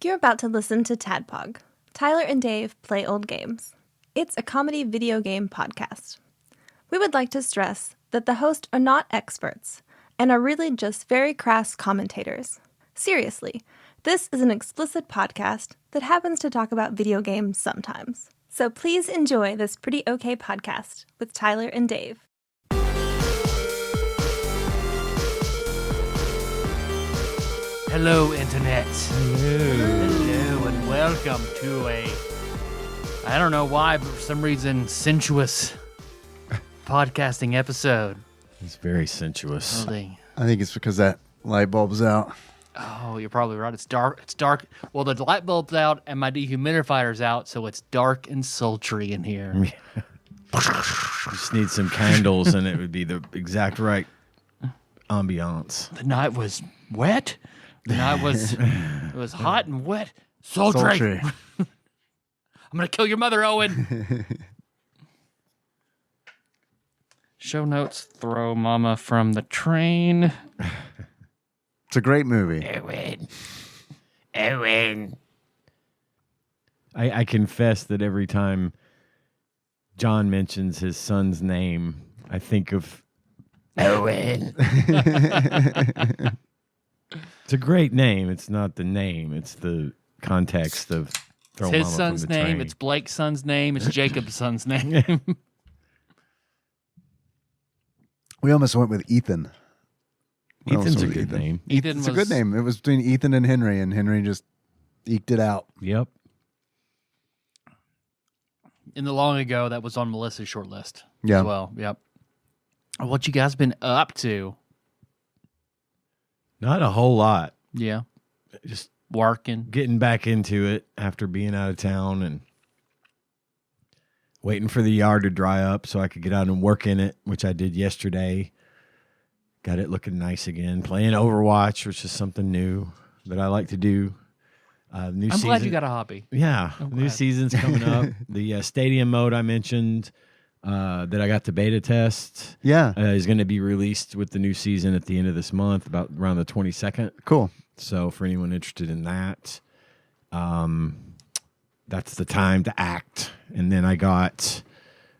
You're about to listen to TADPOG. Tyler and Dave play old games. It's a comedy video game podcast. We would like to stress that the hosts are not experts and are really just very crass commentators. Seriously, this is an explicit podcast that happens to talk about video games sometimes. So please enjoy this pretty okay podcast with Tyler and Dave. Hello, Internet. Hello, and welcome to I don't know why, but for some reason, sensuous podcasting episode. It's very sensuous. I think it's because that light bulb's out. Oh, you're probably right. It's dark. It's dark. Well, the light bulb's out and my dehumidifiers out, so it's dark and sultry in here. Just need some candles, and it would be the exact right ambiance. The night was wet. The night was it was hot and wet. Sultry. I'm gonna kill your mother, Owen. Show notes. Throw Mama from the train. It's a great movie. Owen. I confess that every time John mentions his son's name, I think of Owen. It's a great name. It's not the name. It's the context of Throw It's his Mama son's from the name. Train. It's Blake's son's name. It's Jacob's son's name. We almost went with Ethan. Ethan's a good name. It's a good name. It was between Ethan and Henry just eked it out. Yep. In the long ago, that was on Melissa's short list Yeah. as well. Yep. What you guys been up to? Not a whole lot. Yeah. Just Working. getting back into it after being out of town and waiting for the yard to dry up so I could get out and work in it, which I did yesterday. Got it looking nice again. Playing Overwatch, which is something new that I like to do. New I'm glad you got a hobby. Yeah, new season's coming up. The stadium mode I mentioned that I got to beta test is going to be released with the new season at the end of this month, about around the 22nd. Cool. So for anyone interested in that, that's the time to act. And then I got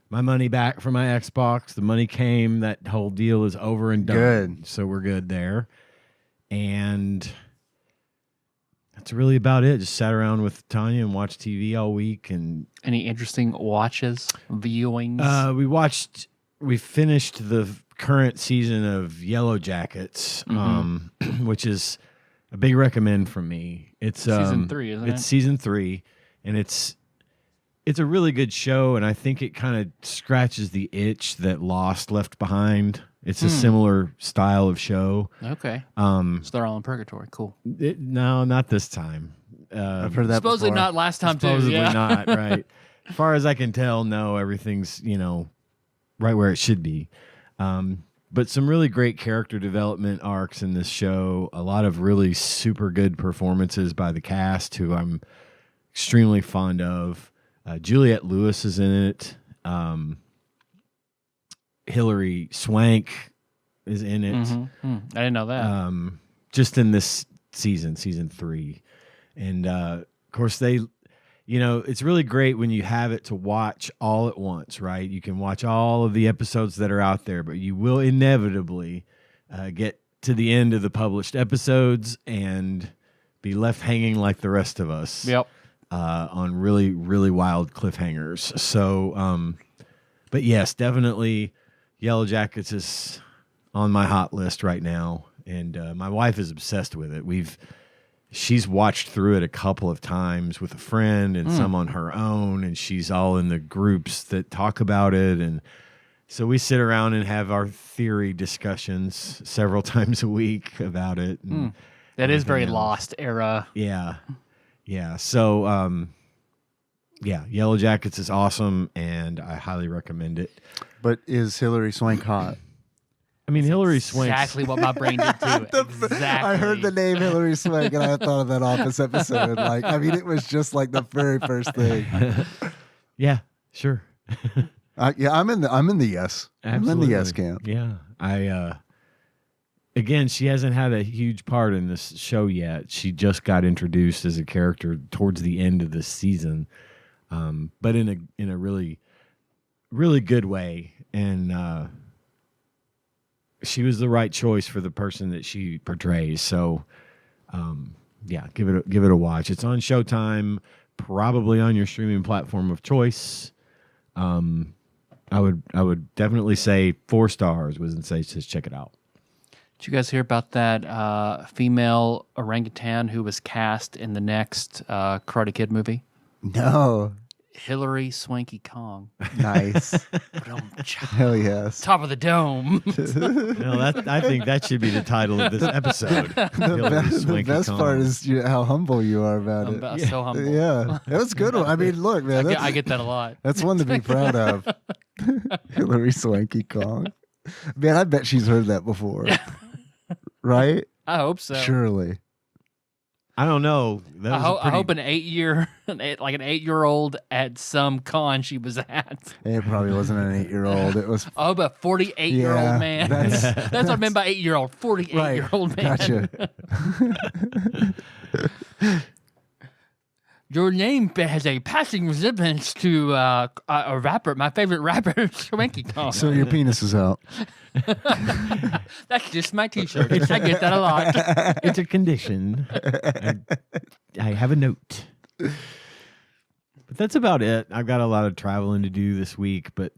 my money back from my Xbox. The money came. That whole deal is over and done. Good. So we're good there. And that's really about it. Just sat around with Tanya and watched TV all week. And Any interesting watches, viewings? We finished the current season of Yellow Jackets, which is a big recommend from me. It's season 3, isn't it? It's season 3, and it's a really good show, and I think it kind of scratches the itch that Lost left behind. It's a similar style of show. Okay. So they're all in purgatory. Cool. No, not this time. I've heard that Supposedly before. not last time, too. Supposedly Yeah. not, right. As far as I can tell, no, everything's, right where it should be. But some really great character development arcs in this show. A lot of really super good performances by the cast, who I'm extremely fond of. Juliette Lewis is in it. Hilary Swank is in it. I didn't know that. Just in this season 3. And of course it's really great when you have it to watch all at once, right? You can watch all of the episodes that are out there, but you will inevitably get to the end of the published episodes and be left hanging like the rest of us. Yep. On really, really wild cliffhangers. So, but yes, definitely Yellow Jackets is on my hot list right now. And my wife is obsessed with it. She's watched through it a couple of times with a friend and some on her own, and she's all in the groups that talk about it. And so we sit around and have our theory discussions several times a week about it. And that is very Lost era. Yeah. Yeah. So, Yellow Jackets is awesome, and I highly recommend it. But is Hilary Swank hot? I mean, Hilary Swank. Exactly what my brain did too. Exactly. I heard the name Hilary Swank, and I thought of that Office episode. It was just like the very first thing. Yeah, sure. I'm in the yes. Absolutely. I'm in the yes camp. Yeah, again, she hasn't had a huge part in this show yet. She just got introduced as a character towards the end of this season, but in a really, really good way. And she was the right choice for the person that she portrays. So, yeah, give it a watch. It's on Showtime, probably on your streaming platform of choice. I would definitely say 4 stars. Wasn't say just check it out. Did you guys hear about that female orangutan who was cast in the next Karate Kid movie? No. Hillary Swanky Kong. Nice. Hell yes. Top of the dome. I think that should be the title of this episode. The best part is how humble you are about it. I'm so humble. Yeah, it was a good one. I mean, look, man, I get that a lot. that's one to be proud of. Hillary Swanky Kong. Man, I bet she's heard that before. Right? I hope so. Surely. I don't know. I hope an 8-year-old at some con she was at. It probably wasn't an 8-year-old. It was. Oh, but 48-year-old man. That's what I meant by 8-year-old. 48-year-old man. Gotcha. Your name has a passing resemblance to a rapper, my favorite rapper, Swanky Kong. So your penis is out. That's just my T-shirt. I get that a lot. It's a condition. I have a note. But that's about it. I've got a lot of traveling to do this week, but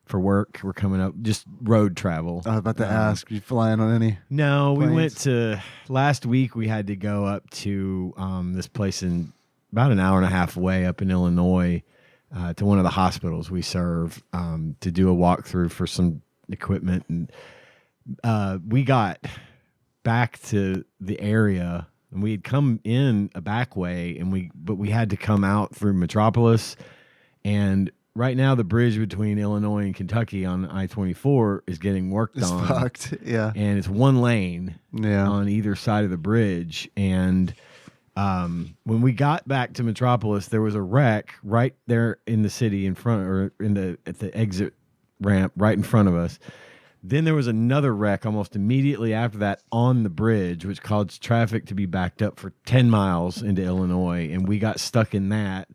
for work, we're coming up just road travel. I was about to ask, you flying on any? No, planes? we went to last week. We had to go up to this place in about an hour and a half away up in Illinois to one of the hospitals we serve to do a walkthrough for some equipment. And we got back to the area and we had come in a back way but we had to come out through Metropolis. And right now the bridge between Illinois and Kentucky on I-24 is getting worked on. It's fucked, yeah. And it's one lane Yeah. on either side of the bridge. And when we got back to Metropolis, there was a wreck right there in the city at the exit ramp right in front of us. Then there was another wreck almost immediately after that on the bridge, which caused traffic to be backed up for 10 miles into Illinois. And we got stuck in that.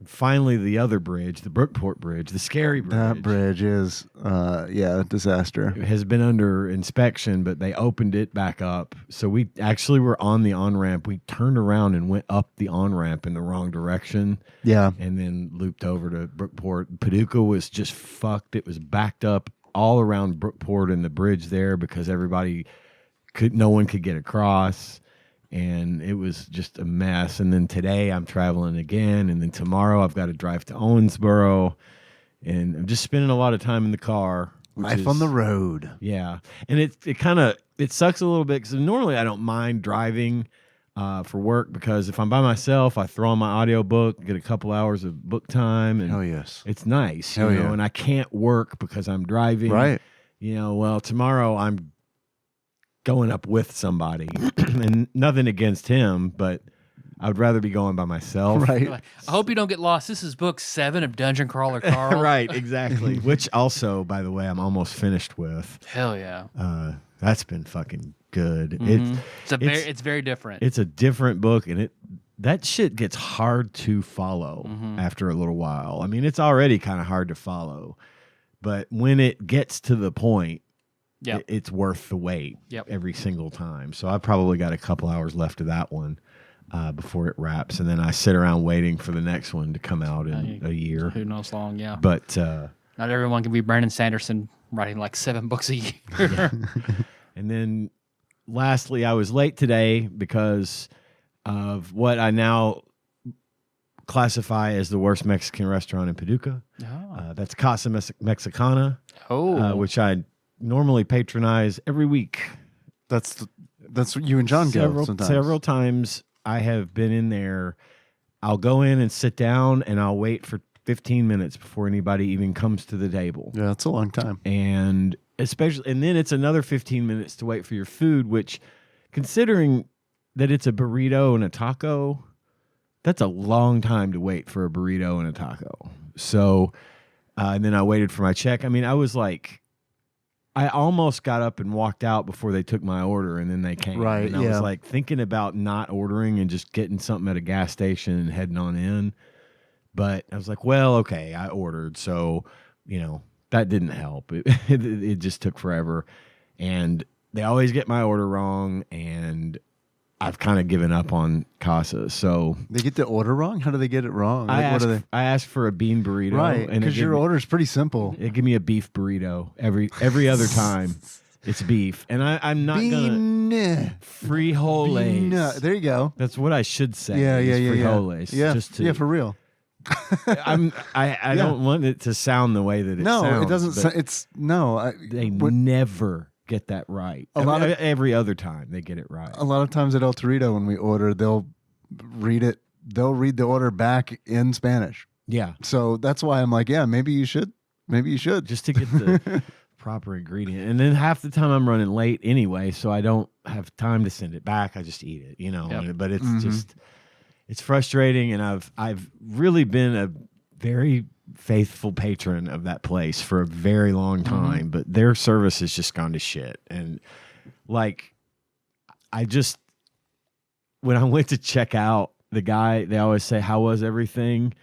Finally, the other bridge, the Brookport Bridge, the scary bridge. That bridge is, a disaster. It has been under inspection, but they opened it back up. So we actually were on the on-ramp. We turned around and went up the on-ramp in the wrong direction. Yeah. And then looped over to Brookport. Paducah was just fucked. It was backed up all around Brookport and the bridge there because no one could get across. And it was just a mess. And then today I'm traveling again. And then tomorrow I've got to drive to Owensboro. And I'm just spending a lot of time in the car. Life on the road. Yeah. And it sucks a little bit because normally I don't mind driving for work because if I'm by myself, I throw on my audiobook, get a couple hours of book time. And Hell yes. it's nice. Hell you know, yeah. And I can't work because I'm driving. Right. Well, tomorrow I'm going up with somebody and nothing against him, but I would rather be going by myself. Right. I hope you don't get lost. This is book 7 of Dungeon Crawler Carl. Right, exactly. Which also, by the way, I'm almost finished with. Hell yeah. That's been fucking good. Mm-hmm. It's very different. It's a different book, and that shit gets hard to follow after a little while. I mean, it's already kind of hard to follow, but when it gets to the point, it's worth the wait every single time. So I probably got a couple hours left of that one before it wraps. And then I sit around waiting for the next one to come out in a year. Who knows long, yeah. But not everyone can be Brandon Sanderson writing like 7 books a year. And then lastly, I was late today because of what I now classify as the worst Mexican restaurant in Paducah. Oh. That's Casa Mexicana, which I normally patronize every week. That's what you and John go sometimes. Several times I have been in there. I'll go in and sit down and I'll wait for 15 minutes before anybody even comes to the table. Yeah, that's a long time. And then it's another 15 minutes to wait for your food, which considering that it's a burrito and a taco, that's a long time to wait for a burrito and a taco. So, and then I waited for my check. I mean, I was like I almost got up and walked out before they took my order, and then they came. Right, And I yeah. was like thinking about not ordering and just getting something at a gas station and heading on in. But I was like, well, okay, I ordered. So, that didn't help. It just took forever. And they always get my order wrong, and I've kind of given up on Casa. So They get the order wrong? How do they get it wrong? I What are they? asked for a bean burrito. Right, and because your order is pretty simple. It give me a beef burrito every other time. It's beef, and I'm not gonna frijoles. Bean. There you go. That's what I should say. Yeah. Frijoles. Yeah, Just to, for real. I don't want it to sound the way that it sounds. No, it doesn't. but It's no. They never get that right. Every other time they get it right. A lot of times at El Torito, when we order, they'll read it. They'll read the order back in Spanish. Yeah, So that's why I'm like, yeah, maybe you should. Maybe you should. just to get the proper ingredient. And then half the time I'm running late anyway, so I don't have time to send it back. I just eat it, Yep. But it's just it's frustrating, and I've really been a very faithful patron of that place for a very long time, but their service has just gone to shit. And like when I went to check out, the guy, they always say, "How was everything?"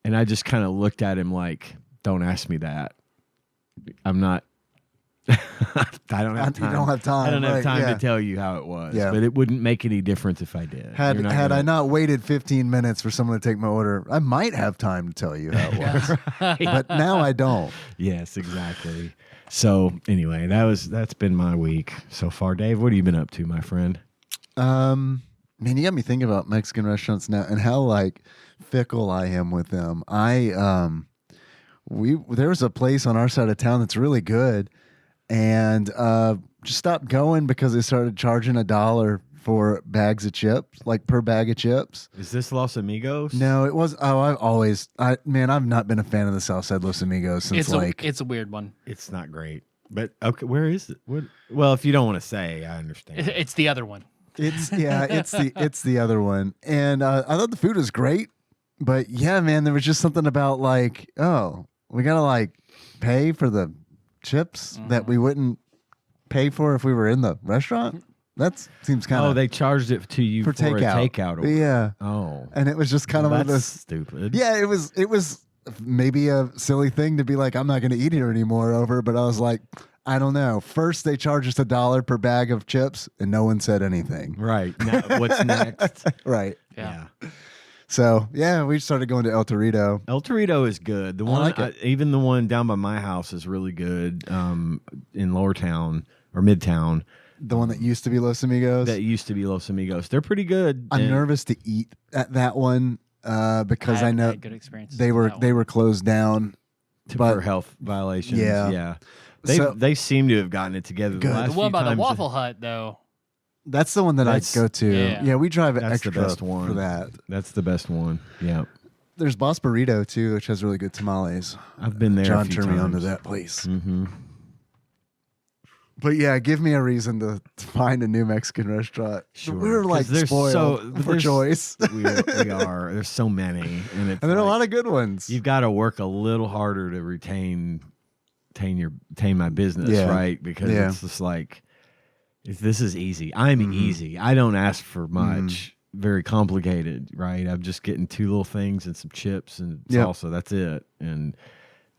And I just kind of looked at him like, "Don't ask me that. I'm not I don't have time. You don't have time. I don't have right, time yeah. to tell you how it was." Yeah. But it wouldn't make any difference if I did. Had You're not I gonna- not waited 15 minutes for someone to take my order, I might have time to tell you how it was. But now I don't. Yes, exactly. So anyway, that's been my week so far. Dave, what have you been up to, my friend? Man, you got me thinking about Mexican restaurants now and how like fickle I am with them. There was a place on our side of town that's really good, and just stopped going because they started charging $1 for bags of chips, like per bag of chips. Is this Los Amigos? No, it was. Oh, I've not been a fan of the Southside Los Amigos since It's a weird one. It's not great. But okay, where is it? Well, if you don't want to say, I understand. It's the other one. it's the other one, and I thought the food was great, but yeah, man, there was just something about like, oh, we gotta like pay for the chips that we wouldn't pay for if we were in the restaurant. That seems kind of They charged it to you for a takeout order. Yeah, Oh. and it was just kind of one of that's those. stupid. Yeah, it was maybe a silly thing to be like, I'm not going to eat here anymore over, but I was like, I don't know. First, they charged us $1 per bag of chips, and no one said anything. Right. Now, what's next? Right. Yeah. So yeah, we started going to El Torito. El Torito is good. The one, like it. even the one down by my house is really good. In Lower Town or Midtown, The one that used to be Los Amigos. that used to be Los Amigos. They're pretty good. I'm And nervous to eat at that one because I haven't know had good experiences they with that they one. were closed down. but- for health violations. Yeah. Yeah. So- They seem to have gotten it together. Good. last The one few by the times- Waffle Hut, though. That's the one that I That's- go to. Yeah. Yeah, we drive it That's the extra best one for that. That's the best one. Yeah. There's Boss Burrito too, which has really good tamales. I've been there. John a few turned me times. onto that place. Mm-hmm. But yeah, give me a reason to find a new Mexican restaurant. Sure. We're like 'Cause there's spoiled for there's- choice. we are. There's so many, and it's And there are a like, lot of good ones. You've got to work a little harder to retain my business, Yeah. right? Because Yeah. it's just like if this is easy. I'm easy. I don't ask for much. Very complicated, right? I'm just getting 2 little things and some chips and Yep. salsa. That's it. And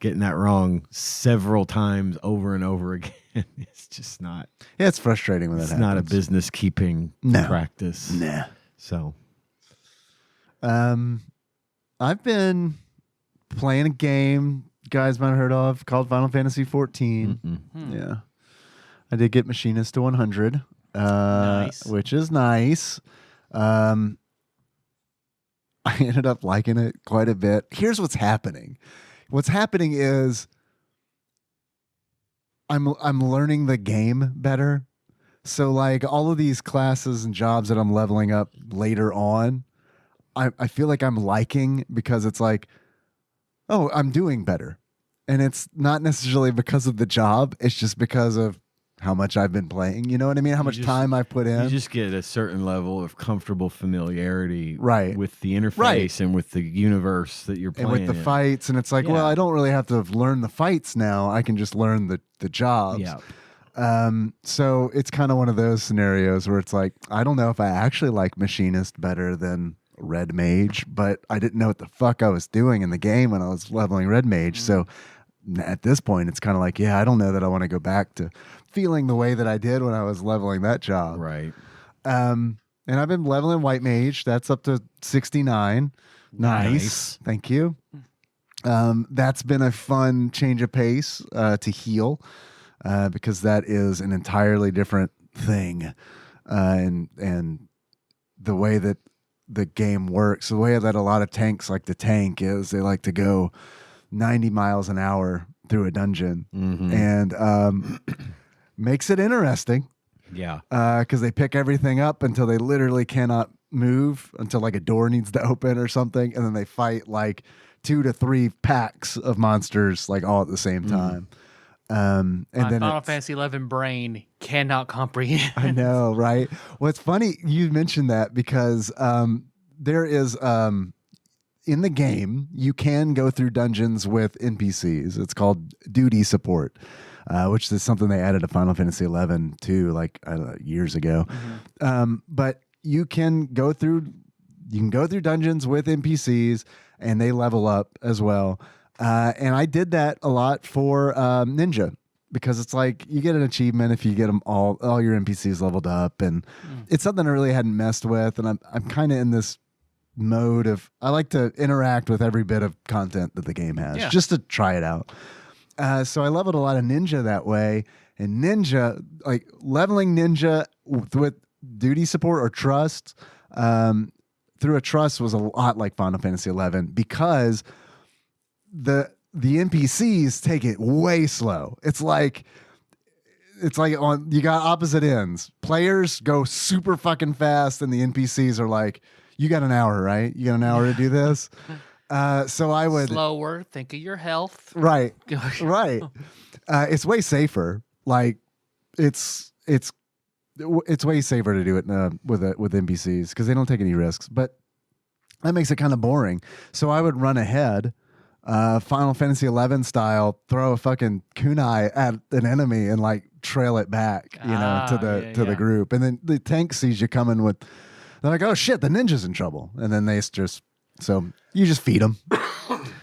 getting that wrong several times over and over again. It's just not. Yeah, it's frustrating when that It's happens. not a business keeping No. practice. Nah. So I've been playing a game you guys might have heard of called Final Fantasy 14. Yeah. I did get Machinist to 100, Nice. which is nice. I ended up liking it quite a bit. Here's what's happening. What's happening is I'm learning the game better. So like all of these classes and jobs that I'm leveling up later on, I feel like I'm liking because it's like, oh, I'm doing better. And it's not necessarily because of the job. It's just because of how much I've been playing. You know what I mean? How much time I've put in. You just get a certain level of comfortable familiarity Right. with the interface Right. and with the universe that you're playing and with the in. fights, and it's like, well, I don't really have to learn the fights now. I can just learn the jobs. Yeah. So it's kind of one of those scenarios where it's like, I don't know if I actually like Machinist better than Red Mage, but I didn't know what the fuck I was doing in the game when I was leveling Red Mage. So at this point, it's kind of like, yeah, I don't know that I want to go back to feeling the way that I did when I was leveling that job. Right. And I've been leveling White Mage. That's up to 69. Nice. Thank you. That's been a fun change of pace to heal because that is an entirely different thing. And the way that the game works, the way that a lot of tanks like to tank is they like to go 90 miles an hour through a dungeon and makes it interesting. Yeah. Because they pick everything up until they literally cannot move, until like a door needs to open or something, and then they fight like 2 to 3 packs of monsters like all at the same time. And My then Final Fantasy 11 brain cannot comprehend. I know, right? Well, it's funny you mentioned that because there is in the game you can go through dungeons with NPCs. It's called duty support. Which is something they added to Final Fantasy 11 too, like years ago. But you can go through dungeons with NPCs, and they level up as well. And I did that a lot for Ninja, because it's like you get an achievement if you get them all your NPCs leveled up, and it's something I really hadn't messed with. And I'm kind of in this mode of I like to interact with every bit of content that the game has, just to try it out. So I leveled a lot of Ninja that way, and Ninja, like leveling Ninja with duty support or trust through a trust was a lot like Final Fantasy 11 because the NPCs take it way slow. It's like you got opposite ends. Players go super fucking fast, and the NPCs are like, "You got an hour, right? You got an hour to do this." So I would slower. Think of your health. Right. It's way safer. Like it's way safer to do it with NPCs because they don't take any risks. But that makes it kind of boring. So I would run ahead, Final Fantasy 11 style, throw a fucking kunai at an enemy and like trail it back, to the group. And then the tank sees you coming with. They're like, "Oh shit, the ninja's in trouble," and then they just. So you just feed them.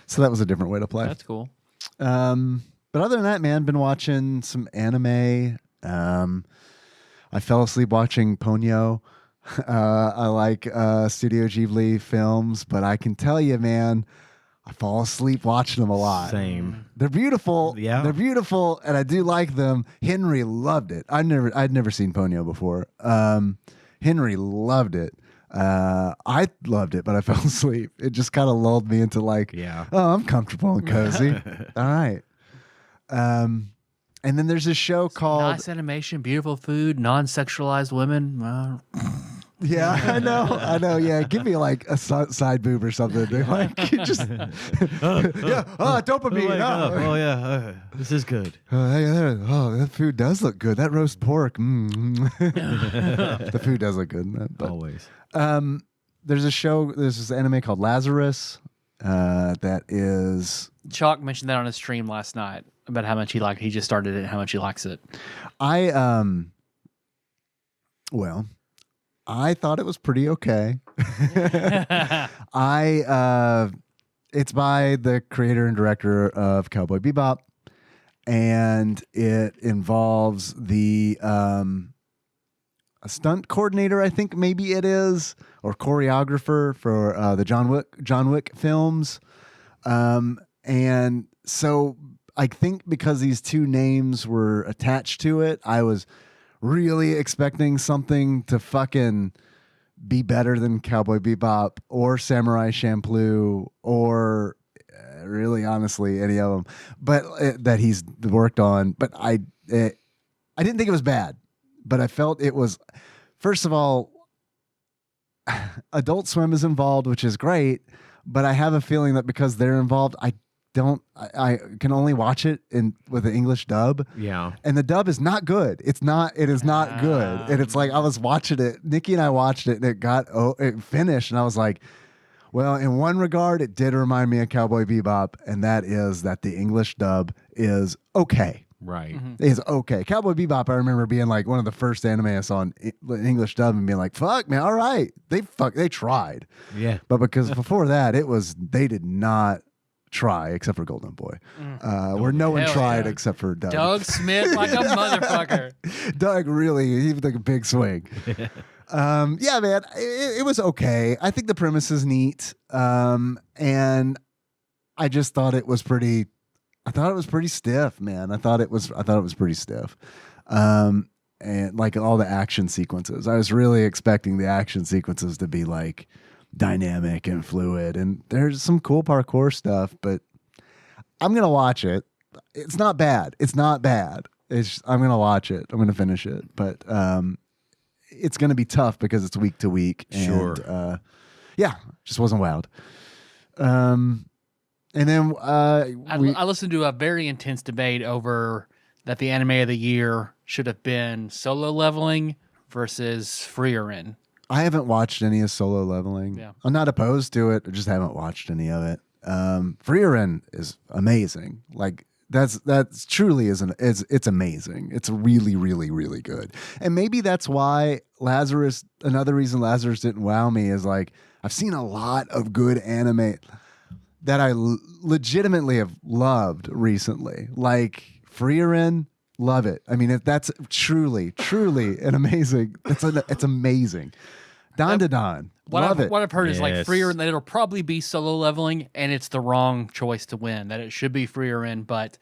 So that was a different way to play. That's cool. But other than that, man, been watching some anime. I fell asleep watching Ponyo. I like Studio Ghibli films, but I can tell you, man, I fall asleep watching them a lot. Same. They're beautiful. Yeah. They're beautiful, and I do like them. Henry loved it. I'd never seen Ponyo before. Henry loved it. I loved it, but I fell asleep. It just kind of lulled me into like, oh, I'm comfortable and cozy. All right. And then there's this show called Nice animation, beautiful food, non-sexualized women. Yeah, I know. Yeah, give me like a side boob or something. Like just dopamine. This is good. That food does look good. That roast pork. The food does look good. Always. There's this anime called Lazarus. That is. Chalk mentioned that on his stream last night about how much he just started it and how much he likes it. I thought it was pretty okay. It's by the creator and director of Cowboy Bebop, and it involves the a stunt coordinator, I think maybe it is, or choreographer for the John Wick films, and so I think because these two names were attached to it, I was really expecting something to fucking be better than Cowboy Bebop or Samurai Champloo or really honestly any of them, but that he's worked on. But I didn't think it was bad, but I felt it was, first of all, Adult Swim is involved, which is great, but I have a feeling that because they're involved, I I can only watch it with the English dub. Yeah. And the dub is not good. It is not good. And it's like I was watching it. Nikki and I watched it, and it finished, and I was like, well, in one regard, it did remind me of Cowboy Bebop, and that is that the English dub is okay. Right. Is okay. Cowboy Bebop, I remember being like one of the first anime I saw in English dub and being like, fuck, man, all right. They tried. Yeah. But because before that, they did not try except for Golden Boy, where no one tried except for Doug. Doug Smith like a motherfucker. Doug really, he took a big swing. Yeah, man, it was okay. I think the premise is neat. And I just thought it was pretty stiff, man. I thought it was pretty stiff. And like all the action sequences, I was really expecting the action sequences to be like dynamic and fluid, and there's some cool parkour stuff, but I'm going to watch it. It's not bad. I'm going to watch it. I'm going to finish it, but it's going to be tough because it's week to week. Sure. Yeah, just wasn't wowed. And then I listened to a very intense debate over that the anime of the year should have been Solo Leveling versus Frieren. I haven't watched any of Solo Leveling. Yeah. I'm not opposed to it. I just haven't watched any of it. Frieren is amazing. Like that's truly it's amazing. It's really, really, really good. And maybe that's why another reason Lazarus didn't wow me is like I've seen a lot of good anime that I legitimately have loved recently. Like Frieren, love it. I mean, that's truly, truly an amazing. It's amazing. Don to Don, love it. What I've heard is like Yes. Frieren, that it'll probably be Solo Leveling, and it's the wrong choice to win. That it should be Frieren, but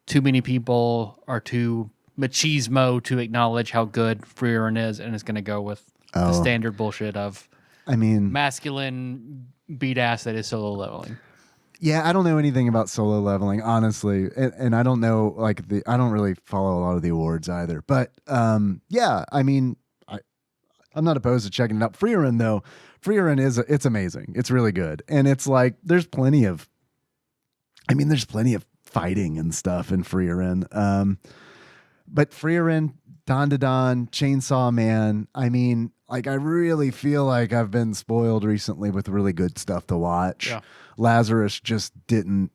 too many people are too machismo to acknowledge how good Frieren is, and it's going to go with the standard bullshit of masculine beat ass that is Solo Leveling. Yeah, I don't know anything about Solo Leveling, honestly, and I don't know I don't really follow a lot of the awards either. But yeah, I mean, I'm not opposed to checking it out. Frieren though, it's amazing. It's really good, and it's like there's plenty of fighting and stuff in Frieren. But Frieren, Don to Don, Chainsaw Man. I mean, like I really feel like I've been spoiled recently with really good stuff to watch. Yeah. Lazarus just didn't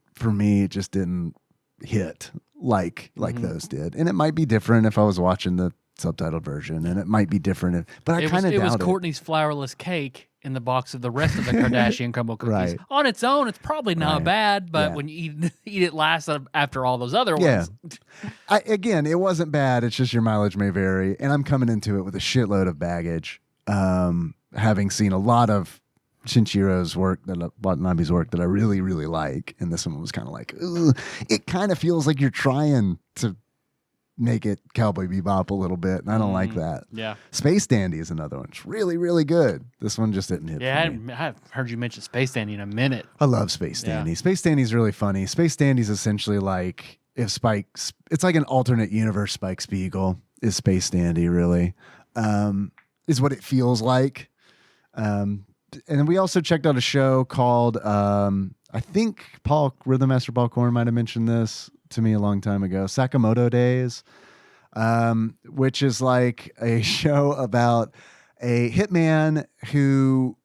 hit like those did, and it might be different if I was watching the subtitled version, and it might be different. But I kind of doubt it. It was Courtney's flourless cake in the box of the rest of the Kardashian crumble cookies. Right. On its own, it's probably not bad, but when you eat it last after all those other ones. Again, it wasn't bad. It's just your mileage may vary, and I'm coming into it with a shitload of baggage, having seen a lot of Shinichiro's work, Watanabe's work that I really, really like, and this one was kind of like, it kind of feels like you're trying to make it Cowboy Bebop a little bit, and I don't like that. Yeah. Space Dandy is another one. It's really, really good. This one just didn't hit. Yeah, for me. I've heard you mention Space Dandy in a minute. I love Space Dandy. Yeah. Space Space Dandy's really funny. Space Dandy's essentially like if it's like an alternate universe Spike Spiegel is Space Dandy, really, is what it feels like. And we also checked out a show called, I think Rhythm Master Paul Korn might have mentioned this to me a long time ago, Sakamoto Days, which is like a show about a hitman who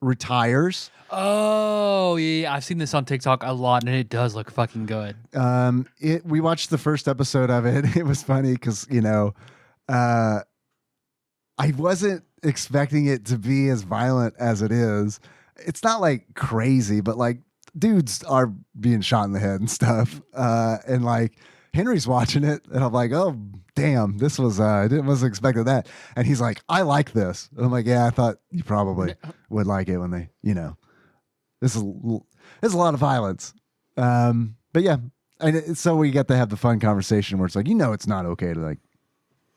retires. Oh, yeah. I've seen this on TikTok a lot, and it does look fucking good. We watched the first episode of it. It was funny because, I wasn't expecting it to be as violent as it is. It's not like crazy, but like dudes are being shot in the head and stuff. And like Henry's watching it, and I'm like, oh damn, this was I wasn't expecting that. And he's like, I like this. And I'm like, yeah, I thought you probably would like it when they, this is a lot of violence. But yeah, and so we get to have the fun conversation where it's like, it's not okay to like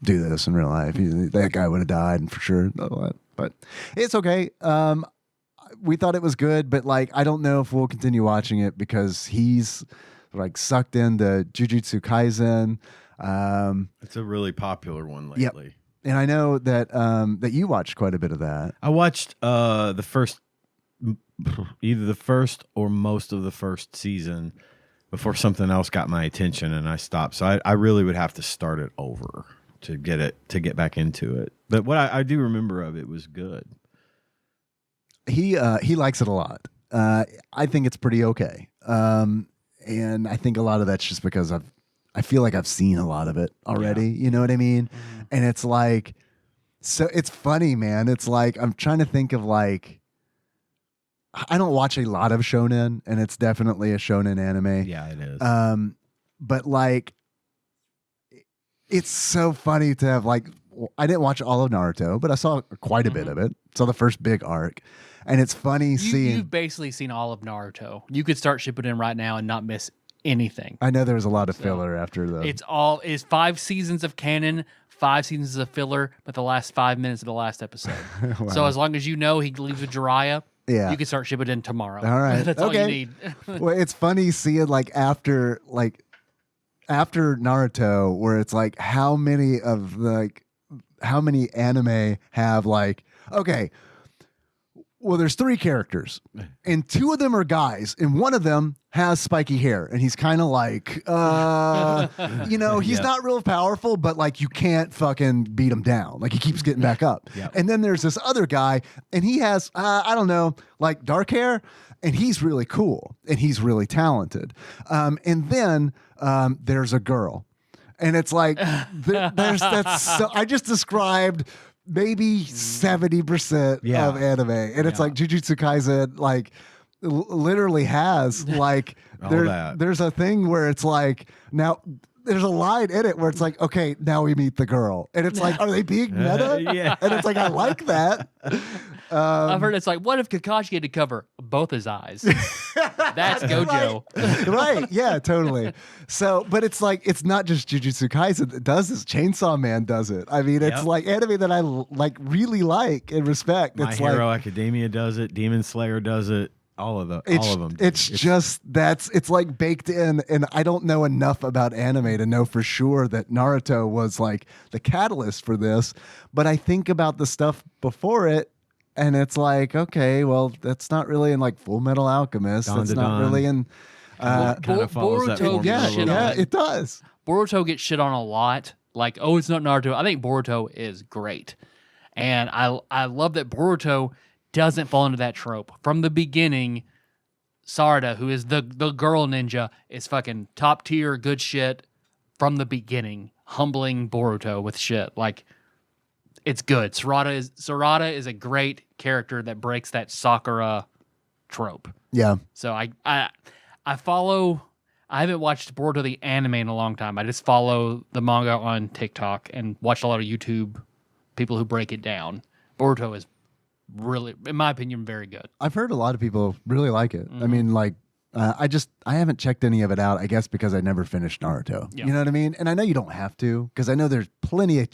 do this in real life. That guy would have died, and for sure. But it's okay. We thought it was good, but like I don't know if we'll continue watching it because he's like sucked into Jujutsu Kaisen. It's a really popular one lately. Yep. And I know that that you watched quite a bit of that. I watched the first either the first or most of the first season before something else got my attention and I stopped. So I really would have to start it over to get back into it. But what I do remember of it was good. He likes it a lot. I think it's pretty okay. And I think a lot of that's just because I feel like I've seen a lot of it already. Yeah. You know what I mean? Mm-hmm. And it's like, so it's funny, man. It's like, I'm trying to think of like, I don't watch a lot of shonen, and it's definitely a shonen anime. Yeah, it is. But like, it's so funny to have like, I didn't watch all of Naruto, but I saw quite a bit of it. Saw the first big arc. And it's funny seeing. You've basically seen all of Naruto. You could start Shippuden right now and not miss anything. I know there was a lot of filler after the. It's 5 seasons of canon, 5 seasons of filler, but the last 5 minutes of the last episode. Wow. So as long as you know he leaves with Jiraiya, you can start Shippuden tomorrow. All right. That's all you need. Well, it's funny seeing like after Naruto, where it's like how many anime have like, okay, well, there's 3 characters, and 2 of them are guys, and one of them has spiky hair, and he's kind of like, he's not real powerful, but like you can't fucking beat him down. Like he keeps getting back up. Yep. And then there's this other guy, and he has, I don't know, like dark hair, and he's really cool, and he's really talented. And then there's a girl, and it's like, I just described maybe 70% of anime. And it's like Jujutsu Kaisen, like literally has like, there's a thing where it's like, now there's a line in it where it's like, okay, now we meet the girl. And it's like, are they being meta? Yeah. And it's like, I like that. I've heard it's like, what if Kakashi had to cover both his eyes? That's Gojo. Right. Yeah, totally. So, but it's like, it's not just Jujutsu Kaisen that does this. Chainsaw Man does it. I mean, it's like anime that I like really like and respect. My it's Hero like, Academia does it. Demon Slayer does it. All of them. It's like baked in, and I don't know enough about anime to know for sure that Naruto was like the catalyst for this. But I think about the stuff before it, and it's like, okay, well, that's not really in like Full Metal Alchemist. That's not really in. Kind of follows that Boruto gets shit on. It does. Boruto gets shit on a lot. Like, oh, it's not Naruto. I think Boruto is great, and I love that Boruto doesn't fall into that trope. From the beginning, Sarada, who is the girl ninja, is fucking top tier good shit from the beginning, humbling Boruto with shit. Like, it's good. Sarada is a great character that breaks that Sakura trope. Yeah. So I follow. I haven't watched Boruto the anime in a long time. I just follow the manga on TikTok and watch a lot of YouTube people who break it down. Boruto is really, in my opinion, very good. I've heard a lot of people really like it. I mean, like, I haven't checked any of it out, I guess, because I never finished Naruto. Yeah. You know what I mean? And I know you don't have to, because I know there's plenty of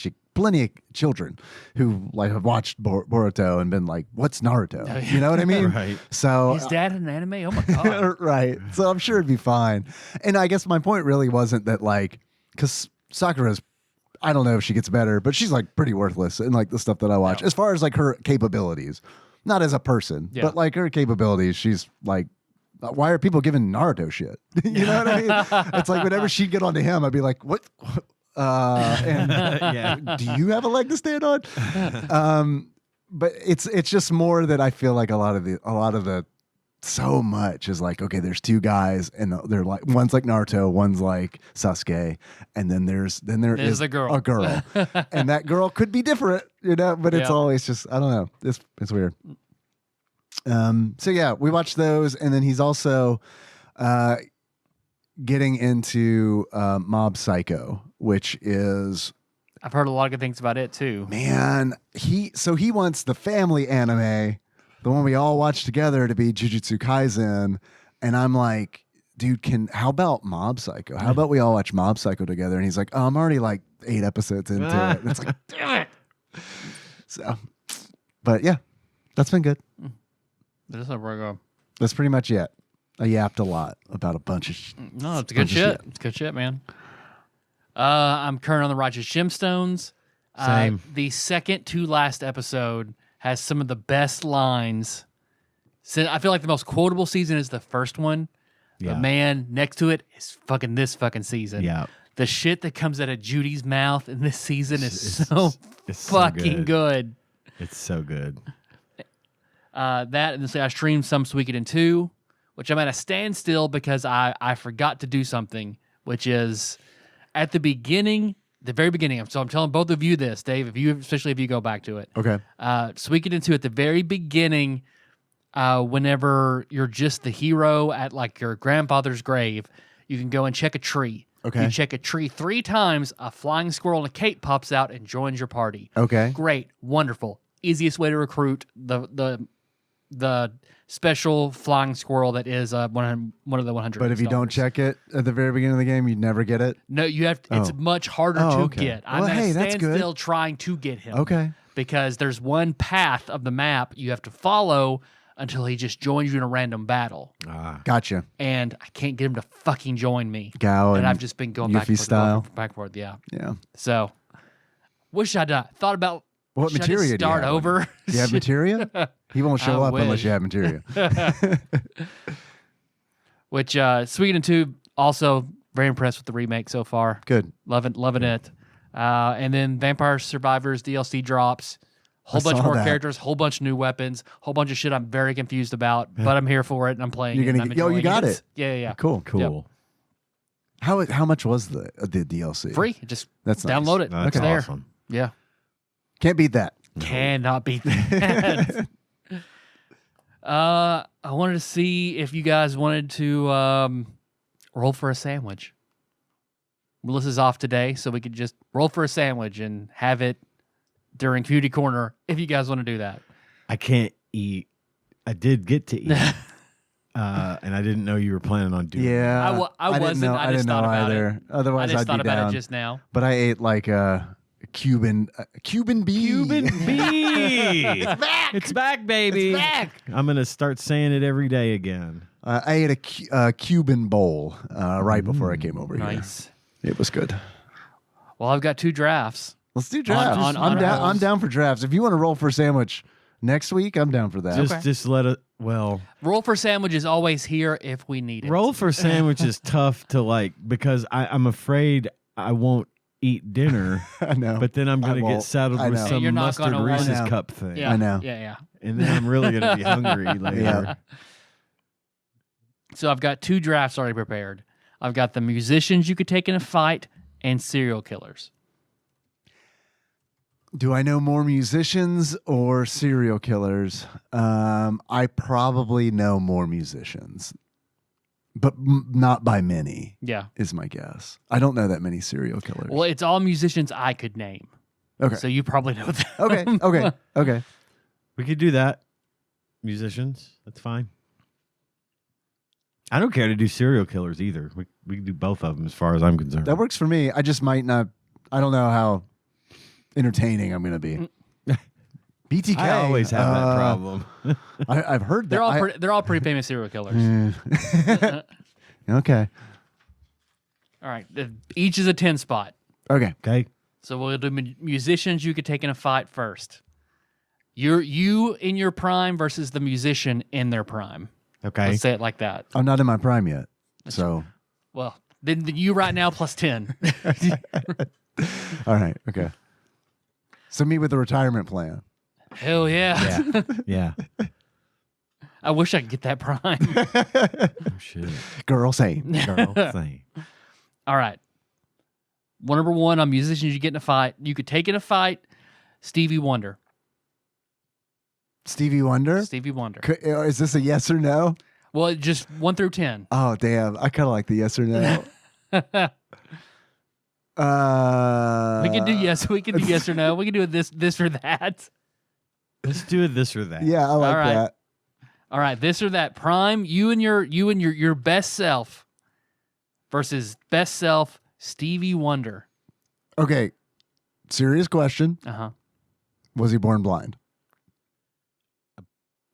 children who like have watched Boruto and been like, what's Naruto? Oh, yeah. You know what I mean? Right. So his dad had an anime? Oh my God. Right. So I'm sure it'd be fine. And I guess my point really wasn't that, like, because Sakura's, I don't know if she gets better, but she's like pretty worthless in like the stuff that I watch. As far as like her capabilities, not as a person, but like her capabilities, she's like, why are people giving Naruto shit? You know what I mean? It's like whenever she'd get onto him, I'd be like, what? Do you have a leg to stand on? But it's just more that I feel like a lot of the so much is like, okay, there's 2 guys and they're like, one's like Naruto, one's like Sasuke, and then there is a girl, and that girl could be different, but it's always just, I don't know, it's weird. So yeah, we watched those, and then he's also getting into Mob Psycho, which is, I've heard a lot of good things about it too. Man, he wants the family anime, the one we all watch together, to be Jujutsu Kaisen, and I'm like, dude, how about Mob Psycho? How about we all watch Mob Psycho together? And he's like, oh, I'm already like 8 episodes into it. And it's like, damn it. So, but yeah, that's been good. That's pretty much it. I yapped a lot about a bunch of. No, it's good shit. It's good shit, man. I'm current on the Righteous Gemstones. Same. The second to last episode has some of the best lines So I feel like the most quotable season is the first one. Yeah. But man, next to it is fucking this fucking season. Yeah. The shit that comes out of Judy's mouth in this season is It's so fucking good. It's so good. That and then I streamed some Suikoden 2, which I'm at a standstill because I forgot to do something, which is at the very beginning. So I'm telling both of you this, Dave, especially if you go back to it. Okay. Suikoden 2 at the very beginning, whenever you're just the hero at like your grandfather's grave, you can go and check a tree. Okay. You check a tree 3 times, a flying squirrel and a cape pops out and joins your party. Okay. Great, wonderful, easiest way to recruit the special flying squirrel that is one of the 100. But if you don't check it at the very beginning of the game, you'd never get it. no, you have. It's much harder Oh, to okay. get. I'm Well, at hey, a that's good. standstill trying to get him. Okay. Because there's one path of the map you have to follow until he just joins you in a random battle, Gotcha. and I can't get him to fucking join me. Gao and and I've just been going back Yuffie and forth, style. back and forth. Yeah. Yeah. So, wish I'd thought about What should I materia just do you start have? over. Do you have materia? He won't show I up unless wish. you have materia. Which Suikoden 2 also very impressed with the remake so far. Good. Loving it. And then Vampire Survivors DLC drops. Whole I bunch saw more that. characters, whole bunch of new weapons, whole bunch of shit I'm very confused about, but I'm here for it and I'm playing You're it. gonna and I'm get- yo, you enjoying got it. Yeah. Cool. Cool. How much was the DLC? Free. Just That's nice. download it. That's It's there. awesome. Yeah. Can't beat that. Cannot beat that. I wanted to see if you guys wanted to roll for a sandwich. Melissa's off today, so we could just roll for a sandwich and have it during Cutie Corner if you guys want to do that. I can't eat. I did get to eat. And I didn't know you were planning on doing Yeah. I didn't wasn't. know- I didn't just know thought about either. it. I Otherwise, just I'd thought be about down. it just now. But I ate like a Cuban bee. Cuban bee. It's back, baby. It's back. I'm going to start saying it every day again. I ate a Cuban bowl right before I came over Nice. here. It was good. Well, I've got 2 drafts. Let's do drafts. on I'm down. rolls. I'm down for drafts. If you want to roll for a sandwich next week, I'm down for that. Just let it. Well, Roll for sandwich is always here if we need it. roll for sandwich is tough to like because I'm afraid I won't eat dinner, I know. but then I'm I going to won't. get saddled I with know. some You're not mustard gonna want Reese's to. cup thing. Yeah, I know. Yeah. And then I'm really going to be hungry later. Yeah. So I've got 2 drafts already prepared. I've got the musicians you could take in a fight and serial killers. Do I know more musicians or serial killers? I probably know more musicians, but not by many, Yeah. is my guess. I don't know that many serial killers. Well, it's all musicians I could name. Okay. So you probably know them. Okay. We could do that. Musicians, that's fine. I don't care to do serial killers either. We can do both of them as far as I'm concerned. That works for me. I just might not. I don't know how entertaining I'm going to be. BTK. I always have that problem. I've heard that. They're all pretty famous serial killers. Okay. All right. Each is a 10 spot. Okay. Okay. So we'll do musicians you could take in a fight first. You in your prime versus the musician in their prime. Okay. Let's say it like that. I'm not in my prime yet. So, Well, then you right now plus 10. all right. Okay. So, me with the retirement plan. Hell yeah. Yeah. I wish I could get that prime. Oh, shit. Girl, same. Girl, same. All right. Number 1 on musicians you get in a fight. You could take in a fight Stevie Wonder. Stevie Wonder? Stevie Wonder. Is this a yes or no? Well, just 1 through 10. Oh, damn. I kind of like the yes or no. We can do yes. We can do yes or no. We can do this or that. Let's do it this or that. Yeah, I like All right. that. All right, this or that. Prime, you and your best self versus best self Stevie Wonder. Okay. Serious question. Uh-huh. Was he born blind?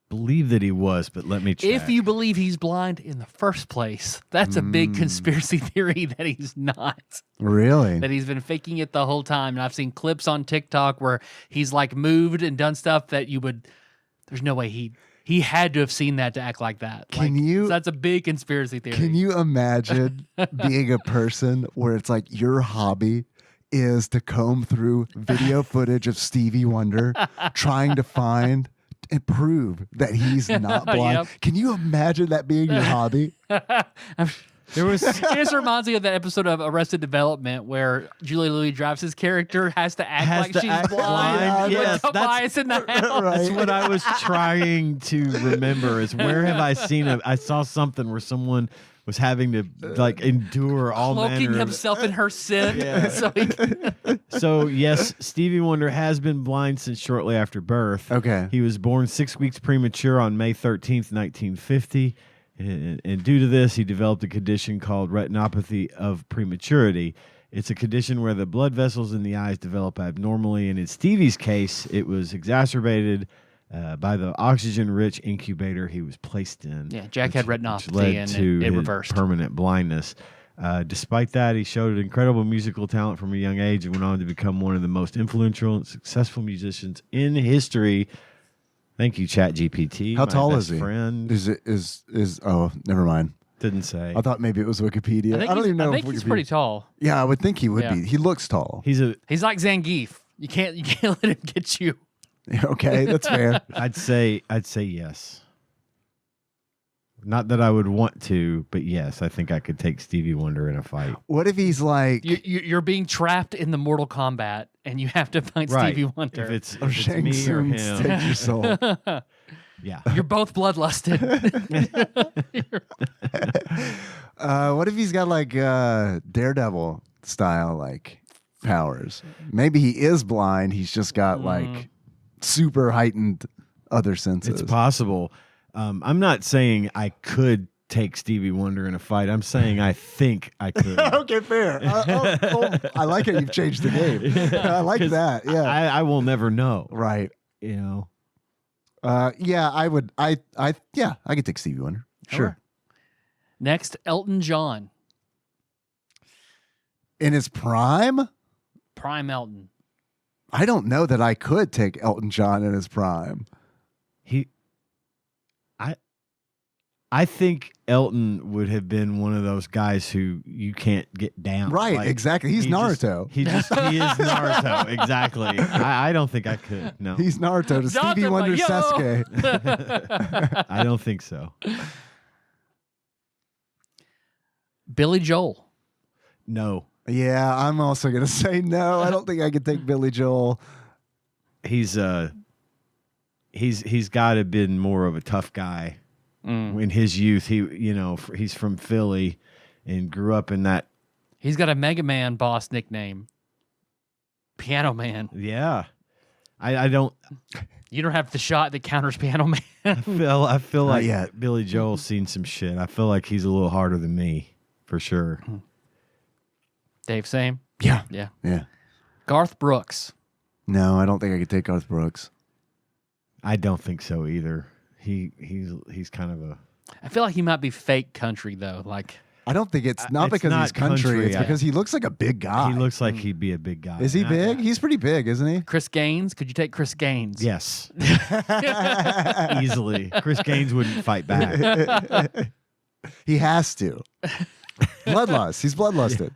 Believe that he was, but let me check. If you believe he's blind in the first place, that's a big conspiracy theory that he's not. Really? That he's been faking it the whole time. And I've seen clips on TikTok where he's like moved and done stuff that there's no way he He had to have seen that to act like that. So that's a big conspiracy theory. Can you imagine being a person where it's like your hobby is to comb through video footage of Stevie Wonder trying to find and prove that he's not blind? Yep. Can you imagine that being your hobby? It just reminds me of that episode of Arrested Development where Julia Louis-Dreyfus's character has to act like she's blind. Yes, with Tobias in the house. That's what I was trying to remember. Is where have I seen it? I saw something where someone was having to like endure all Cloaking manner himself in her sin. Yeah. So yes, Stevie Wonder has been blind since shortly after birth. Okay. He was born 6 weeks premature on May 13th, 1950. And due to this, he developed a condition called retinopathy of prematurity. It's a condition where the blood vessels in the eyes develop abnormally. And in Stevie's case, it was exacerbated by the oxygen-rich incubator he was placed in. Yeah, Jack had retinopathy which led and to it his reversed. Permanent blindness. Despite that, he showed incredible musical talent from a young age and went on to become one of the most influential and successful musicians in history. Thank you, ChatGPT. How my tall best is he? Friend. Oh, never mind. Didn't say. I thought maybe it was Wikipedia. I don't even know. I think if he's Wikipedia- pretty tall. Yeah, I would think he would Yeah. be. He looks tall. He's He's like Zangief. You can't let him get you. Okay, that's fair. I'd say yes. Not that I would want to, but yes, I think I could take Stevie Wonder in a fight. What if he's like You're being trapped in the Mortal Kombat, and you have to find Stevie Wonder. If it's Shang me or Tsung's him, take your soul? yeah. You're both bloodlusted. What if he's got like Daredevil style like powers? Maybe he is blind. He's just got like super heightened other senses. It's possible. I'm not saying I could take Stevie Wonder in a fight. I'm saying I think I could. Okay, fair. I like how you've changed the game. I like that. Yeah. I will never know. Right. You know. Yeah, I would. I could take Stevie Wonder. Sure. Next, Elton John. In his prime, Prime Elton. I don't know that I could take Elton John in his prime. I think Elton would have been one of those guys who you can't get down. Right, Like, exactly. He's Naruto. He is Naruto. Exactly. I don't think I could. No. He's Naruto to Stevie Jonathan, Wonder yo! Sasuke. I don't think so. Billy Joel. No. Yeah, I'm also gonna say no. I don't think I could take Billy Joel. He's got to have been more of a tough guy. In his youth, he's from Philly and grew up in that. He's got a Mega Man boss nickname. Piano Man. Yeah. I don't. You don't have the shot that counters Piano Man. I feel like yet. Billy Joel's seen some shit. I feel like he's a little harder than me, for sure. Dave, same? Yeah. Yeah. Yeah. Garth Brooks. No, I don't think I could take Garth Brooks. I don't think so either. He's kind of a. I feel like he might be fake country, though. Like, I don't think it's not It's because not he's country. country. It's because he looks like a big guy. He looks like he'd be a big guy. Is he And big? He's pretty big, isn't he? Chris Gaines. Could you take Chris Gaines? Yes. Easily. Chris Gaines wouldn't fight back. He has to. Bloodlust. He's bloodlusted.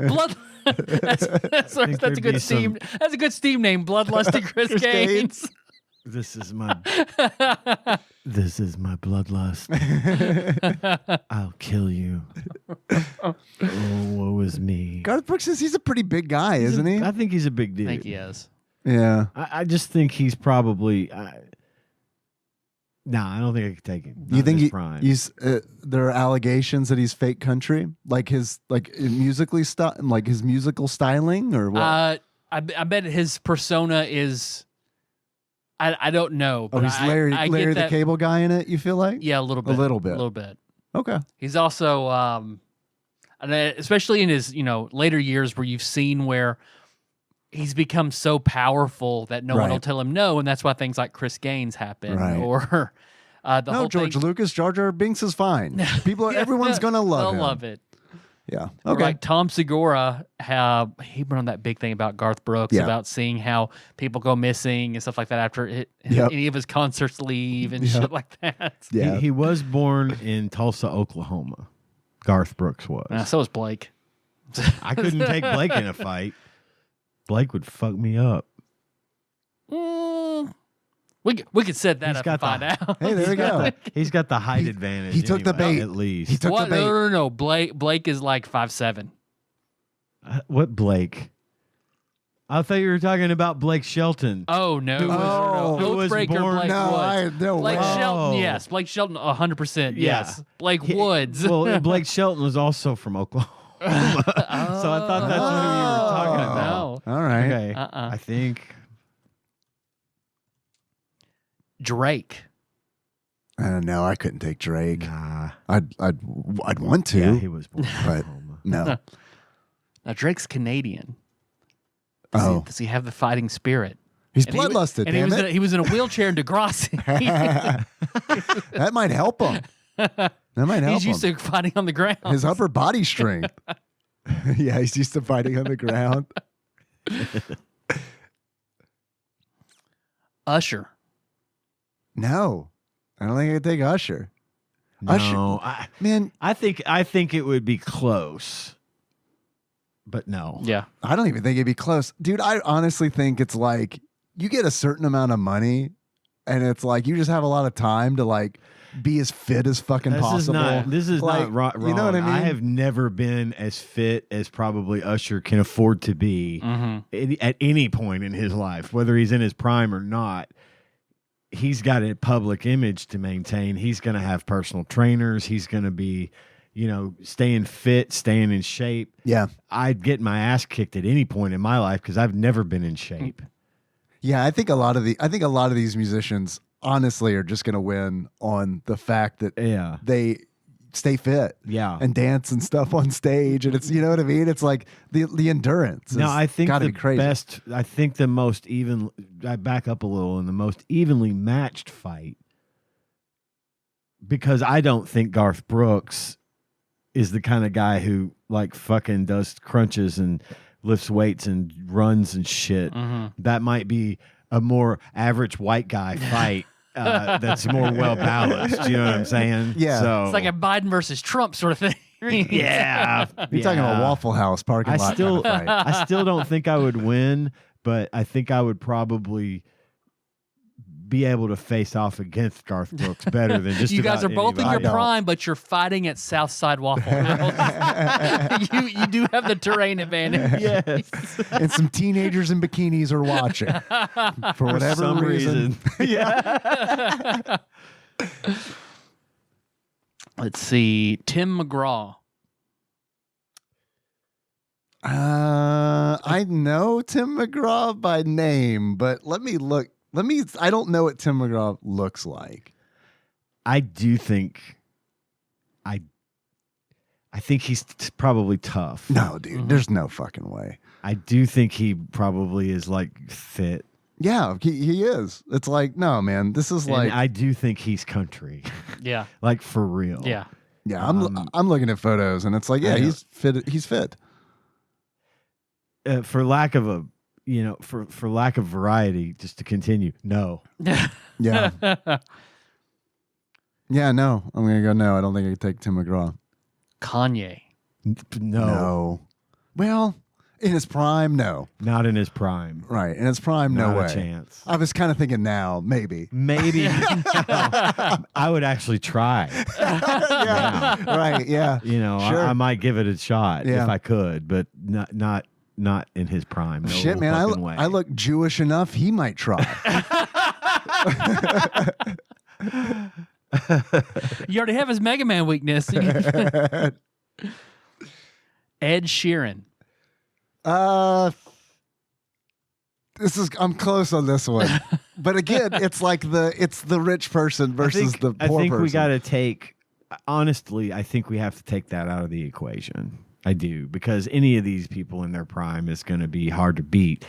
Blood. That's a there'd good be Steam. That's a good Steam name. Bloodlusted Chris Gaines. This is my bloodlust. I'll kill you. Oh, woe is me. Garth Brooks he's a pretty big guy, isn't he? I think he's a big dude. I think he is. Yeah. I just think he's probably. I don't think I could take him. You think prime. there are allegations that he's fake country, like his musically like his musical styling, or what? I bet his persona is. I don't know. But he's Larry I Larry get the that, Cable Guy in it. You feel like? Yeah, a little bit. A little bit. A little bit. Okay. He's also, and especially in his later years, where you've seen where he's become so powerful that no one will tell him no, and that's why things like Chris Gaines happen, Right. or the whole George thing. Lucas, Jar Jar Binks is fine. Everyone's gonna love They'll him. love it. Yeah. Or Okay. like Tom Segura, he went on that big thing about Garth Brooks Yeah. about seeing how people go missing and stuff like that after Yep. any of his concerts leave and Yep. shit like that. Yeah. He was born in Tulsa, Oklahoma. Garth Brooks was. So was Blake. I couldn't take Blake in a fight. Blake would fuck me up. We could set that He's up got and find out. Hey, there we go. He's got the height advantage. he took the anyway, bait. at least. He took What? the bait. No. Blake is like 5'7". What Blake? I thought you were talking about Blake Shelton. Oh no! Who was- who was Oathbreaker born- Blake No, Woods. no Blake way. Shelton, Oh. yes. Blake Shelton, 100%. Yeah. Yes. Blake Woods. Well, Blake Shelton was also from Oklahoma. So I thought that's who you were talking about. No. All right. Okay. I think Drake. No, I couldn't take Drake. nah. I'd want to. Yeah, he was born in But- Oklahoma. No. Now Drake's Canadian. Oh. Does he have the fighting spirit? He's And he wa- bloodlusted, and he damn was, it. he was in a wheelchair in Degrassi. That might help him. That might help He's used him. to fighting on the ground. His upper body strength. Yeah, he's used to fighting on the ground. Usher. No, I don't think I could take Usher. No, Man, I think it would be close, but no. Yeah. I don't even think it'd be close. Dude, I honestly think it's like you get a certain amount of money and it's like you just have a lot of time to like be as fit as fucking possible. This is Like, not wrong. you know what I mean? I have never been as fit as probably Usher can afford to be at any point in his life, whether he's in his prime or not. He's got a public image to maintain. He's going to have personal trainers. He's going to be, staying fit, staying in shape. Yeah. I'd get my ass kicked at any point in my life because I've never been in shape. Yeah, I think a lot of these musicians honestly are just going to win on the fact that Yeah. they stay fit. Yeah. And dance and stuff on stage, and it's you know what I mean. It's like the endurance. No, I think gotta the be crazy. best. I think the most even. I back up a little in the most evenly matched fight because I don't think Garth Brooks is the kind of guy who like fucking does crunches and lifts weights and runs and shit. That might be a more average white guy fight. That's more well balanced. You know what I'm saying? Yeah. So It's like a Biden versus Trump sort of thing. yeah. You're talking about yeah. Waffle House parking I lot. still, kind of fight. I still don't think I would win, but I think I would probably be able to face off against Garth Brooks better than just You guys are about both in your anybody. don't. prime, but you're fighting at Southside Waffle House. you do have the terrain advantage. Yes. And some teenagers in bikinis are watching for whatever some reason. yeah. Let's see. Tim McGraw. I know Tim McGraw by name, but let me look. I don't know what Tim McGraw looks like. I do think I think he's probably tough. No, dude, there's no fucking way. I do think he probably is like fit. Yeah, he is. It's like, no, man, this is like, And I do think he's country. Yeah. Like for real. Yeah. yeah, I'm looking at photos and it's like, yeah, I know. he's fit. He's fit. For lack of a for lack of variety, just to continue. No. Yeah. Yeah, no, I'm going to go no. I don't think I could take Tim McGraw. Kanye. No. Well, in his prime, no. Not in his prime. Right. In his prime, no Not way. a chance. I was kind of thinking now, maybe. Maybe. I would actually try. Yeah. Right. Yeah. Sure. I might give it a shot Yeah. if I could, but not in his prime. No Shit, man. fucking way. I look Jewish enough. He might try. You already have his Mega Man weakness. Ed Sheeran. I'm close on this one. But again, it's like it's the rich person versus the poor I think person. we got to take, honestly, I think we have to take that out of the equation. I do, because any of these people in their prime is going to be hard to beat.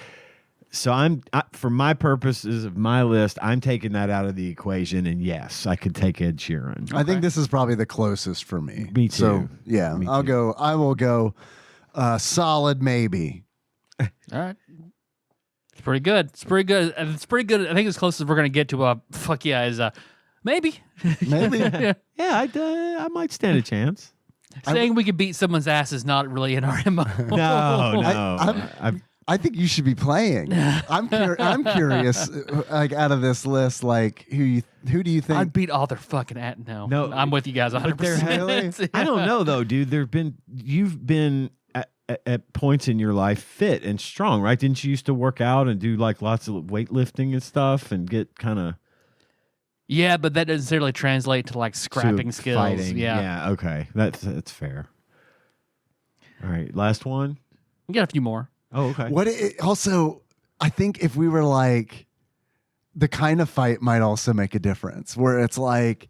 for my purposes of my list, I'm taking that out of the equation, and yes, I could take Ed Sheeran. I think this is probably the closest for me. Me too. So yeah, Me I will go solid maybe. All right. It's pretty good. It's pretty good. It's pretty good. I think as close as we're gonna get to a fuck yeah is maybe. Maybe. Yeah. Yeah, I might stand a chance. Saying we could beat someone's ass is not really in our MO. No. I think you should be playing. I'm curious, like out of this list, like who do you think? I'd beat all their fucking at. No, I'm with you guys 100%. Really? I don't know though, dude. You've been at points in your life fit and strong, right? Didn't you used to work out and do like lots of weightlifting and stuff and get kind of Yeah, but that doesn't necessarily translate to like scrapping skills. Fighting. Yeah, Okay, that's fair. All right, last one. we got a few more. Oh, okay. Also, I think if we were like, the kind of fight might also make a difference. Where it's like,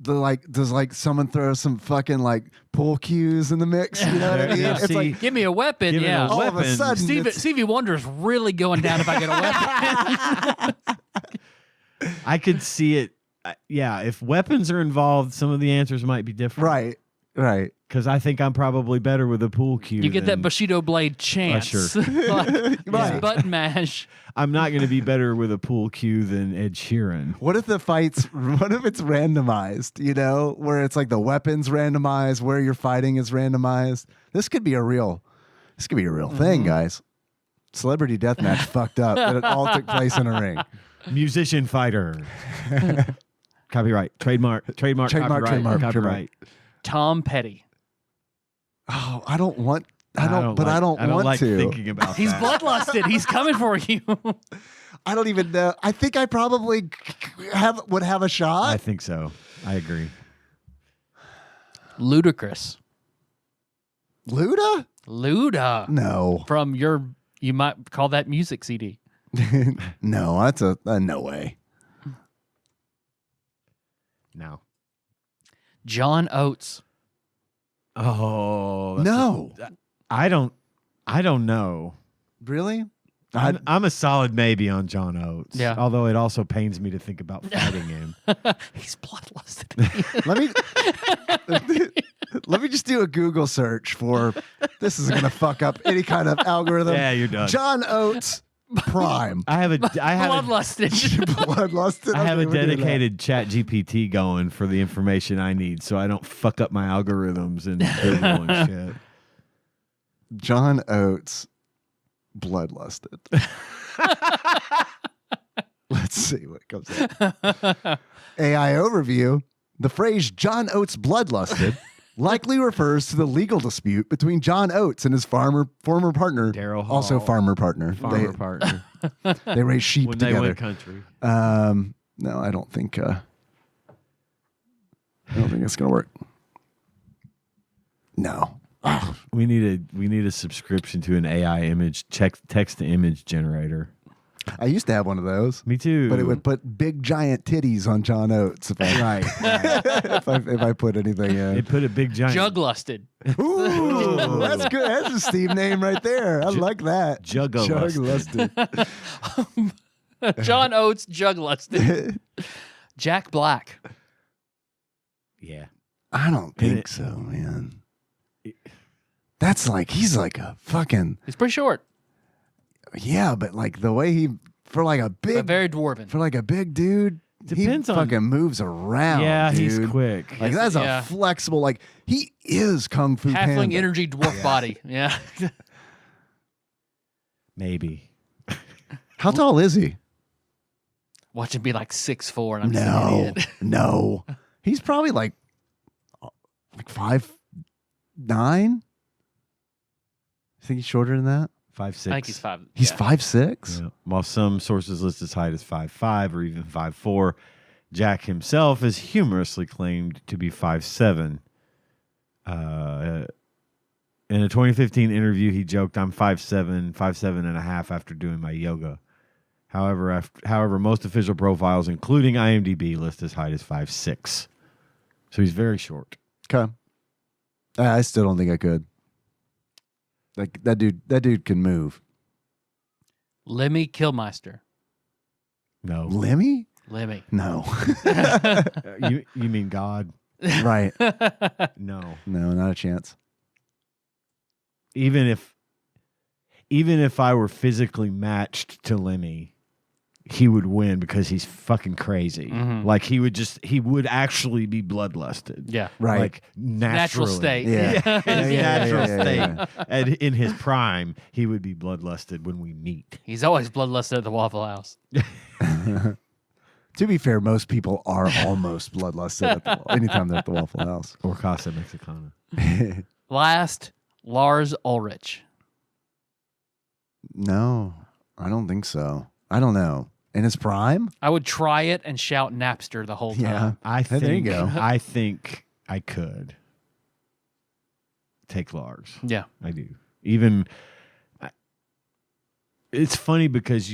does like someone throw some fucking like pool cues in the mix? You know what I mean? Yeah, It's see, like Give me a weapon. Give me Yeah, a all of a weapon. sudden, Stevie Wonder's really going down if I get a weapon. I could see it. Yeah, if weapons are involved, some of the answers might be different. right. Because I think I'm probably better with a pool cue. You get that than- Bushido blade chance. Sure. Like, Right. button mash. I'm not going to be better with a pool cue than Ed Sheeran. What if it's randomized? You know, where it's like the weapons randomized, where you're fighting is randomized. This could be a real thing, guys. Celebrity deathmatch fucked up, but it all took place in a ring. Musician fighter. Copyright. Trademark. Copyright. Tom Petty. Oh, I don't want like to. thinking about He's that. bloodlusted. He's coming for you. I don't even know. I think I probably would have a shot. I think so. I agree. Ludicrous. Luda? No. From you might call that music CD. No, that's a no way. No. John Oates. Oh No. I don't know. Really? I'm a solid maybe on John Oates. Yeah. Although it also pains me to think about fighting him. He's bloodlusted. Let me just do a Google search for this is gonna fuck up any kind of algorithm. Yeah, you're done. John Oates Prime. I have a Bloodlusted. Bloodlusted. I have a Okay, we'll do that. dedicated chat GPT going for the information I need so I don't fuck up my algorithms and Google and shit. John Oates Bloodlusted. Let's see what comes up. AI overview. The phrase John Oates bloodlusted likely refers to the legal dispute between John Oates and his former partner, Daryl Hall. also farmer partner. Partner. They raise sheep When together. they went country. No, I don't think it's gonna work. No. We need a subscription to an AI image text to image generator. I used to have one of those. Me too. But it would put big giant titties on John Oates if I right. if I put anything in. It put a big giant Juglusted. Ooh, that's good. That's a Steve name right there. I like that. Juglusted. John Oates Juglusted. Jack Black. Yeah. I don't think so, man. That's like he's like a fucking He's pretty short. yeah, but like the way he for like a But very dwarven. for like a big dude, Depends he on- fucking moves around. Yeah, dude. he's quick. Like that's Yeah. a flexible. Like he is Kung Fu Halfling Panda. energy dwarf body. Yeah. Maybe. How tall is he? Watch him be like 6'4", and I'm just an idiot. No. He's probably like 5'9". You think he's shorter than that? 5'6". I think he's 5. He's yeah. 5'6". Yeah. While some sources list his height as 5'5" or even 5'4", Jack himself is humorously claimed to be 5'7". In a 2015 interview, he joked, "I'm 5'7", 5'7 and a half after doing my yoga." However, most official profiles, including IMDb, list his height as 5'6". So he's very short. Okay. I still don't think I could. Like that dude can move. Lemmy Kilmister. No. Lemmy? Lemmy. No. You mean God? Right. No. No, not a chance. Even if I were physically matched to Lemmy, he would win because he's fucking crazy. Mhm. Like he would actually be bloodlusted. Yeah. Right. Like Natural naturally. state. Yeah. His Yeah, natural yeah. state. And in his prime, he would be bloodlusted when we meet. He's always bloodlusted at the Waffle House. To be fair, most people are almost bloodlusted anytime they're at the Waffle House. Or Casa Mexicana. Last, Lars Ulrich. No, I don't think so. I don't know. In his prime? I would try it and shout Napster the whole time. Yeah. Hey, there you go. I think I could take Lars. Yeah. I do. Even it's funny because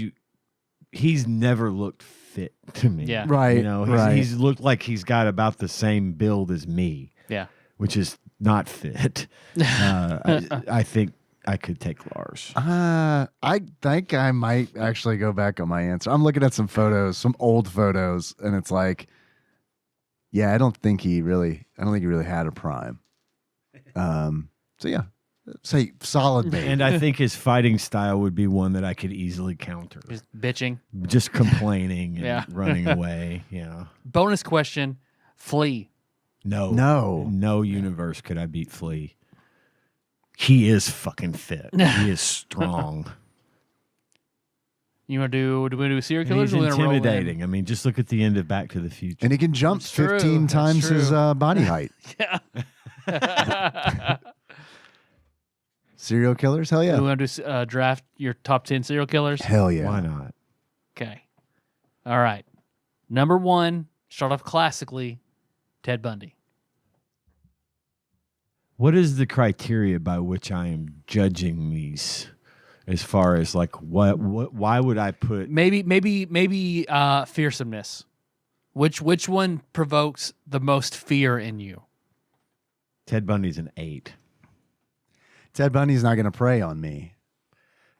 he's never looked fit to me. Yeah. Right. You know, right. he's looked like he's got about the same build as me, Yeah. which is not fit. I think I could take Lars. I think I might actually go back on my answer. I'm looking at some photos, some old photos, and it's like, yeah, I don't think he really had a prime. So yeah, say solid bait. And I think his fighting style would be one that I could easily counter. Just bitching. Just complaining and Yeah. running away. Yeah. Bonus question, Flea. No universe could I beat Flea. He is fucking fit. He is strong. You want to do we want to do serial And killers? he's or we wanna roll in? intimidating. I mean, just look at the end of Back to the Future. And he can jump That's true. 15 That's times his true. body height. Yeah. Serial killers? Hell We yeah. want to do, draft your top 10 serial killers? Hell yeah. Why not? Okay. All right. Number 1, start off classically, Ted Bundy. What is the criteria by which I am judging these? As far as like what why would I put Maybe fearsomeness. Which one provokes the most fear in you? Ted Bundy's an 8? Ted Bundy's not going to prey on me.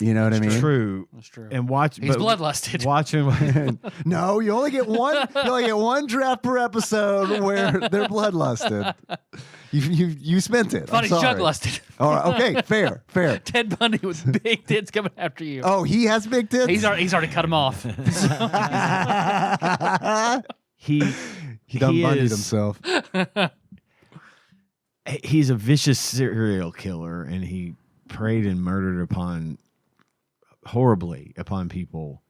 You know what I mean? True. That's true. And watch He's but bloodlusted. Watch him. No, you only get one draft per episode where they're bloodlusted. You spent it. Thought I'm he's sorry. jug-lusted. All right, okay, fair. Ted Bundy with big tits coming after you. Oh, he has big tits. He's already cut him off. he done he bundied is- himself. He's a vicious serial killer, and he preyed and murdered horribly upon people.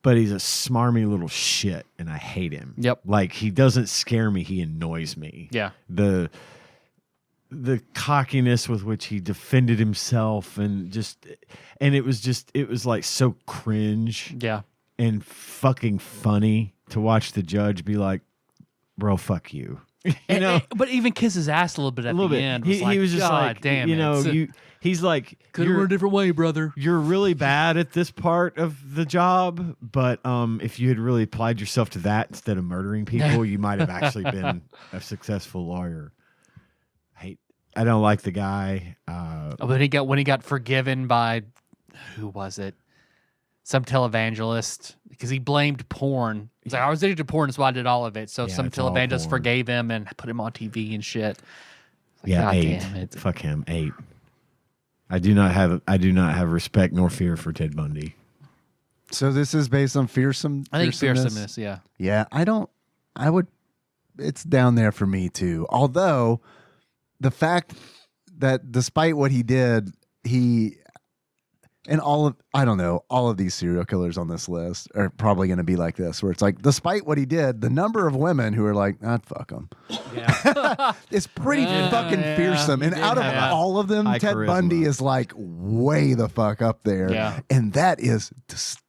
But he's a smarmy little shit, and I hate him. Yep. Like, he doesn't scare me; he annoys me. Yeah. The cockiness with which he defended himself, and it was like so cringe Yeah. and fucking funny to watch the judge be like, "Bro, fuck you." You know, But even kiss his ass a little bit at a little the bit. end. He was just God like, damn you it. know, he's like, could have went a different way, brother. you're really bad at this part of the job, but if you had really applied yourself to that instead of murdering people, you might have actually been a successful lawyer. I don't like the guy. When he got forgiven by, who was it? Some televangelist, because he blamed porn. He's like, I was addicted to porn, so I did all of it. So Yeah, some it's all televangelist porn. forgave him and put him on TV and shit. Like, Yeah, God 8. damn it. Fuck him, 8. I do not have respect nor fear for Ted Bundy. So this is based on fearsome. I think fearsomeness, yeah. Yeah, it's down there for me too. Although the fact that despite what he did, and all of these serial killers on this list are probably going to be like this, where it's like, despite what he did, the number of women who are like, fuck him. Yeah. It's pretty fucking yeah. fearsome. And He out of did have all of them, high Ted charisma. Bundy is like way the fuck up there. Yeah. And that is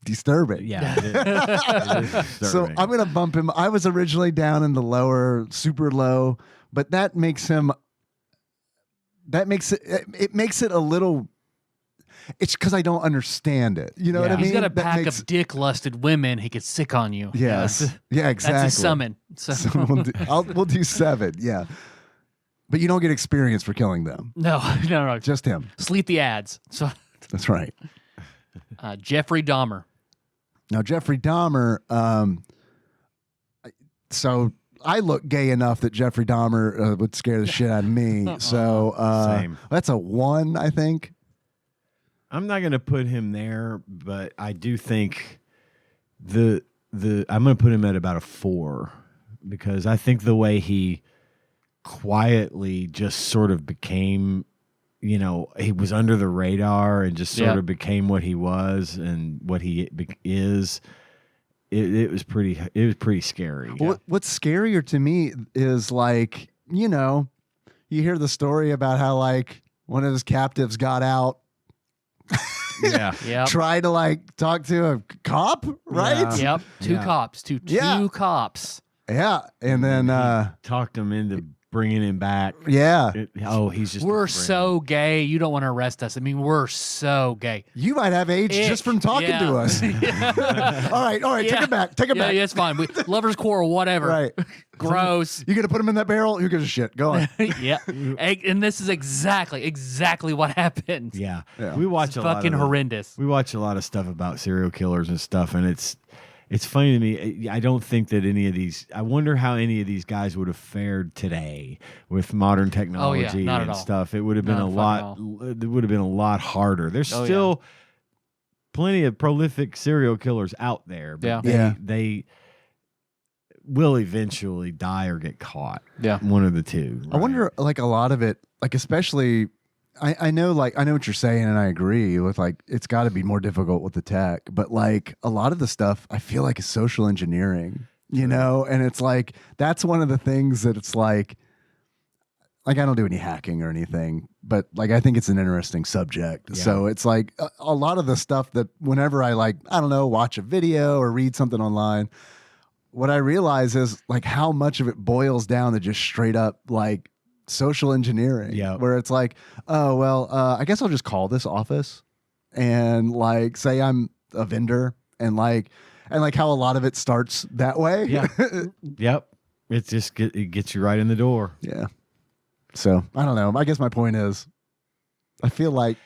disturbing. Yeah, it is So disturbing. I'm going to bump him. I was originally down in the lower, super low, but that makes it a little. It's because I don't understand it. You know what I mean? He's got a That pack makes- of dick-lusted women he could sick on you. Yes. Yeah, exactly. That's his summon. So, So we'll do 7. Yeah. But you don't get experience for killing them. no. Just him. Sleep the ads. So That's right. Jeffrey Dahmer. Now, Jeffrey Dahmer, so I look gay enough that Jeffrey Dahmer would scare the shit out of me. So Same. that's a 1, I think. I'm not going to put him there, but I do think I'm going to put him at about a 4 because I think the way he quietly just sort of became, he was under the radar and just sort of became what he was and what he is. It was pretty scary. What's scarier to me is like, you hear the story about how like one of his captives got out. Yeah. Try to like talk to a cop, right? Yep. Two cops. Two cops. Yeah. And then talked him into bringing him back. Yeah. He's just we're so gay. You don't want to arrest us. I mean, we're so gay. You might have AIDS just from talking to us. All right. Take it back. Yeah, it's fine. Lovers quarrel, whatever. Right. Gross. You gonna put him in that barrel? Who gives a shit? Go on. Yeah. And this is exactly what happened. Yeah. Yeah. We watch a lot fucking horrendous. We watch a lot of stuff about serial killers and stuff, and it's funny to me. I don't think that I wonder how any of these guys would have fared today with modern technology not at and all. stuff. It would have been Not a lot. It would have been a lot harder. There's still plenty of prolific serial killers out there, but they will eventually die or get caught. Yeah. One of the two. I wonder, like a lot of it, like especially, I know what you're saying, and I agree with like it's got to be more difficult with the tech, but like a lot of the stuff I feel like is social engineering, and it's like that's one of the things that it's like I don't do any hacking or anything, but like I think it's an interesting subject. Yeah. So it's like a lot of the stuff that whenever I watch a video or read something online, what I realize is like how much of it boils down to just straight up like social engineering, where it's like, oh, well, I guess I'll just call this office and like say I'm a vendor and how a lot of it starts that way. Yeah. Yep. It just it gets you right in the door. Yeah. So I don't know. I guess my point is I feel like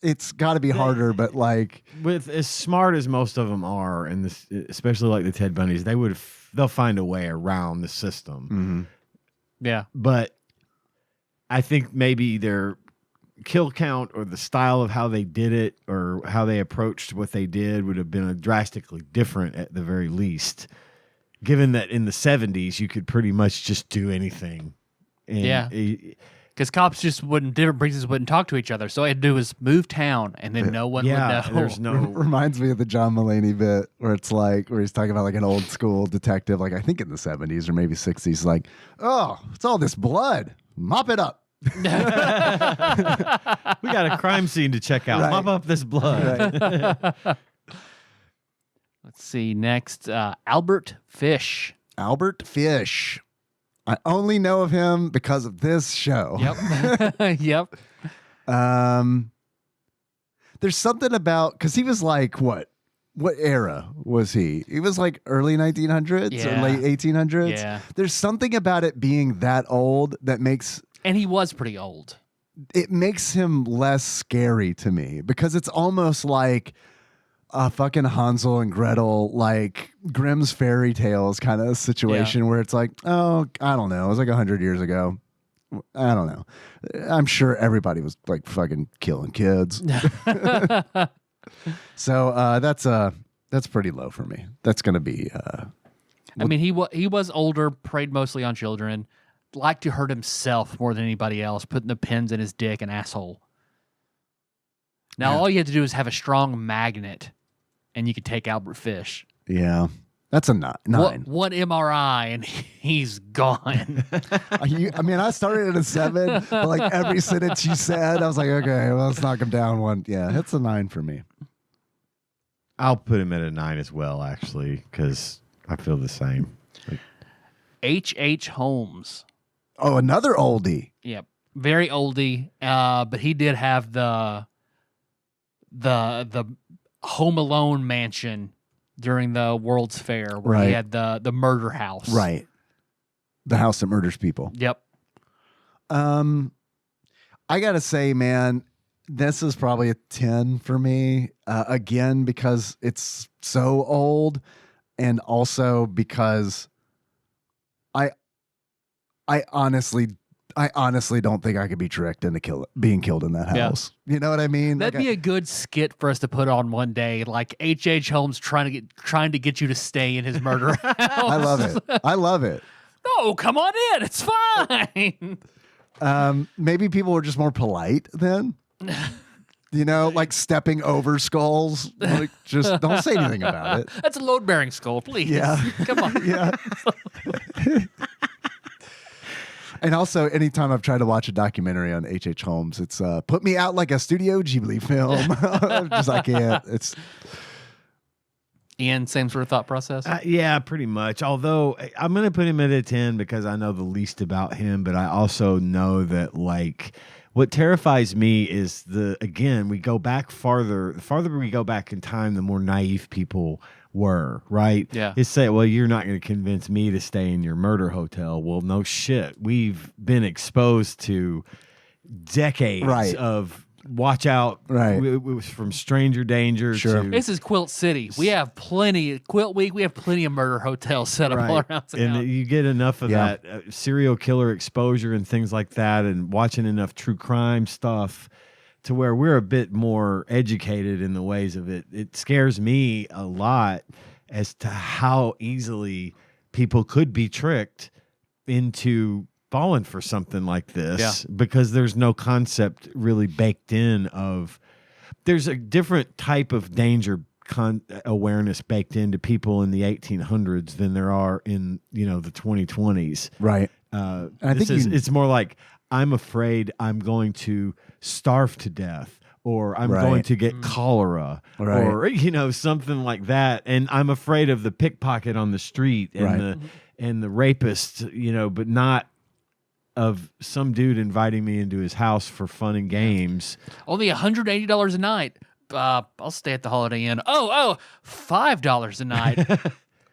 it's got to be harder, but like with as smart as most of them are, and this, especially like the Ted Bundys, they'll find a way around the system. Mm-hmm. Yeah. But I think maybe their kill count or the style of how they did it or how they approached what they did would have been drastically different at the very least, given that in the 70s you could pretty much just do anything. And because cops different precincts wouldn't talk to each other. So all I had to do was move town, and then no one would know. There's no. Reminds me of the John Mulaney bit where it's like where he's talking about like an old school detective, like I think in the 70s or maybe 60s, like, oh, it's all this blood. Mop it up. We got a crime scene to check out. Right. Mop up this blood. Right. Let's see. Next, Albert Fish. Albert Fish. I only know of him because of this show. Yep. Yep. There's something about because he was like what era was he? He was like early 1900s or late 1800s. Yeah. There's something about it being that old that makes And he was pretty old. it makes him less scary to me because it's almost like a fucking Hansel and Gretel, like Grimm's fairy tales kind of situation where it's like, oh, I don't know. It was like 100 years ago. I don't know. I'm sure everybody was like fucking killing kids. So that's pretty low for me. That's going to be. I mean, he was older, preyed mostly on children, liked to hurt himself more than anybody else, putting the pins in his dick and asshole. Now, all you have to do is have a strong magnet, and you can take Albert Fish. Yeah. That's a 9. One MRI, and he's gone. I mean, I started at a 7, but like every sentence you said, I was like, okay, well, let's knock him down one. Yeah, it's a 9 for me. I'll put him at a 9 as well, actually, because I feel the same. H.H. Holmes. Oh, another oldie. Yep. Very oldie, but he did have the Home Alone mansion during the World's Fair where he had the murder house. Right. The house that murders people. Yep. I got to say, man, This is probably a 10 for me. Again, because it's so old, and also because I honestly don't think I could be tricked into being killed in that house. You know what I mean? That'd be a good skit for us to put on one day, like H.H. Holmes trying to get you to stay in his murder house. I love it. I love it. No, come on in. It's fine. Maybe people were just more polite then. You know, like stepping over skulls. Like, just don't say anything about it. That's a load-bearing skull, please. Yeah. Come on. Yeah. And also, anytime I've tried to watch a documentary on H.H. Holmes, it's put me out like a Studio Ghibli film. Just I can't. It's Ian, same sort of thought process? Yeah, pretty much. Although I'm going to put him at a 10 because I know the least about him, but I also know that, like, what terrifies me is we go back farther. The farther we go back in time, the more naive people were, right? Yeah. It's say, well, you're not going to convince me to stay in your murder hotel. Well, no shit. We've been exposed to decades of watch out. Right. It was from stranger danger to... This is Quilt City. We have plenty, Quilt Week, we have plenty of murder hotels set up all around town. And you get enough of that serial killer exposure and things like that, and watching enough true crime stuff to where we're a bit more educated in the ways of it. It scares me a lot as to how easily people could be tricked into falling for something like this because there's no concept really baked in of... There's a different type of danger awareness baked into people in the 1800s than there are in, the 2020s. right. I think it's more like, I'm afraid I'm going to starve to death, or I'm going to get cholera, or something like that, and I'm afraid of the pickpocket on the street and the rapist, but not of some dude inviting me into his house for fun and games. Only $180 a night. I'll stay at the Holiday Inn. $5 a night.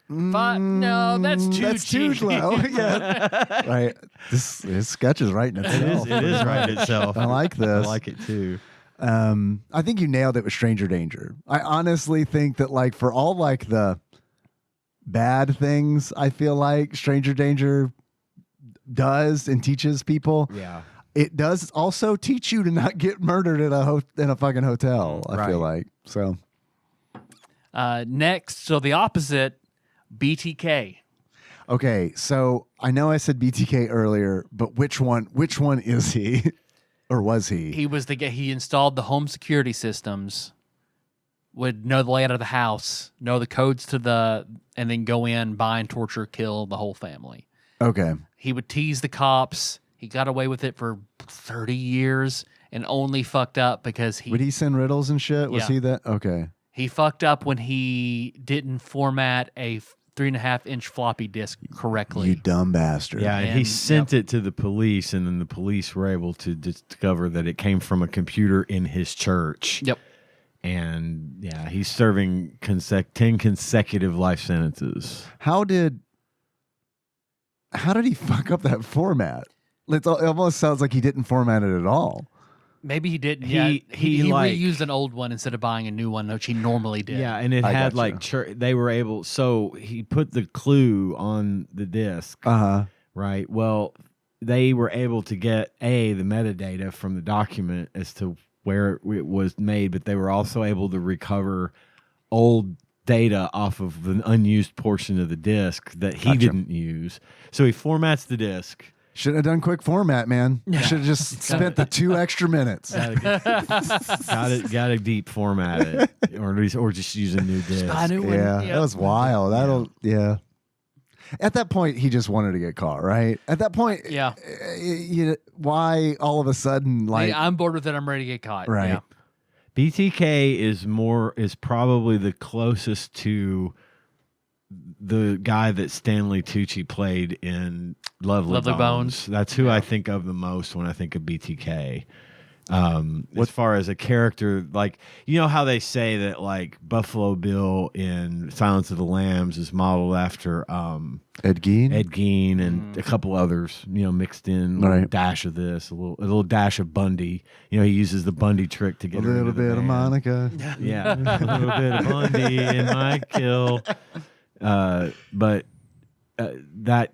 No, that's too low. Yeah. Right. This sketch is writing itself. It is writing itself. I like this. I like it too. I think you nailed it with Stranger Danger. I honestly think that, like, for all like the bad things, I feel like Stranger Danger does and teaches people. Yeah. It does also teach you to not get murdered in a fucking hotel. I feel like so. Next, so the opposite, BTK. Okay, so I know I said BTK earlier, but which one is he? Or was he? He was the guy. He installed the home security systems, would know the layout of the house, know the codes and then go in, bind, torture, kill the whole family. Okay. He would tease the cops. He got away with it for 30 years and only fucked up because Would he send riddles and shit? Was he that? Okay. He fucked up when he didn't format a 3.5-inch floppy disk correctly. You dumb bastard. Yeah, and he sent it to the police, and then the police were able to discover that it came from a computer in his church. Yep. And yeah, he's serving 10 consecutive life sentences. How did he fuck up that format? It almost sounds like he didn't format it at all. Maybe he didn't. He reused an old one instead of buying a new one, which he normally did. Yeah, and it had they were able. So he put the clue on the disc. Right. Well, they were able to get the metadata from the document as to where it was made, but they were also able to recover old data off of the unused portion of the disc that he didn't use. So he formats the disc. Should have done quick format, man. Should have just spent the 2 extra minutes. Gotta deep format it, or just use a new disc. That was wild. At that point, he just wanted to get caught, right? At that point, why all of a sudden, like, hey, I'm bored with it. I'm ready to get caught. Right. Yeah. BTK is probably the closest to the guy that Stanley Tucci played in Lovely Bones. That's who I think of the most when I think of BTK. As far as a character, like, you know how they say that like Buffalo Bill in Silence of the Lambs is modeled after Ed Gein? Ed Gein and a couple others, you know, mixed in, a little dash of this, a little dash of Bundy. You know, he uses the Bundy trick to A get her little into the bit of band. Monica. Yeah, a little bit of Bundy in my kill. But that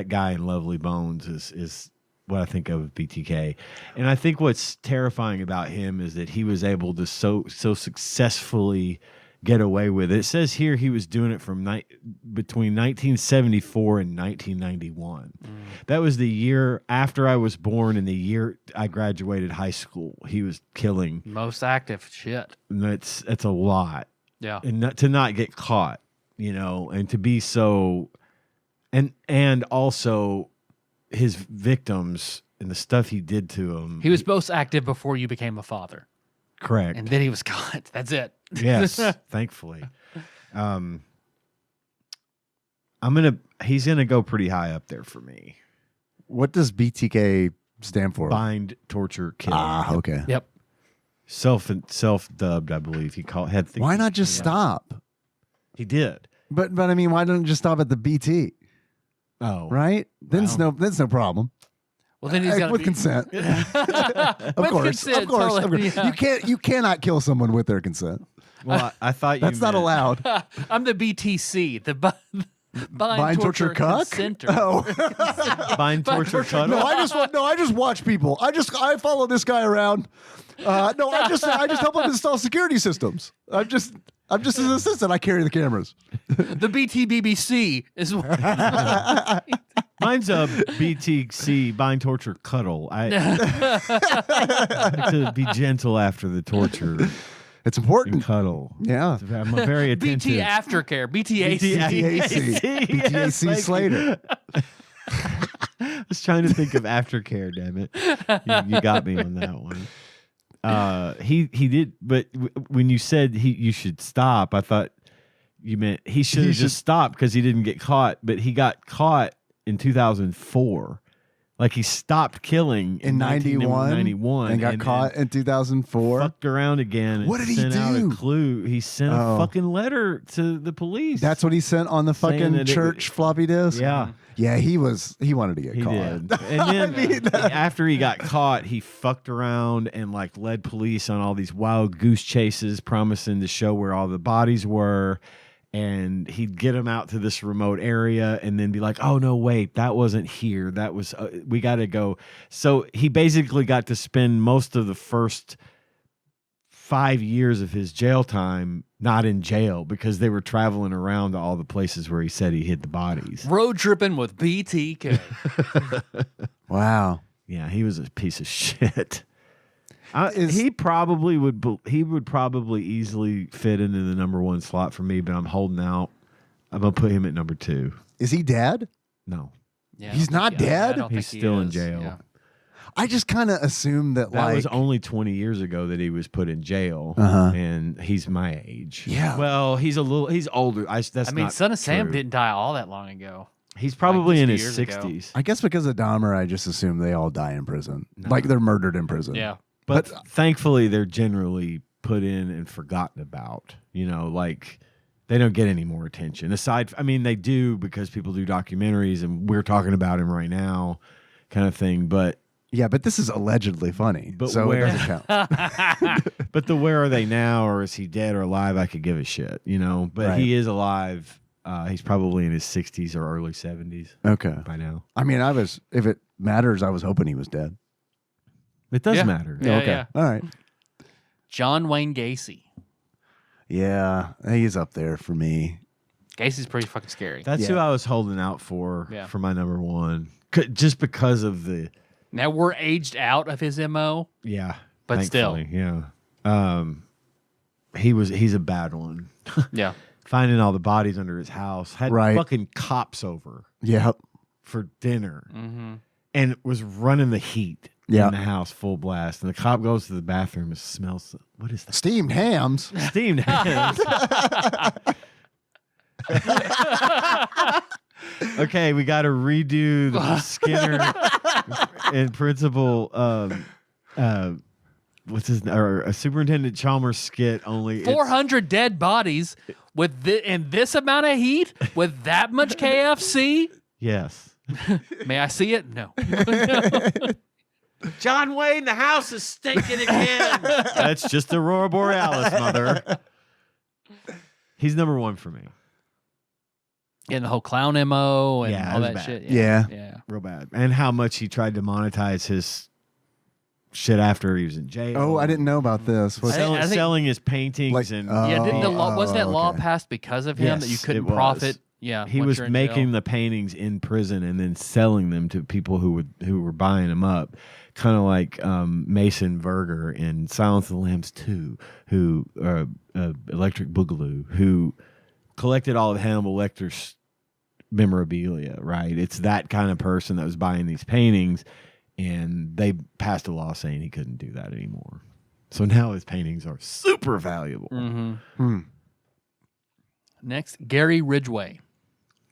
guy in Lovely Bones is what I think of BTK. And I think what's terrifying about him is that he was able to so successfully get away with it. It says here he was doing it from between 1974 and 1991. That was the year after I was born and the year I graduated high school. He was killing. Most active shit. And that's a lot. Yeah. And to not get caught, you know, and to be so, and also his victims and the stuff he did to them. He was most active before you became a father. Correct. And then he was caught. That's it. Yes, thankfully. He's gonna go pretty high up there for me. What does BTK stand for? Bind, torture, kill. Ah, okay. Yep. Self dubbed, I believe he called. Why not just stop? He did. But I mean, why don't you just stop at the BT? Oh, Right? Then it's no problem. Well, then he's got with consent. Of course. Totally, yeah. You cannot kill someone with their consent. Well, I thought you That's not meant- allowed. I'm the BTC, the bind, torture, cuck. consenter. Oh. Bind, torture, cuddle. No, I just watch people. I follow this guy around. I just help him install security systems. I'm just his assistant. I carry the cameras. The BTBBC is what. Mine's a BTC, bind, torture, cuddle. I like to be gentle after the torture It's and important. cuddle. Yeah. I'm a very attentive. BT Aftercare, BTAC. BTAC. Yes, BTAC thank Slater. I was trying to think of aftercare. Damn it, you got me on that one. He did, but when you said you should stop, I thought you meant he should have just stopped because he didn't get caught. But he got caught in 2004. Like he stopped killing In 91 and got caught in 2004. Fucked around again. What did he sent out do? a clue. He sent a fucking letter to the police. That's what he sent on the Saying fucking that it- church floppy disk. Yeah. Yeah, he wanted to get He caught. did. And then after he got caught, he fucked around and like led police on all these wild goose chases, promising to show where all the bodies were. And he'd get them out to this remote area and then be like, oh, no, wait, that wasn't here. That was, we got to go. So he basically got to spend most of the first 5 years of his jail time not in jail because they were traveling around to all the places where he said he hid the bodies. Road tripping with BTK. Wow. Yeah, he was a piece of shit. He probably would. He would probably easily fit into the number one slot for me, but I'm holding out. I'm gonna put him at number 2. Is he dead? No, Yeah, He's not dead? I don't he's think he still in is. jail. Yeah. I just kind of assumed that, That like, was only 20 years ago that he was put in jail, Uh-huh. and he's my age. Yeah. Well, he's older. That's I mean, not Son of Sam true. didn't die all that long ago. He's probably just in a his years ago. 60s. I guess because of Dahmer, I just assume they all die in prison. Like they're murdered in prison. Yeah. But thankfully, they're generally put in and forgotten about. You know, like they don't get any more attention. I mean, they do because people do documentaries, and we're talking about him right now, kind of thing. But Yeah, but this is allegedly funny. But so where- it doesn't count. where are they now, or is he dead or alive? I could give a shit, you know. But Right. he is alive. He's probably in his 60s or early 70s Okay. by now. I mean, if it matters, I was hoping he was dead. It does Yeah. matter. Yeah, okay. yeah. All right. John Wayne Gacy. Yeah, he's up there for me. Gacy's pretty fucking scary. That's who Yeah. I was holding out for Yeah. for my number one, just because of the Now we're aged out of his MO. yeah. But still. thankfully, yeah. He's a bad one. Yeah. Finding all the bodies under his house, had Right. fucking cops over Yep. for dinner, Mm-hmm. and was running the heat Yeah. in the house full blast. And the cop goes to the bathroom and smells, what is that? Steamed hams. Steamed hams. Okay, we got to redo the Skinner and Principal what's his or a Superintendent Chalmers skit. Only 400 dead bodies with in this amount of heat with that much KFC. Yes. May I see it? No. John Wayne, the house is stinking again. That's just Aurora Borealis, mother. He's number one for me. And the whole clown MO and Yeah, all it was that bad. shit. Yeah. Real bad. And how much he tried to monetize his shit after he was in jail. Oh, I didn't know about this. Was I think- selling his paintings Like, and Yeah, didn't the law wasn't that law okay. passed because of him that you Yes, couldn't it was. profit? Yeah, he once was you're in making jail. the paintings in prison and then selling them to people who were buying them up, kind of like Mason Verger in Silence of the Lambs 2, who Electric Boogaloo, who collected all of Hannibal Lecter's memorabilia. Right, it's that kind of person that was buying these paintings, and they passed a law saying he couldn't do that anymore. So now his paintings are super valuable. Mhm. Next, Gary Ridgway.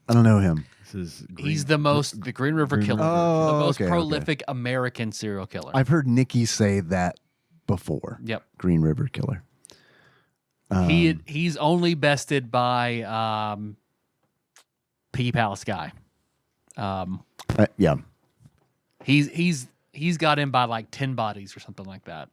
I don't know him. This is He's the Green River Killer, Oh, the most okay, prolific American serial killer. I've heard Nikki say that before. Yep. Green River Killer. He's only bested by Piggy Palace guy. Yeah. He's got him by like 10 bodies or something like that.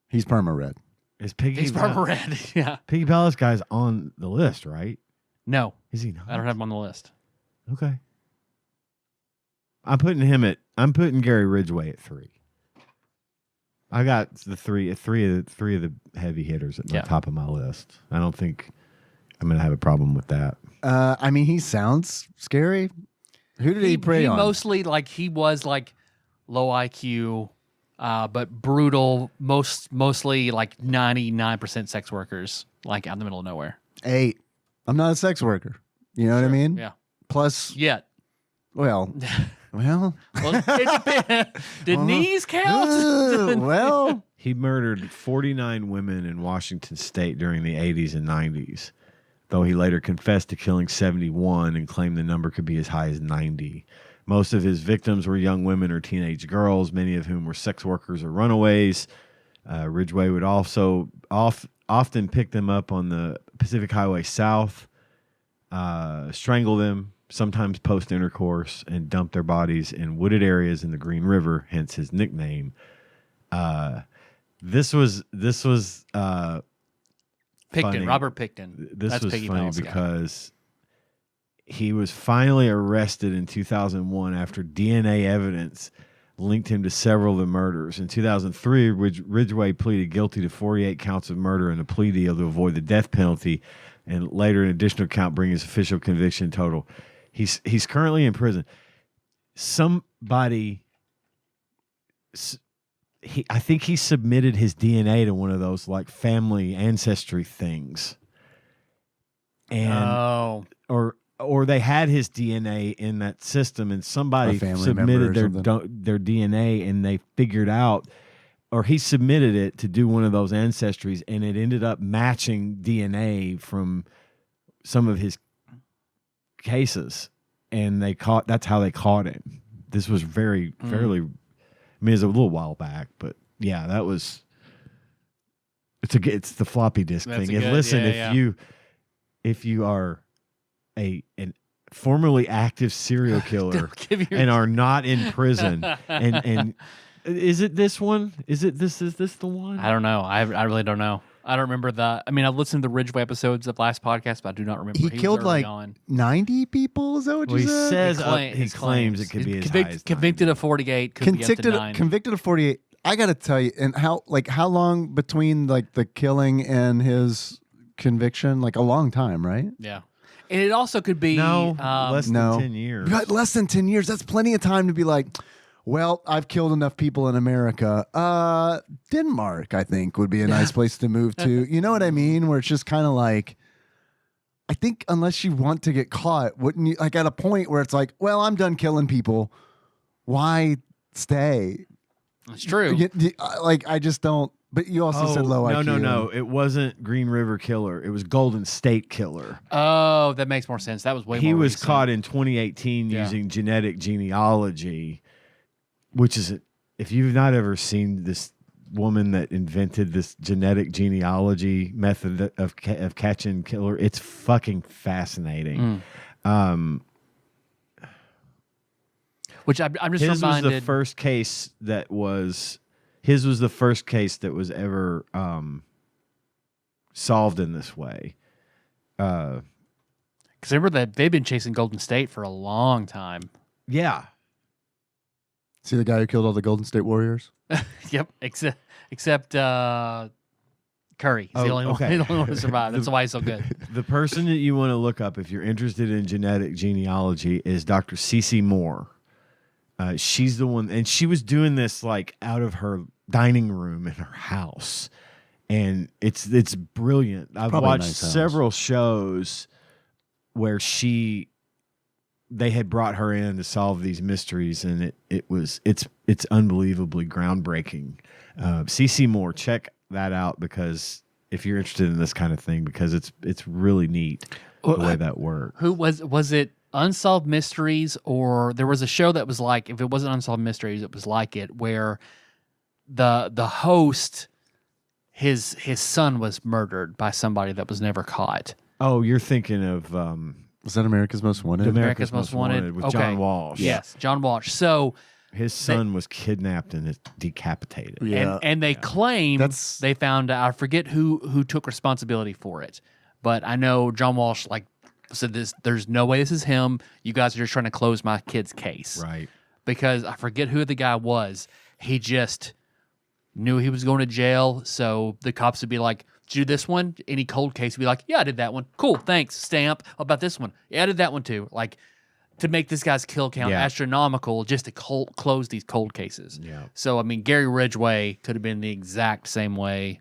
He's perma red. Is Piggy He's purple red. Yeah. Piggy Palace guy's on the list, right? No, Is he not? I don't have him on the list. Okay. I'm putting Gary Ridgway at 3. I got the three of the heavy hitters at the Yeah. top of my list. I don't think I'm gonna have a problem with that. I mean, he sounds scary. Who did he prey on? Mostly like he was like low IQ, but brutal. Mostly like 99% sex workers, like out in the middle of nowhere. 8. I'm not a sex worker. You know what I mean? Yeah. Plus, Yet. well, Well, it depends. Did knees count? well, He murdered 49 women in Washington State during the 80s and 90s, though he later confessed to killing 71 and claimed the number could be as high as 90. Most of his victims were young women or teenage girls, many of whom were sex workers or runaways. Ridgway would also often pick them up on the Pacific Highway South, strangle them, sometimes post intercourse, and dump their bodies in wooded areas in the Green River, hence his nickname. This was Picton, funny. Robert Picton. This That's was Piggy funny Palace guy. because he was finally arrested in 2001 after DNA evidence linked him to several of the murders. In 2003, Ridgway pleaded guilty to 48 counts of murder and a plea deal to avoid the death penalty, and later an additional count bringing his official conviction total. He's currently in prison. I think he submitted his DNA to one of those like family ancestry things, and or they had his DNA in that system, and somebody A family submitted member or their DNA, and they figured out, or he submitted it to do one of those ancestries, and it ended up matching DNA from some of his cases, and that's how they caught him. This was fairly. I mean, it's a little while back, but yeah, that was. It's the floppy disk That's thing. a good- Listen, yeah. if you are an formerly active serial killer Give your- and are not in prison, and is it this one? Is this the one? I don't know. I really don't know. I don't remember that. I mean, I've listened to the Ridgway episodes of last podcast, but I do not remember. he was killed early like on. 90 people. Is that what Well, you he said? says he claims it could be as high as convicted of 48, could be up to 9. Convicted of 48. I got to tell you, and how long between like the killing and his conviction? Like a long time, right? Yeah, and it also could be less no. than 10 years. But less than 10 years. That's plenty of time to be like, well, I've killed enough people in America. Denmark, I think, would be a nice place to move to. You know what I mean? Where it's just kind of like, I think unless you want to get caught, wouldn't you? Like at a point where it's like, well, I'm done killing people. Why stay? It's true. Like I just don't. But you also said low IQ. No. It wasn't Green River Killer. It was Golden State Killer. Oh, that makes more sense. That was way He more was recent. caught in 2018 Yeah. using genetic genealogy, which is if you've not ever seen this woman that invented this genetic genealogy method of catching killer, it's fucking fascinating. Which I'm just his reminded. was the first case that was his was the first case that was ever solved in this way. Because remember that they've been chasing Golden State for a long time. Yeah. See the guy who killed all the Golden State Warriors? Yep, except Curry. He's the only one to survive. That's why he's so good. The person that you want to look up if you're interested in genetic genealogy is Dr. Cece Moore. She's the one, and she was doing this like out of her dining room in her house, and it's brilliant. I've Probably a watched nice house. several shows where they had brought her in to solve these mysteries, and it's unbelievably groundbreaking. Cece Moore, check that out because if you're interested in this kind of thing, because it's really neat the way that worked. Who was it? Unsolved Mysteries, or there was a show that was like, if it wasn't Unsolved Mysteries, it was like it, where the host, his son was murdered by somebody that was never caught. Oh, you're thinking of Was that America's Most Wanted? America's Most Wanted with okay. John Walsh. Yes, John Walsh. So his son was kidnapped and decapitated. Yeah. and they claim That's- they found, I forget who took responsibility for it, but I know John Walsh said this. There's no way this is him. You guys are just trying to close my kid's case, Right. because I forget who the guy was. He just knew he was going to jail, so the cops would be like, "Did you do this one?" Any cold case would be like, "Yeah, I did that one. Cool, thanks, stamp." How about this one? "Yeah, I did that one too." Like, to make this guy's kill count astronomical just to close these cold cases. Yeah. So, I mean, Gary Ridgway could have been the exact same way.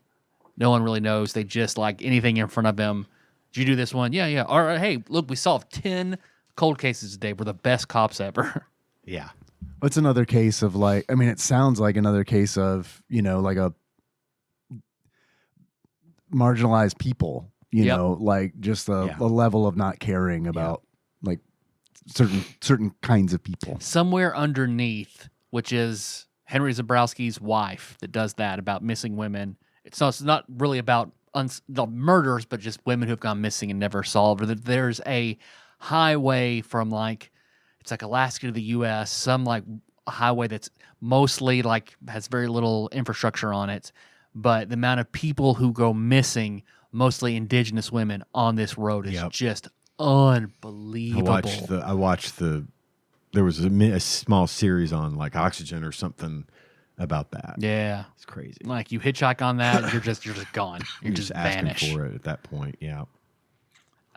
No one really knows. They just like anything in front of him. "Did you do this one?" "Yeah, yeah." "All right, hey, look, we solved 10 cold cases today. We're the best cops ever." Yeah. It's another case of like, I mean, it sounds like another case of, like a marginalized people, you Yep. know, like just a level of not caring about like certain kinds of people. Somewhere underneath, which is Henry Zabrowski's wife that does that about missing women. It's not really about the murders, but just women who have gone missing and never solved. Or that there's a highway from it's like Alaska to the U.S., some like a highway that's mostly like has very little infrastructure on it. But the amount of people who go missing, mostly indigenous women, on this road is just unbelievable. I watched there was a small series on like Oxygen or something about that. Yeah. It's crazy. Like you hitchhike on that, you're just gone. You're just asking vanish. for it at that point. Yeah.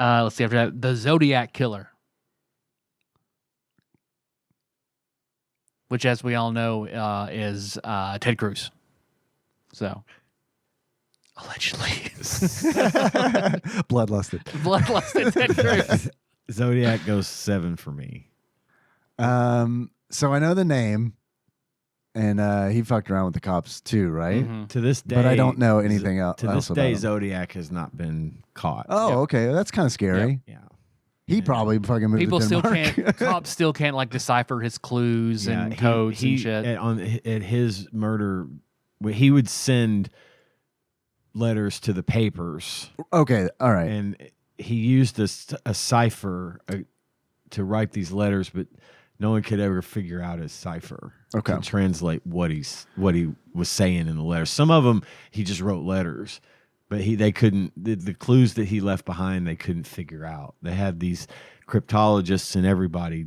Let's see after that, the Zodiac Killer, which, as we all know, is Ted Cruz. So, allegedly, Bloodlusted. bloodlusted Ted Cruz. Zodiac goes 7 for me. So I know the name, and he fucked around with the cops too, right? Mhm. To this day, But I don't know anything else. To this day, about him. Zodiac has not been caught. Oh, okay, that's kind of scary. Yeah. He probably fucking moved People to still Denmark. can't. Cops still can't like decipher his clues and codes and shit. At his murder, he would send letters to the papers, Okay, all right. and he used a cipher to write these letters, but no one could ever figure out his cipher. Okay. To translate what he was saying in the letters. Some of them he just wrote letters, but they couldn't. The clues that he left behind, they couldn't figure out. They had these cryptologists and everybody,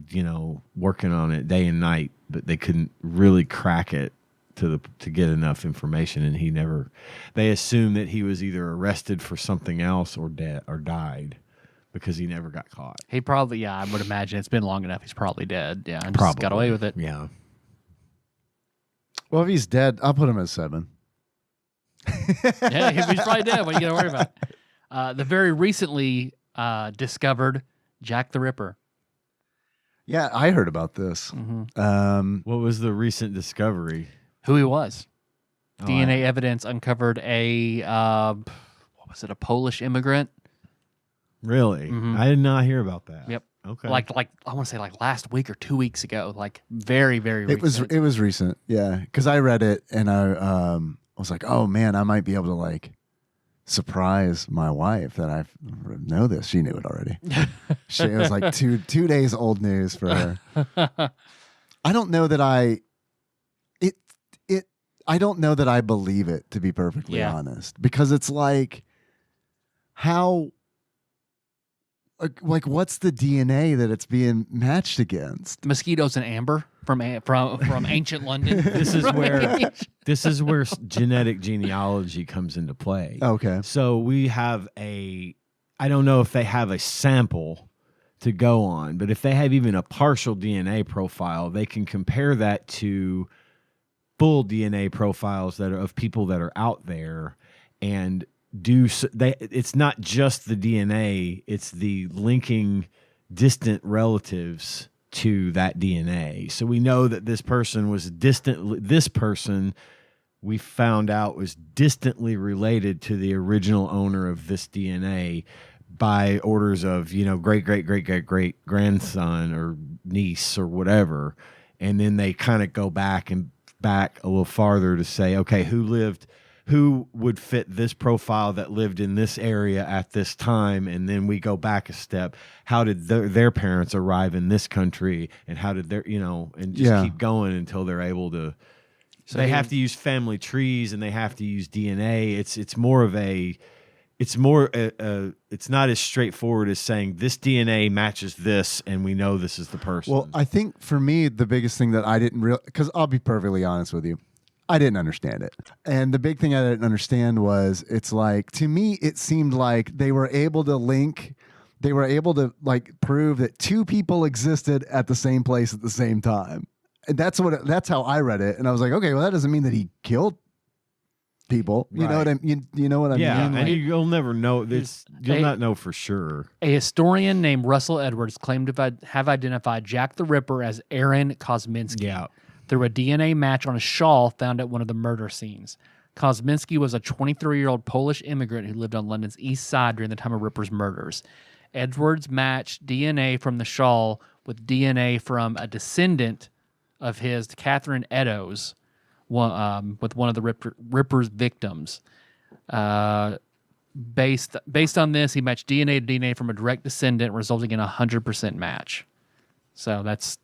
working on it day and night, but they couldn't really crack it to get enough information. And he never. They assumed that he was either arrested for something else or dead or died, because he never got caught. He probably, I would imagine it's been long enough. He's probably dead. Yeah, and just got away with it. Yeah. Well, if he's dead, I'll put him at 7. Yeah, he's probably dead. What are you going to worry about? The very recently discovered Jack the Ripper. Yeah, I heard about this. What was the recent discovery? Who he was. Oh, DNA evidence uncovered a, what was it, a Polish immigrant? Really? Mhm. I did not hear about that. Yep. Okay. Like I want to say like last week or 2 weeks ago. Like very, very recent. It was recent, yeah. Because I read it and I was like, oh man, I might be able to like surprise my wife that I know this. She knew it already. It was like 2 days old news for her. I don't know that I don't know that I believe it, to be perfectly honest, because it's like how. Like, what's the DNA that it's being matched against? Mosquitoes and amber from ancient London. This is where genetic genealogy comes into play. Okay. So we have I don't know if they have a sample to go on, but if they have even a partial DNA profile, they can compare that to full DNA profiles that are of people that are out there and it's not just the DNA, it's the linking distant relatives to that DNA. So we know that this person we found out was distantly related to the original owner of this DNA by orders of, great great great great great grandson or niece or whatever. And then they kind of go back a little farther to say, okay, who would fit this profile that lived in this area at this time, and then we go back a step. How did their parents arrive in this country, and how did and just keep going until they're able to. So they have to use family trees, and they have to use DNA. It's not as straightforward as saying this DNA matches this, and we know this is the person. Well, I think for me, the biggest thing that I didn't because I'll be perfectly honest with you, I didn't understand it. And the big thing I didn't understand was it's like, to me, it seemed like they were able to like prove that two people existed at the same place at the same time. And that's how I read it. And I was like, okay, well, that doesn't mean that he killed people. You know what I mean? You know what I mean? Yeah, Like, and you'll never know this. You'll not know for sure. A historian named Russell Edwards claimed to have identified Jack the Ripper as Aaron Kosminski. Yeah. Through a DNA match on a shawl found at one of the murder scenes. Kosminski was a 23-year-old Polish immigrant who lived on London's east side during the time of Ripper's murders. Edwards matched DNA from the shawl with DNA from a descendant of his, Catherine Eddowes, with one of the Ripper's victims. Based on this, he matched DNA to DNA from a direct descendant, resulting in a 100% match. So that's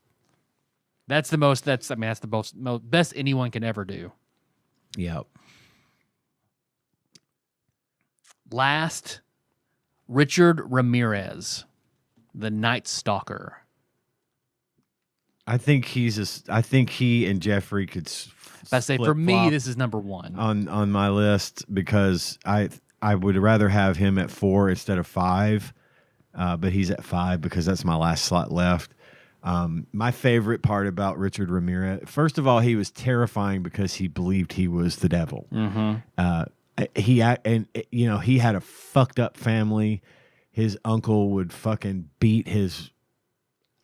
the best anyone can ever do. Yep. Last, Richard Ramirez, the Night Stalker. I think he and Jeffrey could. I say for me, this is number one on my list because I would rather have him at 4 instead of 5, but he's at 5 because that's my last slot left. My favorite part about Richard Ramirez, first of all, he was terrifying because he believed he was the devil. Mm-hmm. He had a fucked up family. His uncle would fucking beat his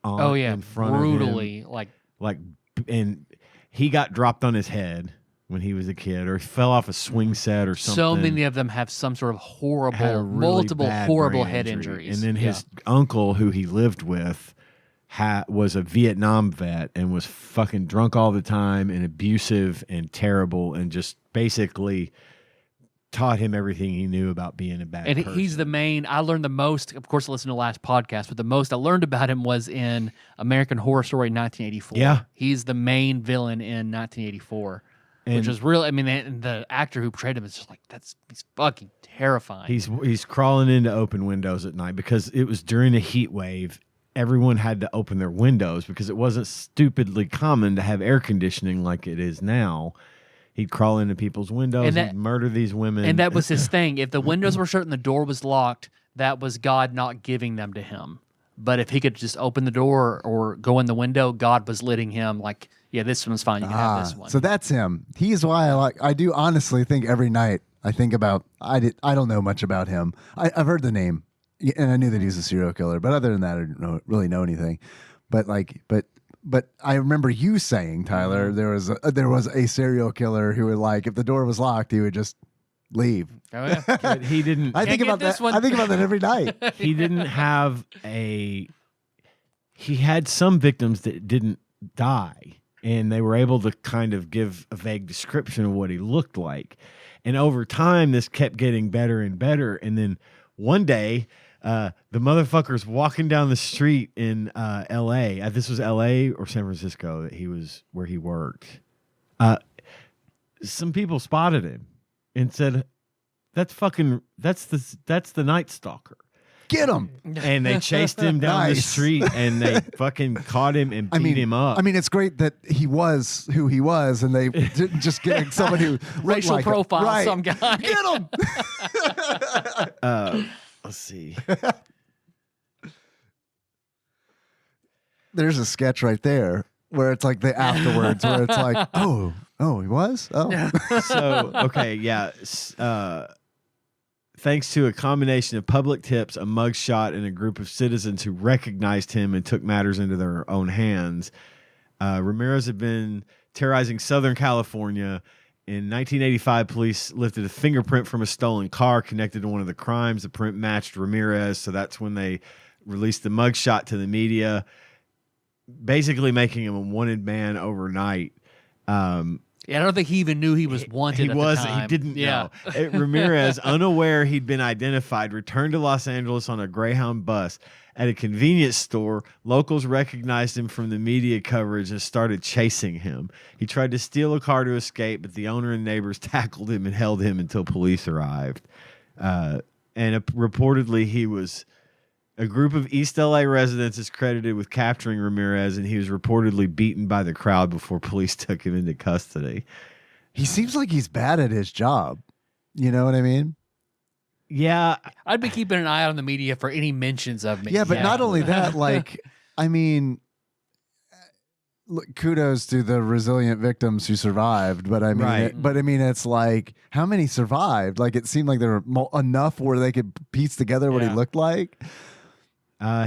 aunt in front brutally, of him. And he got dropped on his head when he was a kid, or he fell off a swing set or something. So many of them have some sort of multiple horrible head injuries. And then his uncle, who he lived with, was a Vietnam vet and was fucking drunk all the time and abusive and terrible and just basically taught him everything he knew about being a bad person. He's the main. I learned the most, of course, I listened to the last podcast, but the most I learned about him was in American Horror Story 1984. Yeah. He's the main villain in 1984, which is real. I mean, the actor who portrayed him is just like, he's fucking terrifying. He's crawling into open windows at night because it was during a heat wave. Everyone had to open their windows because it wasn't stupidly common to have air conditioning like it is now. He'd crawl into people's windows and murder these women. And that was his thing. If the windows were shut and the door was locked, that was God not giving them to him. But if he could just open the door or go in the window, God was letting him like, yeah, this one's fine. You can have this one. So that's him. He's why I do honestly think every night I think about, I don't know much about him. I've heard the name. And I knew that he was a serial killer, but other than that, I didn't really know anything. But I remember you saying, Tyler, there was a serial killer who would like if the door was locked, he would just leave. Oh yeah, but he didn't. I think about that. I think about that every night. He didn't have a. he had some victims that didn't die, and they were able to kind of give a vague description of what he looked like. And over time, this kept getting better and better. And then one day, the motherfucker's walking down the street in L.A. This was L.A. or San Francisco that he was where he worked. Some people spotted him and said, that's the Night Stalker. Get him. And they chased him down the street and they fucking caught him and beat him up. I mean, it's great that he was who he was, and they didn't just get someone who Racial like profile, right. some guy. Get him. Let's see. There's a sketch right there where it's like the afterwards, where it's like, oh, he was? Oh. So, okay, yeah. Thanks to a combination of public tips, a mugshot, and a group of citizens who recognized him and took matters into their own hands, Ramirez had been terrorizing Southern California. In 1985, police lifted a fingerprint from a stolen car connected to one of the crimes. The print matched Ramirez, so that's when they released the mugshot to the media, basically making him a wanted man overnight. Yeah, I don't think he even knew he was wanted. At the time. He didn't know. Ramirez, unaware he'd been identified, returned to Los Angeles on a Greyhound bus. At a convenience store, locals recognized him from the media coverage and started chasing him. He tried to steal a car to escape, but the owner and neighbors tackled him and held him until police arrived. Reportedly, a group of East LA residents is credited with capturing Ramirez, and he was reportedly beaten by the crowd before police took him into custody. He seems like he's bad at his job. You know what I mean? Yeah. I'd be keeping an eye on the media for any mentions of me. Yeah, but not only that, like, I mean, look, kudos to the resilient victims who survived, but I mean, it's like, how many survived? Like, it seemed like there were enough where they could piece together what he looked like.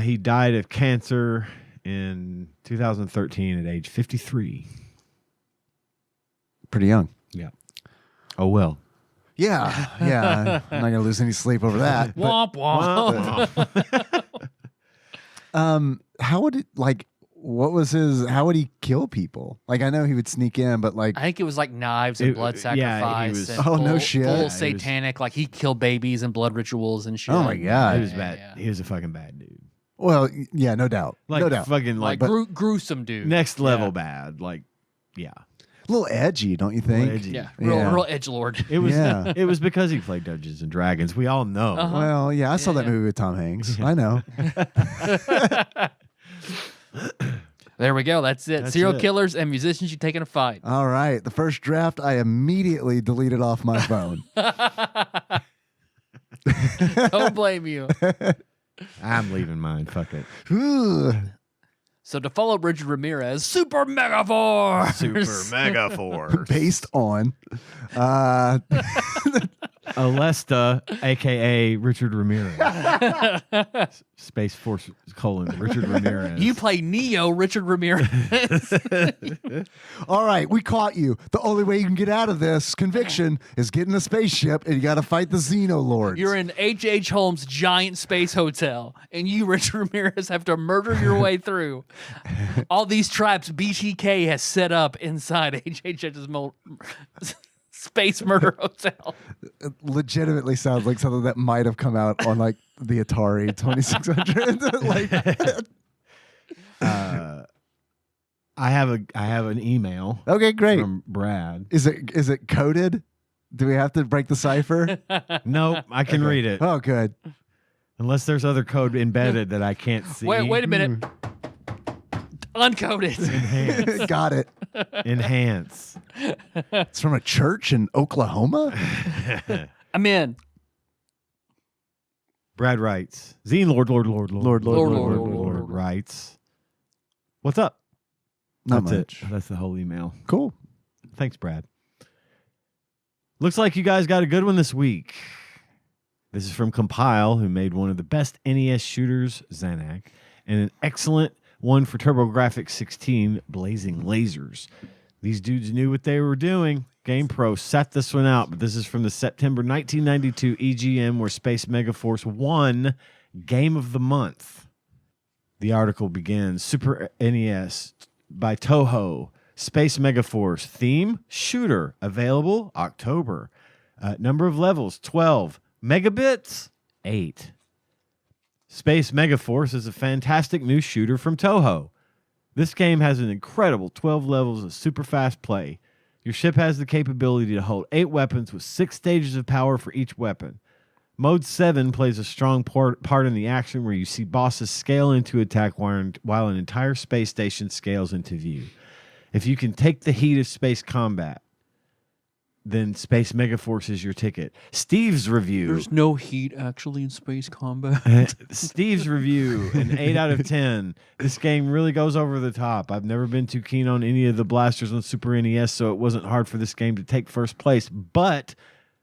He died of cancer in 2013 at age 53. Pretty young. Yeah. Oh, well. Yeah. Yeah. I'm not going to lose any sleep over that. Womp womp. How would it, like, how would he kill people? Like, I know he would sneak in, but like, I think it was like knives and blood sacrifice. Yeah, and no shit. Full Yeah, satanic, like he killed babies and blood rituals and shit. Oh my God. He was bad. Yeah. He was a fucking bad dude. well, yeah, no doubt. Like, no doubt. fucking Like gruesome dude. next level bad. Like, yeah. A little edgy, don't you think? Edgy. Yeah, real edgelord. It was Yeah. it was because he played Dungeons and Dragons. We all know. Uh-huh. Well, yeah, I saw that movie with Tom Hanks. I know. There we go. That's it. That's Serial it. killers and musicians you take in a fight. All right. The first draft, I immediately deleted off my phone. Don't blame you. I'm leaving mine. Fuck it. Ooh. So to follow Richard Ramirez, Super Megaforce. Super Megaforce. Based on Alesta, a.k.a. Richard Ramirez. Space Force, Richard Ramirez. You play Neo, Richard Ramirez. all right, we caught you. The only way you can get out of this conviction is get in a spaceship and you got to fight the Xenolords. You're in H.H. Holmes' giant space hotel, and you, Richard Ramirez, have to murder your way through all these traps BTK has set up inside HHH's space murder hotel. It legitimately sounds like something that might have come out on like the Atari 2600. I have an email Okay, great. from Brad. Is it coded? Do we have to break the cipher? Nope, I can read it. Oh, good. Unless there's other code embedded that I can't see. Wait a minute. Uncoded. Enhance. Got it. Enhance. It's from a church in Oklahoma. I'm in. Brad writes, Zine Lord writes, what's up? Not That's much. it. That's the whole email. Cool. Thanks, Brad. Looks like you guys got a good one this week. This is from Compile, who made one of the best NES shooters, Xanac, and an excellent one for TurboGrafx 16, Blazing Lasers. These dudes knew what they were doing. GamePro set this one out, but this is from the September 1992 EGM, where Space Megaforce won Game of the Month. The article begins, Super NES by Toho, Space Megaforce, theme, shooter, available October. Number of levels, 12. Megabits, 8. Space Megaforce is a fantastic new shooter from Toho. This game has an incredible 12 levels of super fast play. Your ship has the capability to hold 8 weapons with 6 stages of power for each weapon. Mode 7 plays a strong part in the action where you see bosses scale into attack while an entire space station scales into view. If you can take the heat of space combat, then Space Megaforce is your ticket. Steve's review. There's no heat actually in space combat. Steve's review, an 8 out of 10. This game really goes over the top. I've never been too keen on any of the blasters on Super NES, so it wasn't hard for this game to take first place, but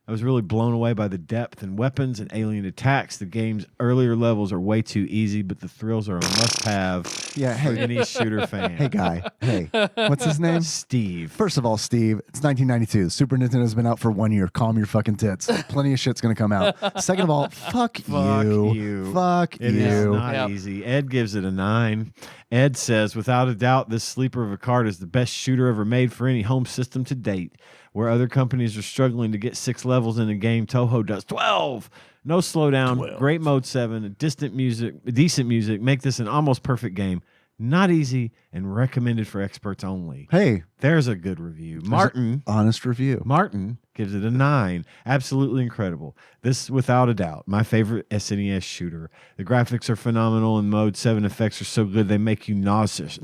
I was really blown away by the depth and weapons and alien attacks. The game's earlier levels are way too easy, but the thrills are a must-have for any shooter fan. Hey, guy. Hey, what's his name? Steve. First of all, Steve, it's 1992. Super Nintendo's been out for 1 year. Calm your fucking tits. Plenty of shit's going to come out. Second of all, fuck you. Fuck It you. is not easy. Ed gives it a 9. Ed says, without a doubt, this sleeper of a card is the best shooter ever made for any home system to date. Where other companies are struggling to get 6 levels in a game, Toho does 12. No slowdown, great mode 7, decent music, make this an almost perfect game. Not easy and recommended for experts only. Hey, there's a good review. Martin, honest review. Martin gives it a 9. Absolutely incredible. This, without a doubt, my favorite SNES shooter. The graphics are phenomenal and mode 7 effects are so good they make you nauseous.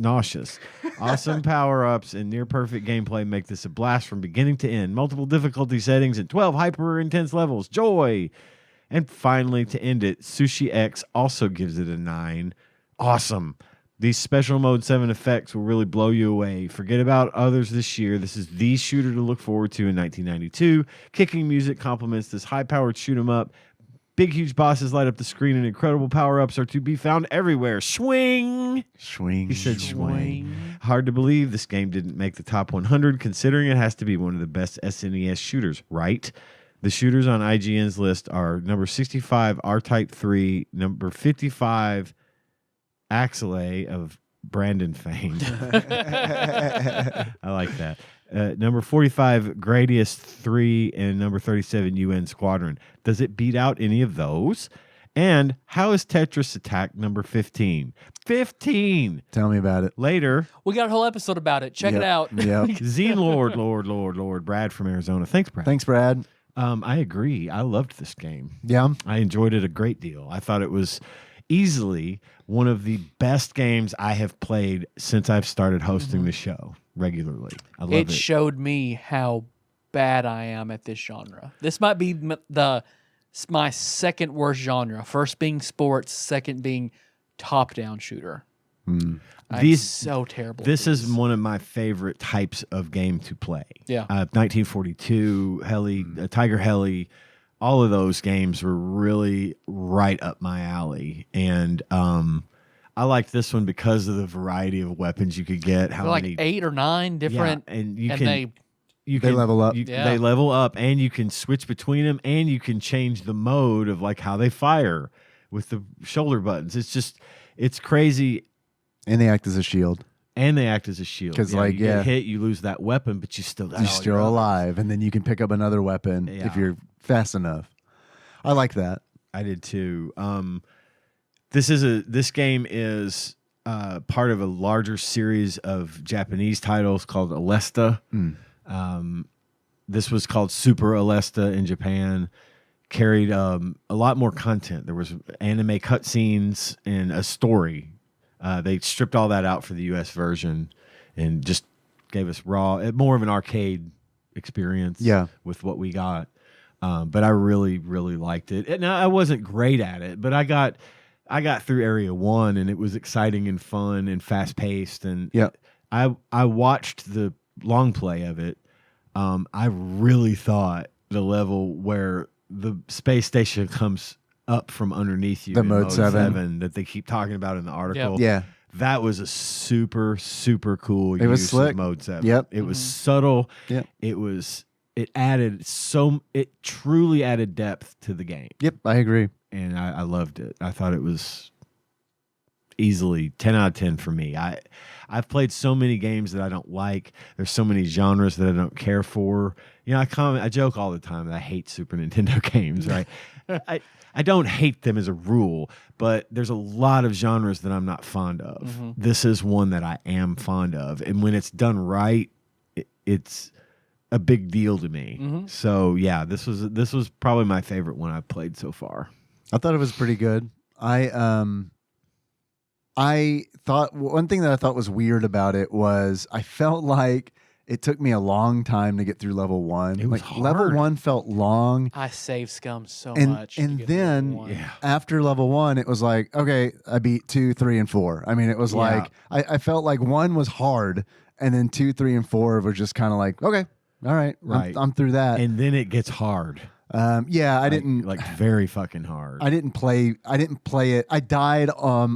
Awesome power-ups and near-perfect gameplay make this a blast from beginning to end. Multiple difficulty settings and 12 hyper-intense levels. Joy! And finally, to end it, Sushi X also gives it a 9. Awesome. These special mode 7 effects will really blow you away. Forget about others this year. This is the shooter to look forward to in 1992. Kicking music complements this high-powered shoot-'em-up. Big, huge bosses light up the screen, and incredible power-ups are to be found everywhere. Swing! Swing. He said swing. Hard to believe this game didn't make the top 100, considering it has to be one of the best SNES shooters, right? The shooters on IGN's list are number 65, R-Type 3, number 55, Axelay of Brandon fame. I like that. Number 45, Gradius 3, and number 37, UN Squadron. Does it beat out any of those? And how is Tetris Attack number 15? 15! Tell me about it. Later. We got a whole episode about it. Check it out. Yep. Zine Lord, Brad from Arizona. Thanks, Brad. Thanks, Brad. I agree. I loved this game. Yeah. I enjoyed it a great deal. I thought it was easily one of the best games I have played since I've started hosting the show regularly. I love it. It showed me how bad I am at this genre. This might be my second worst genre. First being sports, second being top-down shooter. I'm so terrible. This is one of my favorite types of game to play. Yeah. 1942, Tiger Heli, all of those games were really right up my alley. And I liked this one because of the variety of weapons you could get. How like many, 8 or 9 different, and They level up. They level up, and you can switch between them, and you can change the mode of like how they fire with the shoulder buttons. It's crazy. And they act as a shield. Because you get hit, you lose that weapon, but you're still alive, and then you can pick up another weapon if you're fast enough. I like that. I did too. This game is part of a larger series of Japanese titles called Alesta. This was called Super Alesta in Japan. Carried a lot more content. There was anime cutscenes and a story. They stripped all that out for the U.S. version and just gave us more of an arcade experience with what we got. But I really, really liked it. And I wasn't great at it, but I got through Area 1, and it was exciting and fun and fast-paced. And I watched the long play of it. I really thought the level where the space station comes up from underneath you, the in mode 7 that they keep talking about in the article. Yeah. That was a super, super cool use was slick. of mode 7. Yep. It was subtle. Yep. It truly added depth to the game. Yep, I agree. And I loved it. I thought it was easily 10 out of 10 for me. I've played so many games that I don't like. There's so many genres that I don't care for. You know, I joke all the time that I hate Super Nintendo games, right? I don't hate them as a rule, but there's a lot of genres that I'm not fond of. Mm-hmm. This is one that I am fond of. And when it's done right, it's a big deal to me. Mm-hmm. So yeah, this was probably my favorite one I've played so far. I thought it was pretty good. I thought one thing that I thought was weird about it was I felt like it took me a long time to get through level 1. It was like level hard. 1 felt long. I save scum so And much. to and get to then level 1. Yeah. after level 1, it was like, okay, I beat 2, 3, and 4. I mean, it was Yeah. like I felt like 1 was hard, and then 2, 3, and 4 was just kind of like, okay, all right, Right. I'm through that. And then it gets hard. Yeah, I didn't like very fucking hard. I didn't play it. I died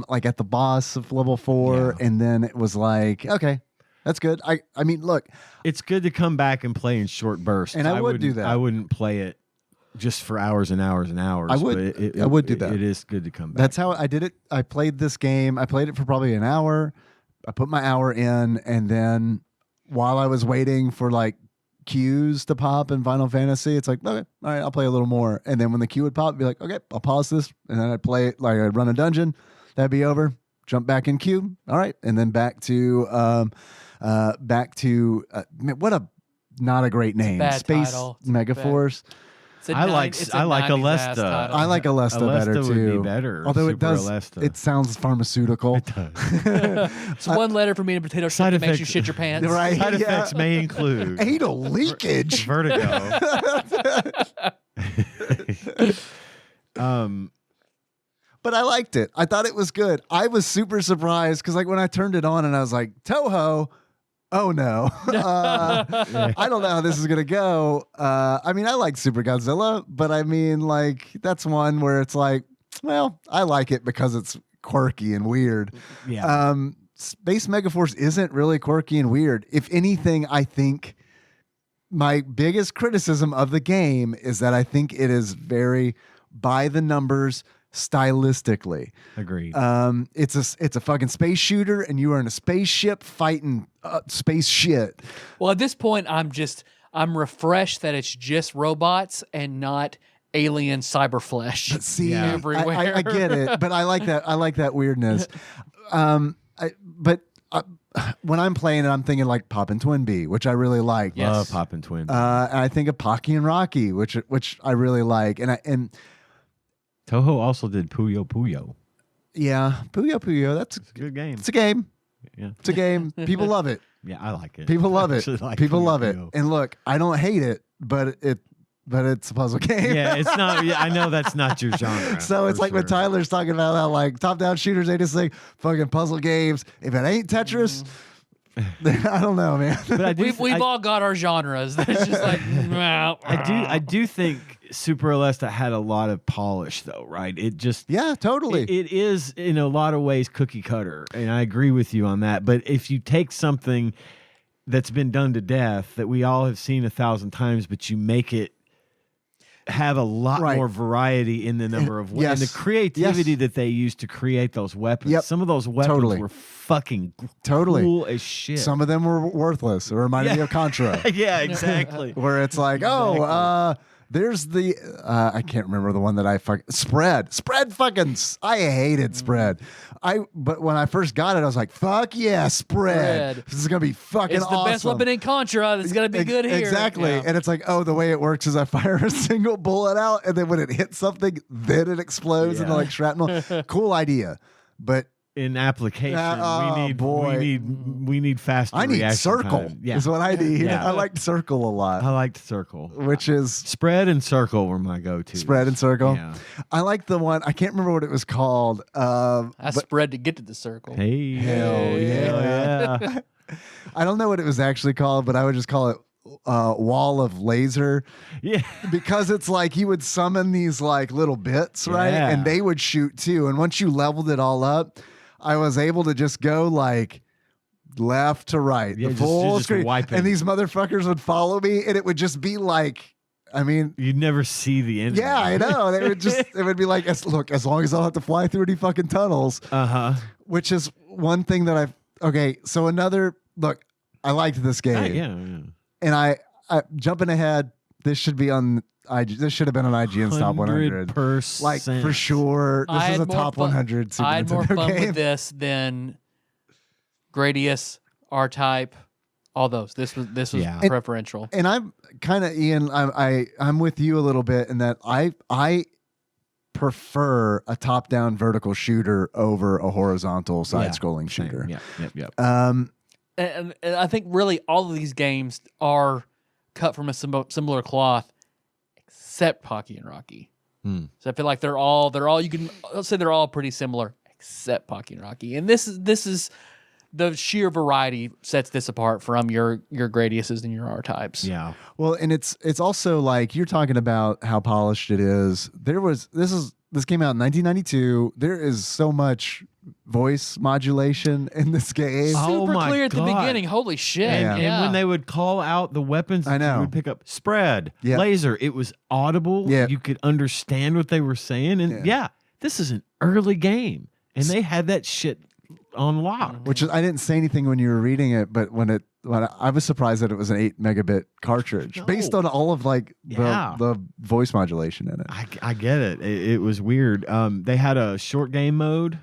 like at the boss of level 4, Yeah. and then it was like, okay, that's good. I mean, look, It's good to come back and play in short bursts. And I would do wouldn't- that. I wouldn't play it just for hours and hours and hours. I would- but I would do that. It is good to come back. that's how I did it. I played this game. I played it for probably an hour. I put my hour in, and then while I was waiting for like cues to pop in Final Fantasy, it's like, okay, all right, I'll play a little more. And then when the cue would pop, I'd be like, okay, I'll pause this, and then I'd play it like I'd run a dungeon, that'd be over, jump back in queue, all right, and then back to what a not a great name, bad Space title. It's Megaforce. It's a I like it's a I like 90s ass Alesta. title. I like Alesta better Alesta would too. be better. Although it Super does, Alesta. it sounds pharmaceutical. It's one letter from me in a potato chip Side that makes you effects. shit your pants. Right. Side Yeah. effects may include Anal leakage. vertigo. But I liked it. I thought it was good. I was super surprised because, like, when I turned it on and I was like, Toho, oh no. I don't know how this is going to go. I mean, I like Super Godzilla, but I mean, like, that's one where it's like, well, I like it because it's quirky and weird. Yeah. Space Megaforce isn't really quirky and weird. If anything, I think my biggest criticism of the game is that I think it is very by the numbers stylistically. Agreed. It's a fucking space shooter, and you are in a spaceship fighting space shit. Well, at this point, I'm refreshed that it's just robots and not alien cyber flesh. See, Yeah. everywhere. I get it, but I like that. I like that weirdness. When I'm playing it, I'm thinking like Poppin' Twin Bee, which I really like. Yes. Love Poppin' Twins. And I think of Pocky and Rocky, which I really like. And Toho also did Puyo Puyo. yeah, Puyo Puyo. That's It's a good game. it's a game. Yeah. It's a game. People love it. Yeah, I like it. People love I it. actually like People Puyo love it. Puyo. And look, I don't hate it, but it's a puzzle game. Yeah, it's not. Yeah, I know that's not your genre. So it's for like when sure. Tyler's talking about how like top-down shooters, they just say fucking puzzle games. If it ain't Tetris, then I don't know, man. But I do. We've all got our genres. It's just like, I do think Super Alesta had a lot of polish, though, right? It just. Yeah, totally. It is in a lot of ways cookie cutter, and I agree with you on that. But if you take something that's been done to death that we all have seen 1,000 times, but you make it have a lot Right. more variety in the number of weapons, Yes. and the creativity Yes. that they used to create those weapons. Yep. Some of those weapons Totally. were fucking Totally. cool as shit. Some of them were worthless. It reminded me of Contra, yeah, exactly. where it's like, there's the I can't remember the one that I spread fucking I hated spread. But when I first got it, I was like, fuck yeah, spread. Spread. This is gonna be fucking it's the awesome. best weapon in Contra. It's gonna be good here. Exactly. Yeah. And it's like, oh, the way it works is I fire a single bullet out, and then when it hits something, then it explodes into Yeah. like shrapnel. Cool idea. But In application, oh, boy. we need faster. I need reaction circle. time. Yeah, Is what I need. Yeah. I liked circle a lot. I liked circle. Which is Spread and circle were my go-to. spread and circle. Yeah. I like the one, I can't remember what it was called. I But spread to get to the circle. Hey, Hell yeah. I don't know what it was actually called, but I would just call it Wall of Laser, Yeah. because it's like you would summon these like little bits, right? Yeah. And they would shoot too. And once you leveled it all up, I was able to just go like left to right, Yeah, the just- full just screen. wiping. And these motherfuckers would follow me, and it would just be like, I mean, You'd never see the end. yeah, I know. They would just, it would be like, as long as I don't have to fly through any fucking tunnels, Uh huh. which is one thing that okay. So look, I liked this game. Yeah. And I jumping ahead, this should be on IG. This should have been on IGN's top 100. 100%. Like for sure. This is a top 100 Super I had more Nintendo fun game. with this than Gradius, R-Type, all those. This was preferential. And I'm kind of Ian. I'm with you a little bit in that I prefer a top-down vertical shooter over a horizontal side-scrolling shooter. Yep. And I think really all of these games are cut from a similar cloth, except Pocky and Rocky. So I feel like they're all let's say they're all pretty similar, except Pocky and Rocky. And this is the sheer variety sets this apart from your Gradiuses and your R-Types. Yeah. Well, and it's also like you're talking about how polished it is. This came out in 1992. There is so much voice modulation in this game. Oh Super my clear at the God. beginning. Holy shit. And, Yeah. and when they would call out the weapons, I know. you would pick up spread, Yeah. laser. It was audible. Yeah. You could understand what they were saying. And this is an early game. And they had that shit on lock. Which is, I didn't say anything when you were reading it, but when I was surprised that it was an 8 megabit cartridge based on all of like the voice modulation in it. I get it. It was weird. They had a short game mode.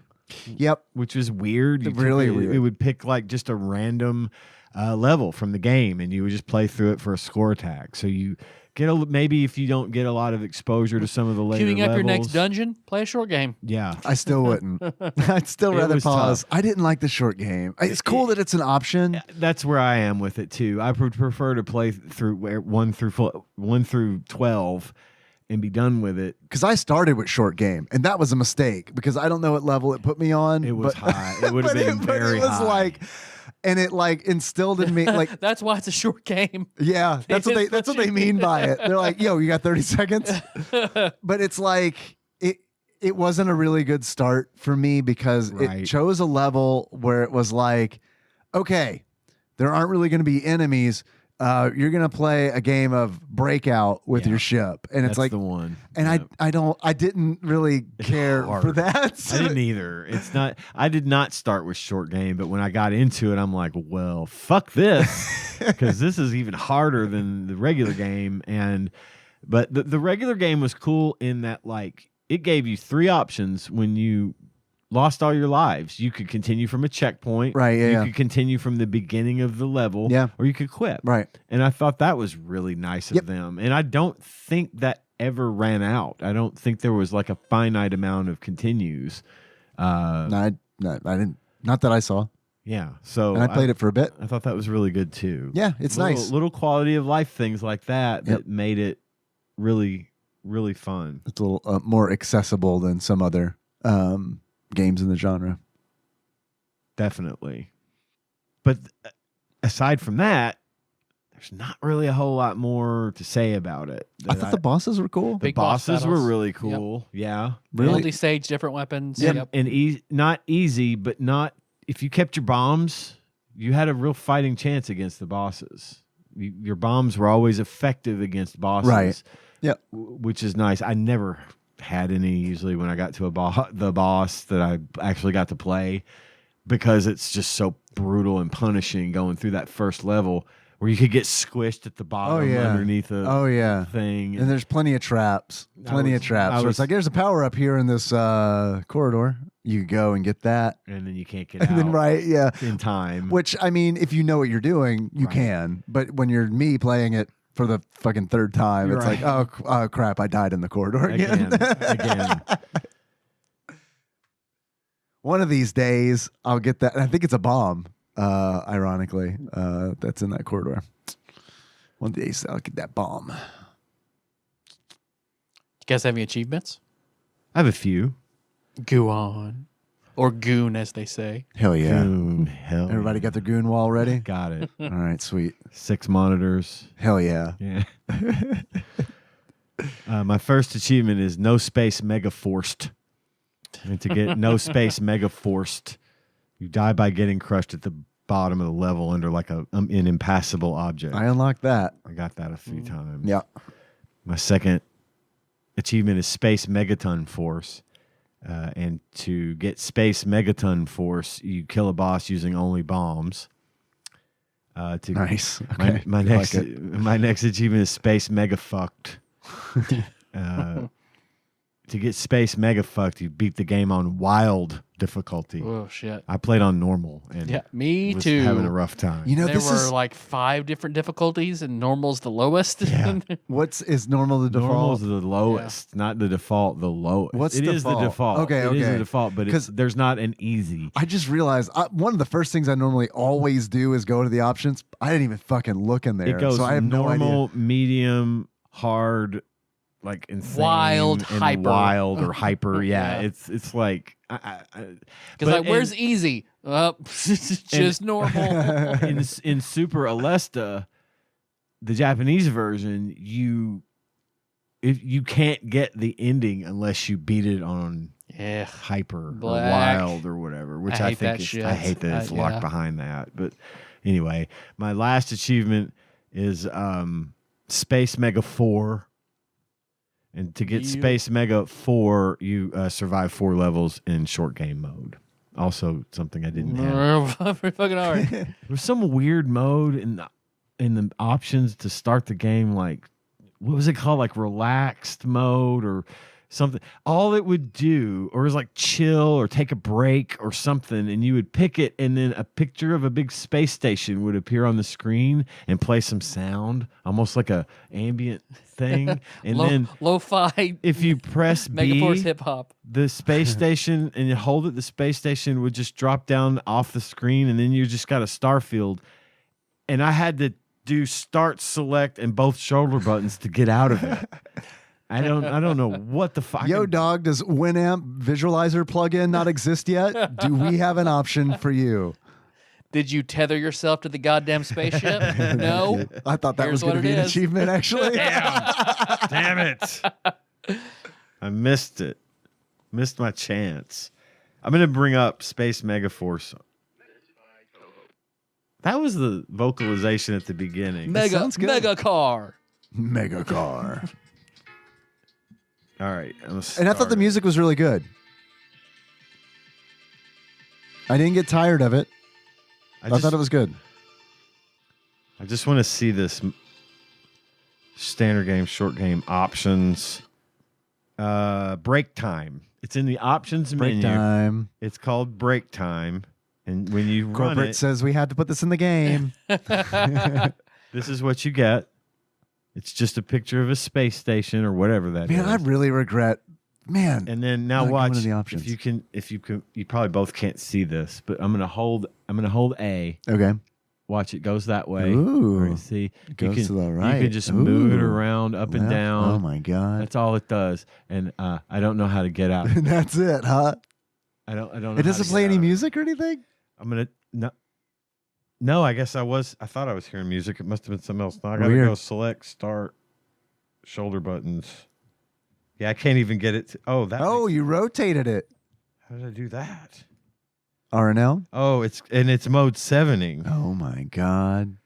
Yep. Which was weird. Really weird. It would pick like just a random level from the game, and you would just play through it for a score attack. So you get maybe if you don't get a lot of exposure to some of the later Queuing up levels, your next dungeon, play a short game. Yeah, I still wouldn't. I'd still rather was pause. tough. I didn't like the short game. It's cool that it's an option. that's where I am with it too. I would prefer to play through 1 through 12 and be done with it. Because I started with short game, and that was a mistake because I don't know what level it put me on. It was high. It would have been very It was high. like, and it like instilled in me like, That's why it's a short game. yeah, that's what they mean by it. They're like, yo, you got 30 seconds, but it's like it wasn't a really good start for me because Right. it chose a level where it was like, okay, there aren't really going to be enemies. You're gonna play a game of Breakout with your ship, and That's it's like the one. And Yep. I didn't really care hard. for that. I didn't either. It's not. I did not start with short game, but when I got into it, I'm like, well, fuck this, because this is even harder than the regular game. But the regular game was cool in that like it gave you 3 options when you lost all your lives. You could continue from a checkpoint. Right, yeah, You yeah. could continue from the beginning of the level. Yeah. Or you could quit. Right. And I thought that was really nice of them. And I don't think that ever ran out. I don't think there was like a finite amount of continues. No, I didn't. Not that I saw. Yeah. So And I played it for a bit. I thought that was really good too. Yeah, it's nice. Little quality of life things like that that made it really, really fun. It's a little more accessible than some other games in the genre. Definitely. But aside from that, there's not really a whole lot more to say about it. I thought the bosses were cool. The Big boss bosses were battles. really cool. Yeah. Really? Multi-stage, different weapons. Yeah. Yep. And not easy, but not if you kept your bombs, you had a real fighting chance against the bosses. Your bombs were always effective against bosses. Right. Yep. Which is nice. I never had any usually when I got to the boss that I actually got to play, because it's just so brutal and punishing going through that first level where you could get squished at the bottom underneath a thing. And there's plenty of traps. Plenty of traps. So it's like, there's a power up here in this corridor. You go and get that. And then you can't get And out then, in time. Which, I mean, if you know what you're doing, you Right. can. But when you're me playing it for the fucking 3rd time, You're it's right. like, oh, crap, I died in the corridor again. Again. One of these days, I'll get that. And I think it's a bomb, ironically, that's in that corridor. One of these, I'll get that bomb. You guys have any achievements? I have a few. Go on. Or goon, as they say. Hell yeah. Boom. Hell Everybody yeah. got their goon wall ready? Got it. All right, sweet. 6 monitors. Hell yeah. Yeah. My first achievement is no space Megaforced. And to get no space Megaforced, you die by getting crushed at the bottom of the level under like an impassable object. I unlocked that. I got that a few times. Yeah. My second achievement is Space Megaton Force. And to get Space Megaton Force, you kill a boss using only bombs. Nice. Okay. My next my next achievement is Space Mega Fucked. To get Space Mega Fucked, you beat the game on wild difficulty. Oh shit! I played on normal and Yeah, me was too. having a rough time. You know, There this were is like 5 different difficulties, and normal's the lowest. Yeah. is normal the default? Normal's the lowest, not the default. The lowest. What's It is the default? default. Okay, It is okay. the default, but there's not an easy. I just realized one of the first things I normally always do is go to the options. I didn't even fucking look in there. It goes so I have no idea. normal, medium, hard, like insane, Wild, and hyper. wild or hyper. Yeah, Yeah. it's like Because like, where's easy? Just normal. in Super Alesta, the Japanese version, you can't get the ending unless you beat it on Yeah. hyper Black. or wild or whatever, which I I, hate think that is shit. I hate that it's locked Yeah. behind that. But anyway, my last achievement is Space Mega 4. And to get Space Mega 4, you survive 4 levels in short game mode. Also, something I didn't have. Pretty fucking hard. There's some weird mode in the options to start the game, like what was it called, like relaxed mode or something. All it would do, or it was like chill or take a break or something, and you would pick it, and then a picture of a big space station would appear on the screen and play some sound, almost like a ambient thing. And then lo-fi. if you press Megaforce B, hip hop. the space station, and you hold it, the space station would just drop down off the screen, and then you just got a star field. And I had to do start, select, and both shoulder buttons to get out of it. I don't know what the fuck. Yo, dog, does Winamp Visualizer plugin not exist yet? Do we have an option for you? Did you tether yourself to the goddamn spaceship? No. I thought that Here's was going what to it be an is. achievement, actually. Damn it. I missed it. Missed my chance. I'm going to bring up Space Megaforce. That was the vocalization at the beginning. sounds good. Mega car. Mega car. All right. And I thought the music was really good. I didn't get tired of it. I thought it was good. I just want to see this standard game, short game options. Break time. It's in the options Break menu. time. It's called break time. And when you run Corporate it, says we had to put this in the game. this is what you get. It's just a picture of a space station or whatever that is. Man, I really regret. Man, And then now not watch going to the options. if you can you probably both can't see this, but I'm gonna hold A. okay. Watch it goes that way. Ooh. Right, see, It goes to the right. You can just move it Ooh. around up and Left. down. Oh my god. That's all it does. And I don't know how to get out. That's it, huh? I don't know. It doesn't play any music or anything? I'm gonna no. I guess I thought I was hearing music. It must have been something else. Now I gotta Weird. go select, start, shoulder buttons. Yeah, I can't even get it. Oh, you rotated it. How did I do that? RNL? Oh, it's mode 7ing. Oh my god.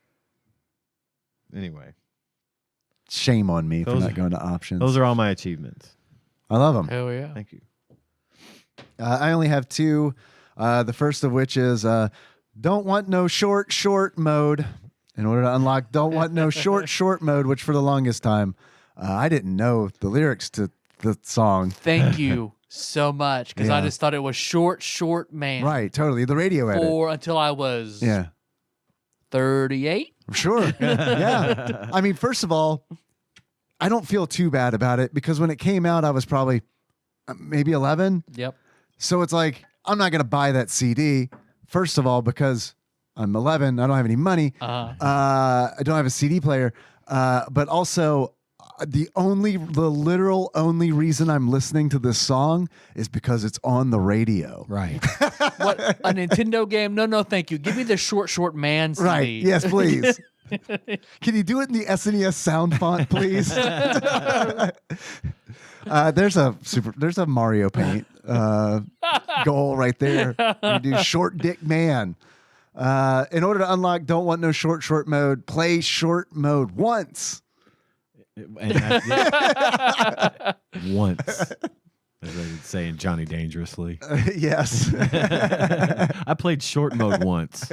Anyway, Shame on me for Those not are- going to options. those are all my achievements. I love them. Hell yeah. Thank you. I only have 2. The first of which is don't want no short mode. In order to unlock don't want no short mode, which for the longest time, I didn't know the lyrics to the song. Thank you so much, because I Yeah. just thought it was short man. Right, totally. The radio edit. Until I was Yeah. 38. Sure. Yeah. I mean, first of all, I don't feel too bad about it because when it came out, I was probably maybe 11. Yep. So it's like, I'm not going to buy that CD. First of all, because I'm 11, I don't have any money. I don't have a CD player. But also, the literal only reason I'm listening to this song is because it's on the radio. Right. What, a Nintendo game? No, thank you. Give me the short man CD. Right. Yes, please. Can you do it in the SNES sound font, please? There's a Mario Paint goal right there. You do short dick man. In order to unlock don't want no short mode, play short mode once. And once. As I would say in Johnny Dangerously. Yes. I played short mode once.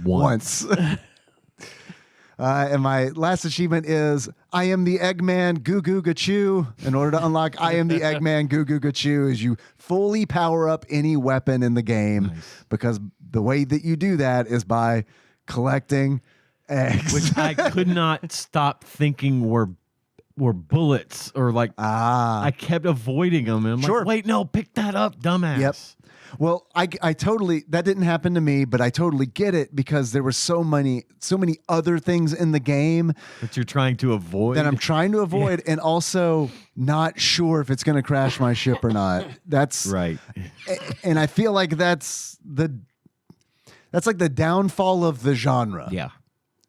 Once. And my last achievement is I am the Eggman Goo Goo Gachoo. In order to unlock I am the Eggman Goo Goo Gachoo is you fully power up any weapon in the game because the way that you do that is by collecting eggs. Which I could not stop thinking were bullets or like I kept avoiding them. And I'm like, wait, no, pick that up, dumbass. Yep. Well, I totally, that didn't happen to me, but I totally get it because there were so many other things in the game that you're trying to avoid. That I'm trying to avoid and also not sure if it's going to crash my ship or not. That's right. And I feel like that's like the downfall of the genre. Yeah.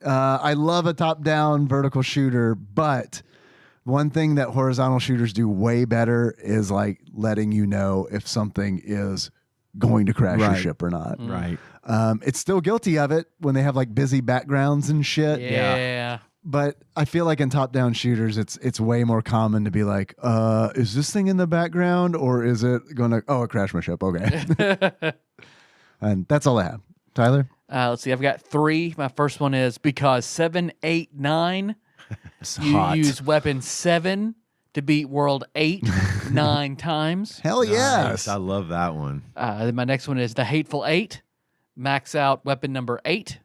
I love a top-down vertical shooter, but one thing that horizontal shooters do way better is like letting you know if something is going to crash your ship or not. Right. It's still guilty of it when they have like busy backgrounds and shit. Yeah. But I feel like in top-down shooters, it's way more common to be like, is this thing in the background or is it going to, it crashed my ship. Okay. And that's all I have. Tyler? Let's see. I've got 3. My first one is because 7, 8, 9, you use weapon 7 to beat world 8 9 times. Hell yes. Nice. I love that one. Then my next one is the Hateful 8. Max out weapon number 8.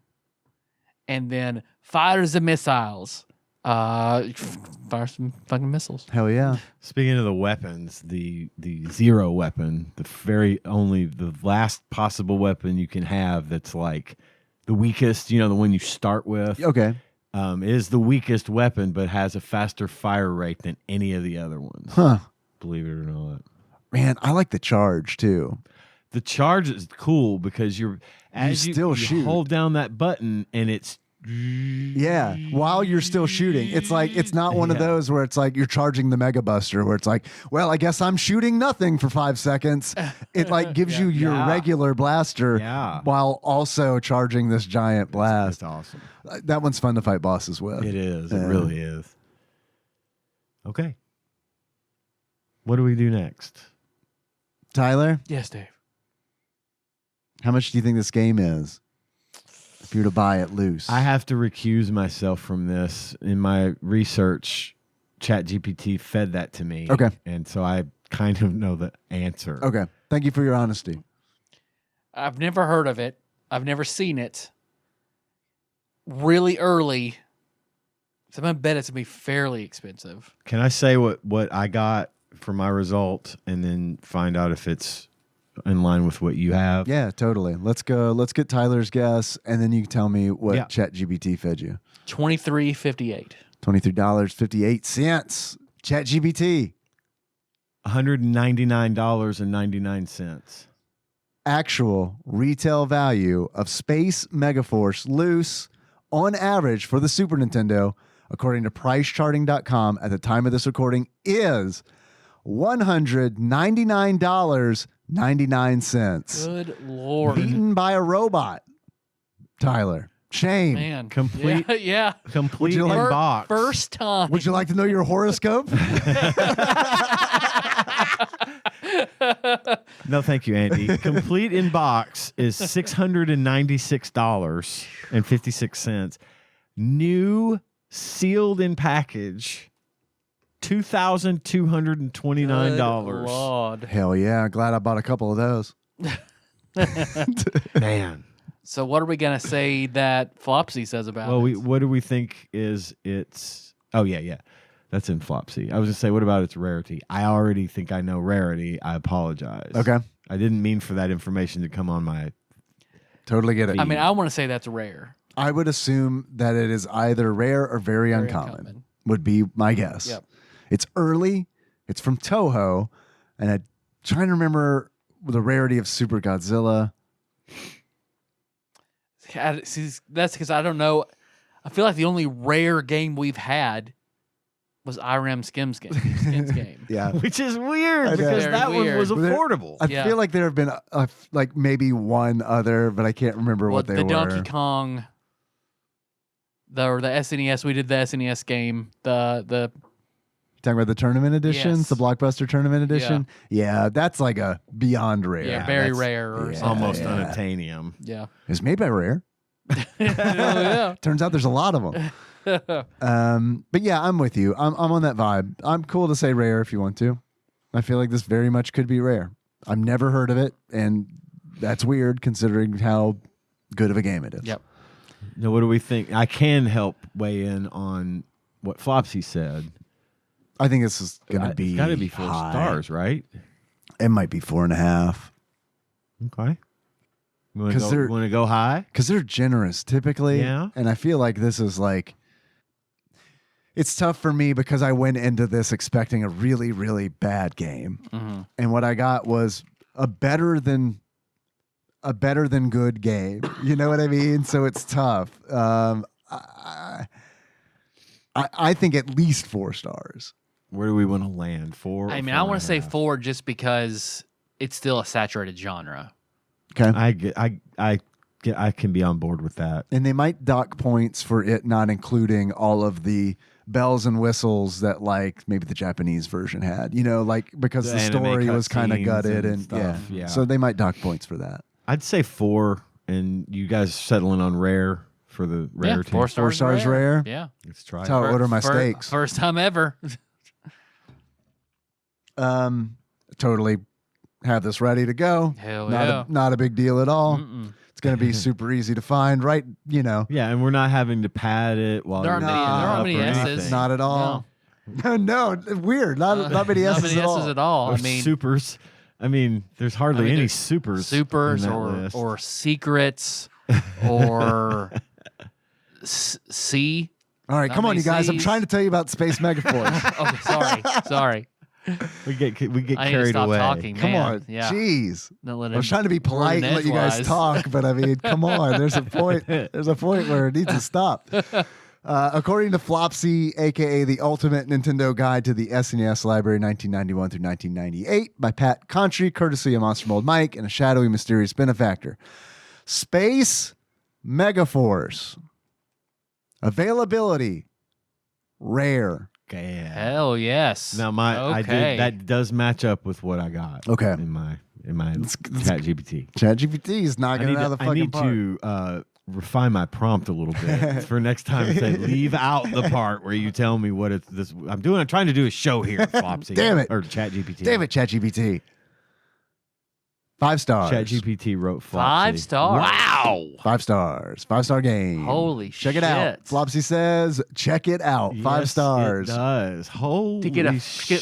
And then fires the missiles. Fire some fucking missiles. Hell yeah. Speaking of the weapons, the zero weapon, the last possible weapon you can have that's like the weakest, the one you start with. Okay. Is the weakest weapon, but has a faster fire rate than any of the other ones. Huh. Believe it or not. Man, I like the charge too. The charge is cool because you shoot. hold down that button and it's while you're still shooting. It's like it's not one of those where it's like you're charging the Mega Buster where it's like, well, I guess I'm shooting nothing for 5 seconds. It like gives you your regular blaster while also charging this giant blast. That's awesome. That one's fun to fight bosses with. It is. It really is. Okay. What do we do next? Tyler? Yes, Dave. How much do you think this game is? If you were to buy it loose. I have to recuse myself from this. In my research, ChatGPT fed that to me. Okay. And so I kind of know the answer. Okay. Thank you for your honesty. I've never heard of it. I've never seen it. Really early. So I'm going to bet it's going to be fairly expensive. Can I say what I got for my result and then find out if it's in line with what you have? Yeah, totally. Let's go. Let's get Tyler's guess, and then you can tell me what ChatGPT fed you. $23.58. $23.58. ChatGPT. $199.99. Actual retail value of Space Megaforce loose on average for the Super Nintendo, according to pricecharting.com at the time of this recording, is $199.99. Good Lord. Beaten by a robot. Tyler. Shame. Man. Complete. Yeah. Complete in box. First time. Would you like to know your horoscope? No, thank you, Andy. Complete in box is $696.56. New sealed in package, $2,229. Lord. Hell yeah. Glad I bought a couple of those. Man. So what are we going to say that Flopsy says about Well, it? what do we think is its... Oh, yeah. That's in Flopsy. I was going to say, what about its rarity? I already think I know rarity. I apologize. Okay. I didn't mean for that information to come on my... Totally get it. I mean, I want to say that's rare. I would assume that it is either rare or very uncommon. Would be my guess. Yep. It's early. It's from Toho. And I'm trying to remember the rarity of Super Godzilla. See, that's because I don't know. I feel like the only rare game we've had was IRAM Skins game. Yeah. Which is weird I know. because Very that weird. one was Well, there- affordable. I Yeah. feel like there have been like maybe one other, but I can't remember what they the were. Donkey Kong, the SNES. We did the SNES game. The Talking about the tournament editions, Yes. the Blockbuster tournament edition. Yeah, that's like a beyond rare. Yeah, very that's- rare. Or yeah. something. Almost Yeah. unattainium. Yeah. It's made by Rare. yeah. Turns out there's a lot of them. But yeah, I'm with you. I'm on that vibe. I'm cool to say rare if you want to. I feel like this very much could be rare. I've never heard of it, and that's weird considering how good of a game it is. Yep. Now, what do we think? I can help weigh in on what Flopsy said. I think this is going to be. It's got to be 4 high. stars, right? It might be 4.5 Okay. You want 'Cause they're- to go high? because they're generous typically. Yeah. And I feel like this is like. It's tough for me because I went into this expecting a really, really bad game, and what I got was a better than good game. You know what I mean? So it's tough. I think at least 4 stars. Where do we want to land? 4? I or mean, I want to say 4.5? 4 just because it's still a saturated genre. Okay. I can be on board with that. And they might dock points for it not including all of the bells and whistles that like maybe the Japanese version had, like because The the anime story was kind of cutscenes gutted and and stuff, yeah. So they might dock points for that. I'd say 4, and you guys settling on rare for the rare team. 4 stars. 4 stars rare. Yeah. Let's try That's it. how I order my Fir- steaks. First time ever. Totally have this ready to go. Hell not yeah. not a big deal at all. Mm-mm. It's going to be super easy to find, right? Yeah, and we're not having to pad it while There aren't you're many- there aren't up many or S's. anything. Not at all. No, weird. Not many Not S's many at all. S's at all. Or I mean, supers. I mean, there's hardly any there's supers. supers in that or list. or secrets or C. All right, Not come on, many you guys. I'm Cs. trying to tell you about Space Megaforce. Oh, sorry. we get I need to carried stop away. talking. Come man. on. Yeah. Jeez. Don't let I was him trying to be polite and let you guys edgewise. talk, but I mean, come on. There's a point. There's a point where it needs to stop. According to Flopsy, aka the Ultimate Nintendo Guide to the SNES Library 1991 through 1998 by Pat Contry, courtesy of Monster Mold Mike and a shadowy, mysterious benefactor. Space Megaforce. Availability. Rare. Yeah. Hell yes. Now I Okay. did that does match up with what I got. Okay. In my Chat GPT. ChatGPT is knocking it out of the I fucking need park. to refine my prompt a little bit for next time. Say, leave out the part where you tell me what it's this. I'm trying to do a show here, Flopsy. Damn it. Or Chat GPT. Damn it, ChatGPT. 5 stars. Chat GPT wrote Flopsy. 5 stars. Wow. 5 stars. 5-star game. Holy Check shit. it out. Flopsy says, check it out. 5 Yes, stars. It does. Holy To get 5 shit.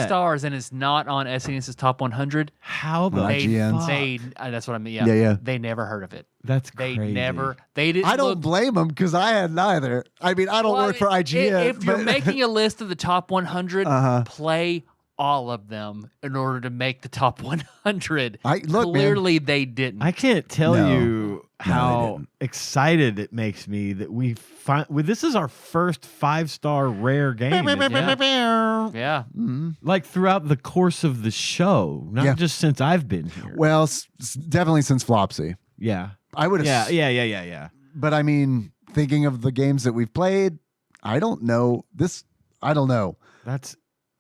stars and it's not on SNES's top 100. How the Well, IGN's. fuck? That's what I mean. Yeah. Yeah. They never heard of it. That's They crazy. they didn't I don't look. blame them because I had neither. I mean, I don't Well, work for IGN. If you're but- making a list of the top 100, Uh-huh. play all of them in order to make the top 100. Look, man. Clearly, they didn't. I can't tell No. you they how didn't. excited it makes me that we find. This is our first 5-star rare game. yeah. Like throughout the course of the show, not Yeah. just since I've been here. Well, definitely since Flopsy. yeah, I would have. yeah. But I mean, thinking of the games that we've played, I don't know. I don't know.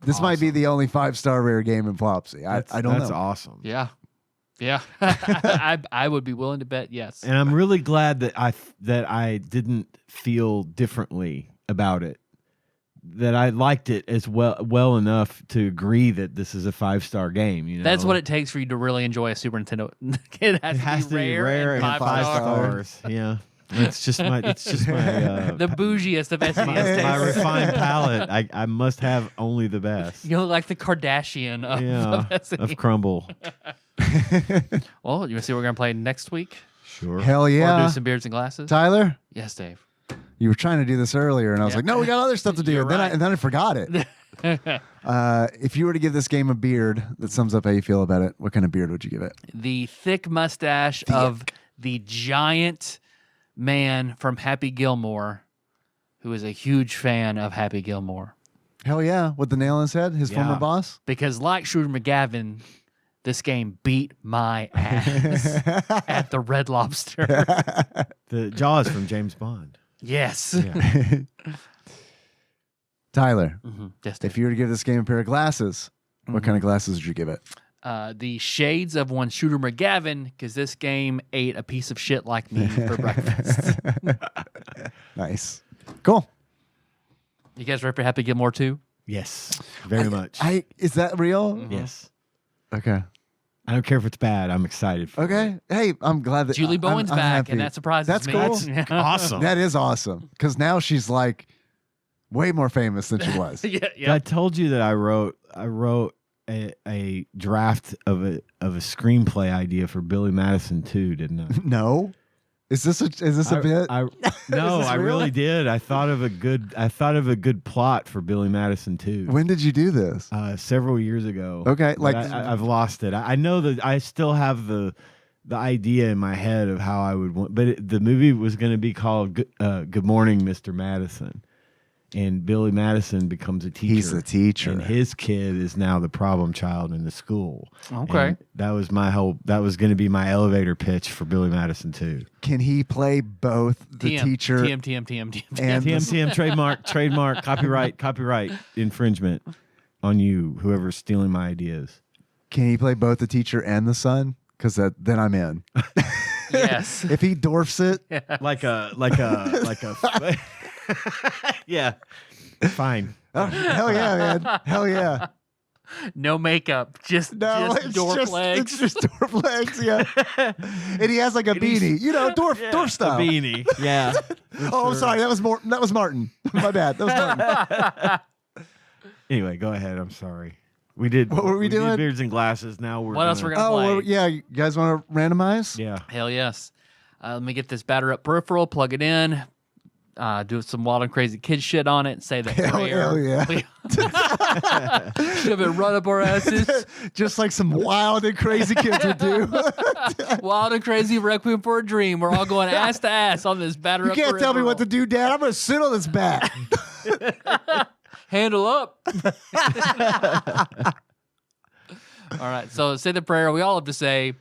This might be the only 5-star rare game in Flopsy. I don't know. That's awesome. Yeah. Yeah. I would be willing to bet yes. And I'm really glad that I didn't feel differently about it. That I liked it as well enough to agree that this is a 5-star game. You know, That's what it takes for you to really enjoy a Super Nintendo. It has, to be rare and 5 5 stars. stars. Yeah, it's just my The bougiest of SNES my tastes. refined palate. I must have only the best. You know, like the Kardashian of, Yeah, of SNES. of crumble. Well, you want to see what we're going to play next week? Sure. Hell Or do yeah. some beards and glasses? Tyler, Yes, Dave. you were trying to do this earlier, and I was Yeah. like, no, we got other stuff to do. You're And then, right. and then I forgot it. If you were to give this game a beard that sums up how you feel about it, what kind of beard would you give it? The thick mustache of the giant man from Happy Gilmore, who is a huge fan of Happy Gilmore. Hell yeah. With the nail in his head, his Yeah. former boss? Because like Shooter McGavin, this game beat my ass at the Red Lobster. The Jaws from James Bond. Yes. Yeah. Tyler, Yes, if you were to give this game a pair of glasses, what kind of glasses would you give it? the shades of one Shooter McGavin, because this game ate a piece of shit like me for breakfast. Nice. Cool. You guys ready for Happy Gilmore 2? Yes, very much. Is that real? Yes. Okay. I don't care if it's bad. I'm excited. For Okay. Hey, I'm glad that Julie Bowen's I'm back, happy. and that surprises That's me. cool. That's awesome. That is awesome because now she's like way more famous than she was. yeah. I told you that I wrote a draft of a screenplay idea for Billy Madison 2, didn't I? No, is this a bit? No, this I real? really did. I thought of a good plot for Billy Madison 2. When did you do this? Several years ago. Okay, But like I've lost it. I know that I still have the idea in my head of how I would want, but the movie was going to be called Good Morning, Mr. Madison. And Billy Madison becomes a teacher. he's the teacher. And his kid is now the problem child in the school. Okay. And that was going to be my elevator pitch for Billy Madison 2. Can he play both the TM, teacher TM. and the- TM trademark, copyright infringement on you, whoever's stealing my ideas. Can he play both the teacher and the son? Because then I'm in. Yes. If he dwarfs it, Like a yeah. Fine. oh, hell yeah, man, hell yeah. No makeup, just It's dwarf legs. It's just dwarf legs, yeah. And he has like a beanie, dwarf style. A beanie. Yeah. Oh, sorry, that was Martin. My bad. That was Martin. Anyway, go ahead. I'm sorry. We did. What were we doing? Did beards and glasses. Now we're. What else we're gonna Oh, play? well, yeah. You guys want to randomize? Yeah. Hell yes. Let me get this batter up peripheral, plug it in, do some wild and crazy kid shit on it, say the prayer. Hell yeah. Shove it right up our asses. Just like some wild and crazy kids would do. Wild and crazy requiem for a dream. We're all going ass to ass on this batter You up can't tell me what to peripheral. do, Dad. I'm going to sit on this back. Handle up. All right, so say the prayer. We all have to say.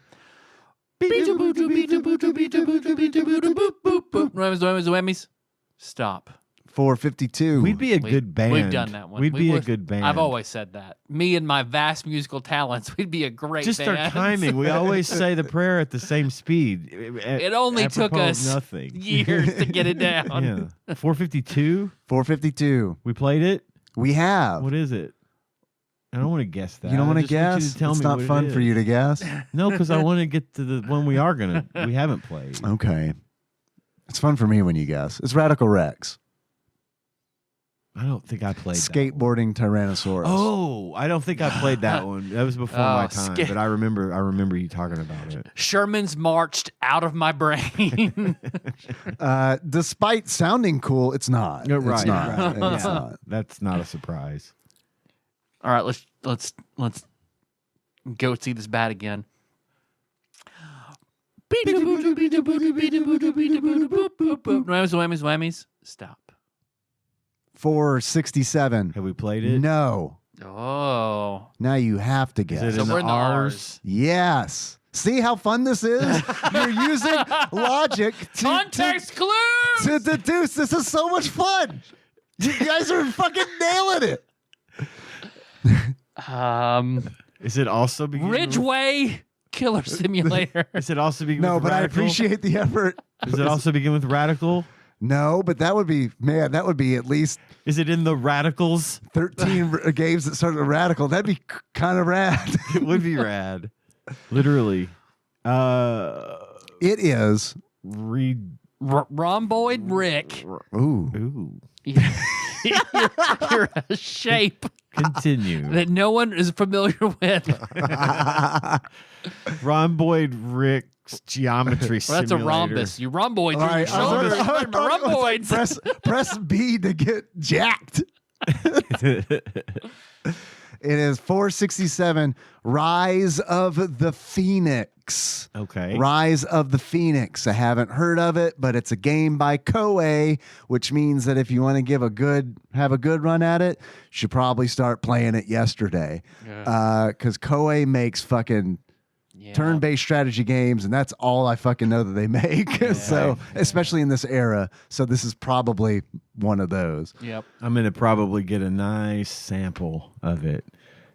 Whammies. Stop. 452. We'd be a good band. We've done that one. We'd We be a would- good band. I've always said that. Me and my vast musical talents, we'd be a great Just band. our timing. We always say the prayer at the same speed. It only took Apropos of us nothing. years to get it down. Yeah. 452. 452. We played it. We have. What is it? I don't want to guess that. You don't want I to just want you guess? to tell It's me not what it fun for is. you to guess. No, because I want to get to the one we haven't played. Okay. It's fun for me when you guess. It's Radical Rex. I don't think I played Skateboarding Tyrannosaurus. Oh, I don't think I played that one. That was before my time, but I remember you talking about it. Sherman's marched out of my brain. Despite sounding cool, it's not. Yeah, right, It's not. right, It's yeah. not. That's not a surprise. All right, let's go see this bat again. Whammies. Stop. 467. Have we played it? No. Oh. Now you have to guess. Is it So in we're the in the R's? R's. Yes. See how fun this is? You're using logic Context clues. to deduce. This is so much fun. You guys are fucking nailing it. Is it also begin Ridgeway Killer Simulator. Is it also begin No, with but I radical? appreciate the effort. Does it also begin with radical? No, but that would be at least Is it in the radicals? 13 games that started with radical. That'd be kind of rad. It would be rad. Literally. It is. Read. Rhomboid Rick. Ooh. Ooh. You're a shape Continue. that no one is familiar with. Rhomboid Rick's geometry Well, that's a simulator. rhomboids. You rhomboids. All right, Your shoulders. I Remember thought it was like rhomboids. press B to get jacked. It is 467. Rise of the Phoenix. Okay. Rise of the Phoenix. I haven't heard of it, but it's a game by Koei, which means that if you want to have a good run at it, you should probably start playing it yesterday. Because Koei makes fucking turn-based strategy games, and that's all I fucking know that they make. So, especially in this era. So this is probably one of those. Yep. I'm going to probably get a nice sample of it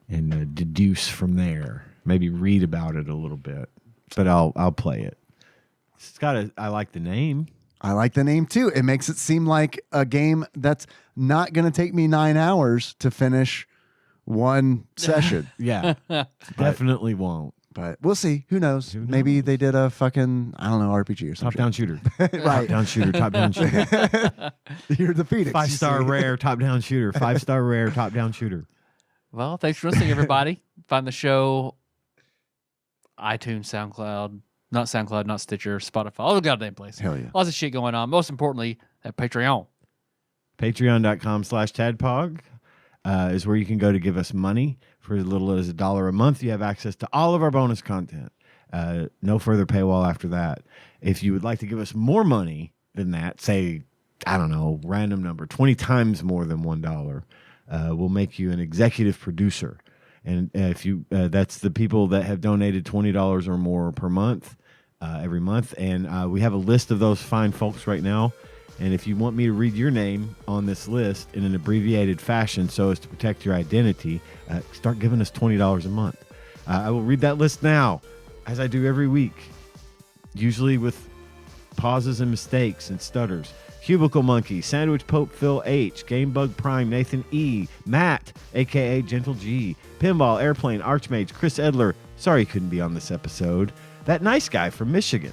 and deduce from there. Maybe read about it a little bit, but I'll play it. I like the name. I like the name too. It makes it seem like a game that's not going to take me 9 hours to finish one session. Yeah, definitely won't. But we'll see. Who knows? Who Maybe knows? they did a fucking, I don't know, RPG or something. Top-down shooter. Right. Top-down shooter, top-down shooter. You're the Phoenix. 5-star you see. rare, top-down shooter. 5-star rare, top-down shooter. Well, thanks for listening, everybody. Find the show, iTunes, not SoundCloud, not Stitcher, Spotify, all the goddamn places. Hell yeah. Lots of shit going on. Most importantly, at Patreon. Patreon.com/TADPOG is where you can go to give us money. For as little as $1 a month, you have access to all of our bonus content. No further paywall after that. If you would like to give us more money than that, say, I don't know, random number, 20 times more than $1, we'll make you an executive producer. And if you that's the people that have donated $20 or more per month, every month. And we have a list of those fine folks right now. And if you want me to read your name on this list in an abbreviated fashion so as to protect your identity, start giving us $20 a month. I will read that list now, as I do every week, usually with pauses and mistakes and stutters. Cubicle Monkey, Sandwich Pope Phil H, Gamebug Prime Nathan E, Matt, a.k.a. Gentle G, Pinball Airplane Archmage Chris Edler, sorry he couldn't be on this episode, That Nice Guy from Michigan,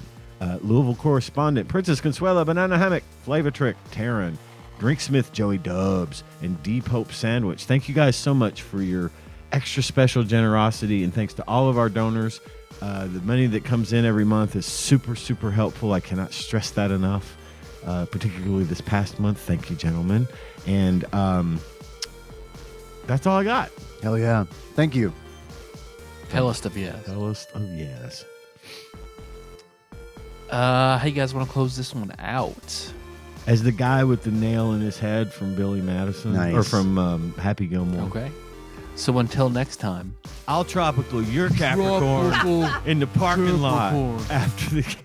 Louisville Correspondent, Princess Consuela, Banana Hammock, Flavatrick, Taryn, Drinksmith, Joey Dubs, and Deep Hope Sandwich. Thank you guys so much for your extra special generosity, and thanks to all of our donors. The money that comes in every month is super, super helpful. I cannot stress that enough, particularly this past month. Thank you, gentlemen. And that's all I got. Hell yeah. Thank you. Tell us of yes. Tell us of yes. How you guys want to close this one out? As the guy with the nail in his head from Billy Madison, Nice. or from Happy Gilmore. Okay. So until next time. I'll tropical, you're Capricorn in the parking lot after the game.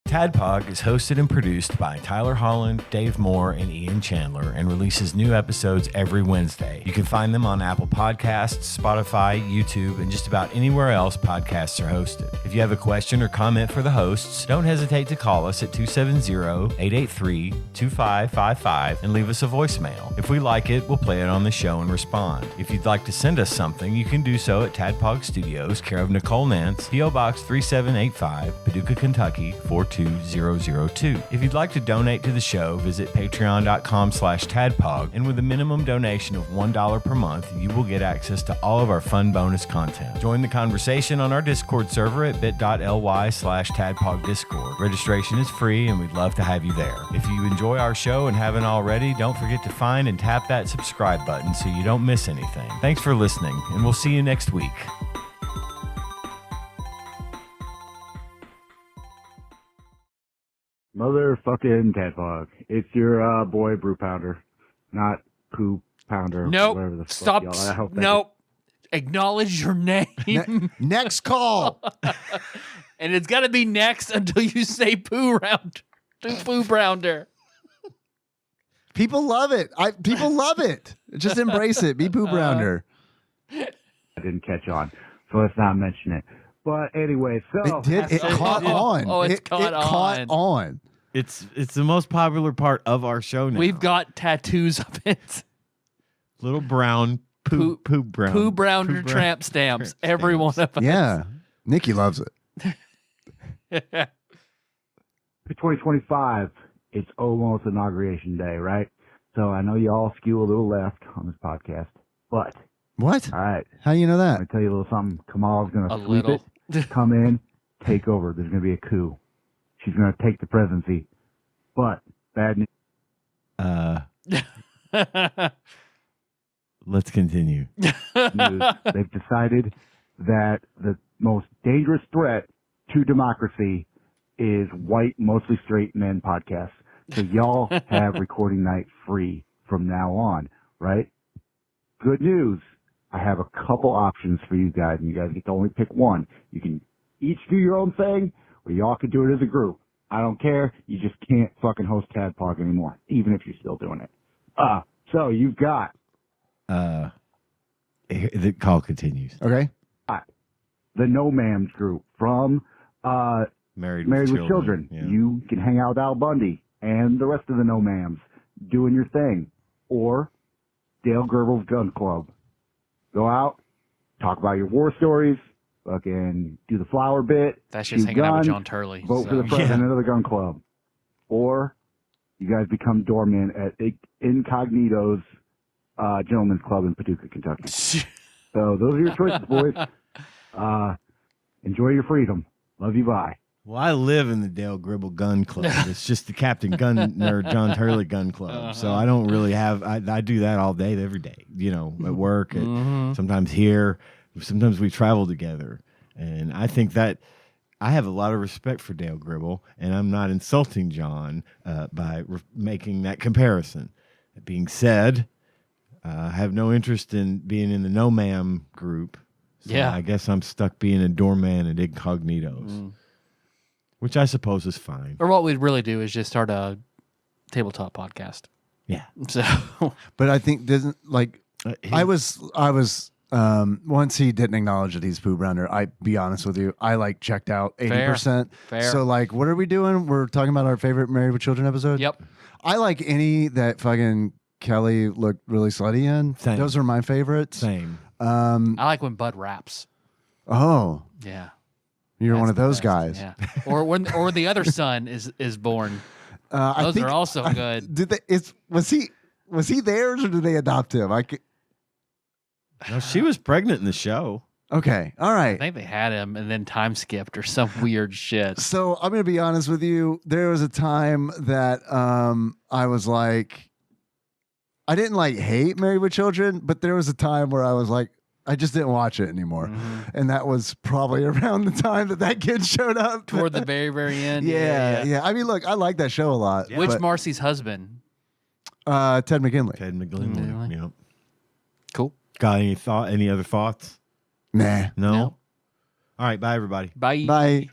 TADPOG is hosted and produced by Tyler Holland, Dave Moore, and Ian Chandler, and releases new episodes every Wednesday. You can find them on Apple Podcasts, Spotify, YouTube, and just about anywhere else podcasts are hosted. If you have a question or comment for the hosts, don't hesitate to call us at 270-883-2555 and leave us a voicemail. If we like it, we'll play it on the show and respond. If you'd like to send us something, you can do so at TADPOG Studios, care of Nicole Nance, P.O. Box 3785, Paducah, Kentucky 42002. If you'd like to donate to the show, visit patreon.com/TADPOG, and with a minimum donation of $1 per month, you will get access to all of our fun bonus content. Join the conversation on our Discord server at bit.ly/TADPOG Discord. Registration is free, and we'd love to have you there. If you enjoy our show and haven't already, don't forget to find and tap that subscribe button so you don't miss anything. Thanks for listening, and we'll see you next week. Motherfucking Tadpog. It's your boy Brew Pounder, not Poo Pounder. Whatever the Nope. fuck, Stop. y'all. I hope that Nope. Acknowledge your name. Next call. And it's got to be next until you say poo rounder. People love it. People love it. Just embrace it. Be poop rounder. I didn't catch on, so let's not mention it. But anyway, so It did. It caught on. Oh, it's it caught caught on. on. It's the most popular part of our show now. We've got tattoos of it. Little brown poop brown. Poo Brounder tramp stamps. Every one of us. Yeah. Nikki loves it. for 2025, it's almost inauguration day, right? So I know you all skew a little left on this podcast, but What? all right, How do you know I'm that? gonna tell you a little something. Kamal's gonna A sweep little. it, come in, take over. There's gonna be a coup. She's gonna take the presidency, but bad news. Let's continue. They've decided that the most dangerous threat to democracy is white, mostly straight men podcasts. So y'all have recording night free from now on, right? Good news. I have a couple options for you guys, and you guys get to only pick one. You can each do your own thing, But y'all could do it as a group. I don't care. You just can't fucking host TADPOG anymore, even if you're still doing it. So you've got the call continues. Okay. the No Mams group from Married with with Children. Yeah. You can hang out with Al Bundy and the rest of the No Mams doing your thing. Or Dale Gerbel's Gun Club. Go out, talk about your war stories, fucking do the flower bit. That's just shoot hanging out with guns, John Turley. Vote for the president of the gun club. Or you guys become doormen at Incognito's Gentlemen's Club in Paducah, Kentucky. So those are your choices, boys. Enjoy your freedom. Love you, bye. Well, I live in the Dale Gribble Gun Club. It's just the Captain Gun Nerd John Turley Gun Club. So I don't really have. I do that all day, every day. You know, at work, sometimes here, sometimes we travel together, and I think that I have a lot of respect for Dale Gribble, and I'm not insulting John by making that comparison. That being said, I have no interest in being in the No Ma'am group. So Yeah. I guess I'm stuck being a doorman at Incognito's. Which I suppose is fine. Or what we'd really do is just start a tabletop podcast. Yeah. So, But I think doesn't like I was once he didn't acknowledge that he's Pooh Browner, I be honest with you, I like checked out 80%. Fair. So like what are we doing? We're talking about our favorite Married with Children episode? yep. I like any that fucking Kelly looked really slutty in. Same. Those are my favorites. Same. I like when Bud raps. Oh, Yeah. you're That's one of the those best. guys. Yeah. Or the other son is born. I Those think, are also good. Did they? Was he theirs or did they adopt him? No, she was pregnant in the show. Okay, all I right. think they had him and then time skipped or some weird shit. So I'm gonna be honest with you. There was a time that I was like, I didn't like hate Married with Children, but there was a time where I was like, I just didn't watch it anymore, and that was probably around the time that kid showed up Toward the very, very end. Yeah. I mean, look, I like that show a lot. Which but, Marcy's husband? Ted McGinley. Ted McGlinley. Yep. Cool. Got any other thoughts? Nah. No? No. All right, bye everybody. Bye. Bye.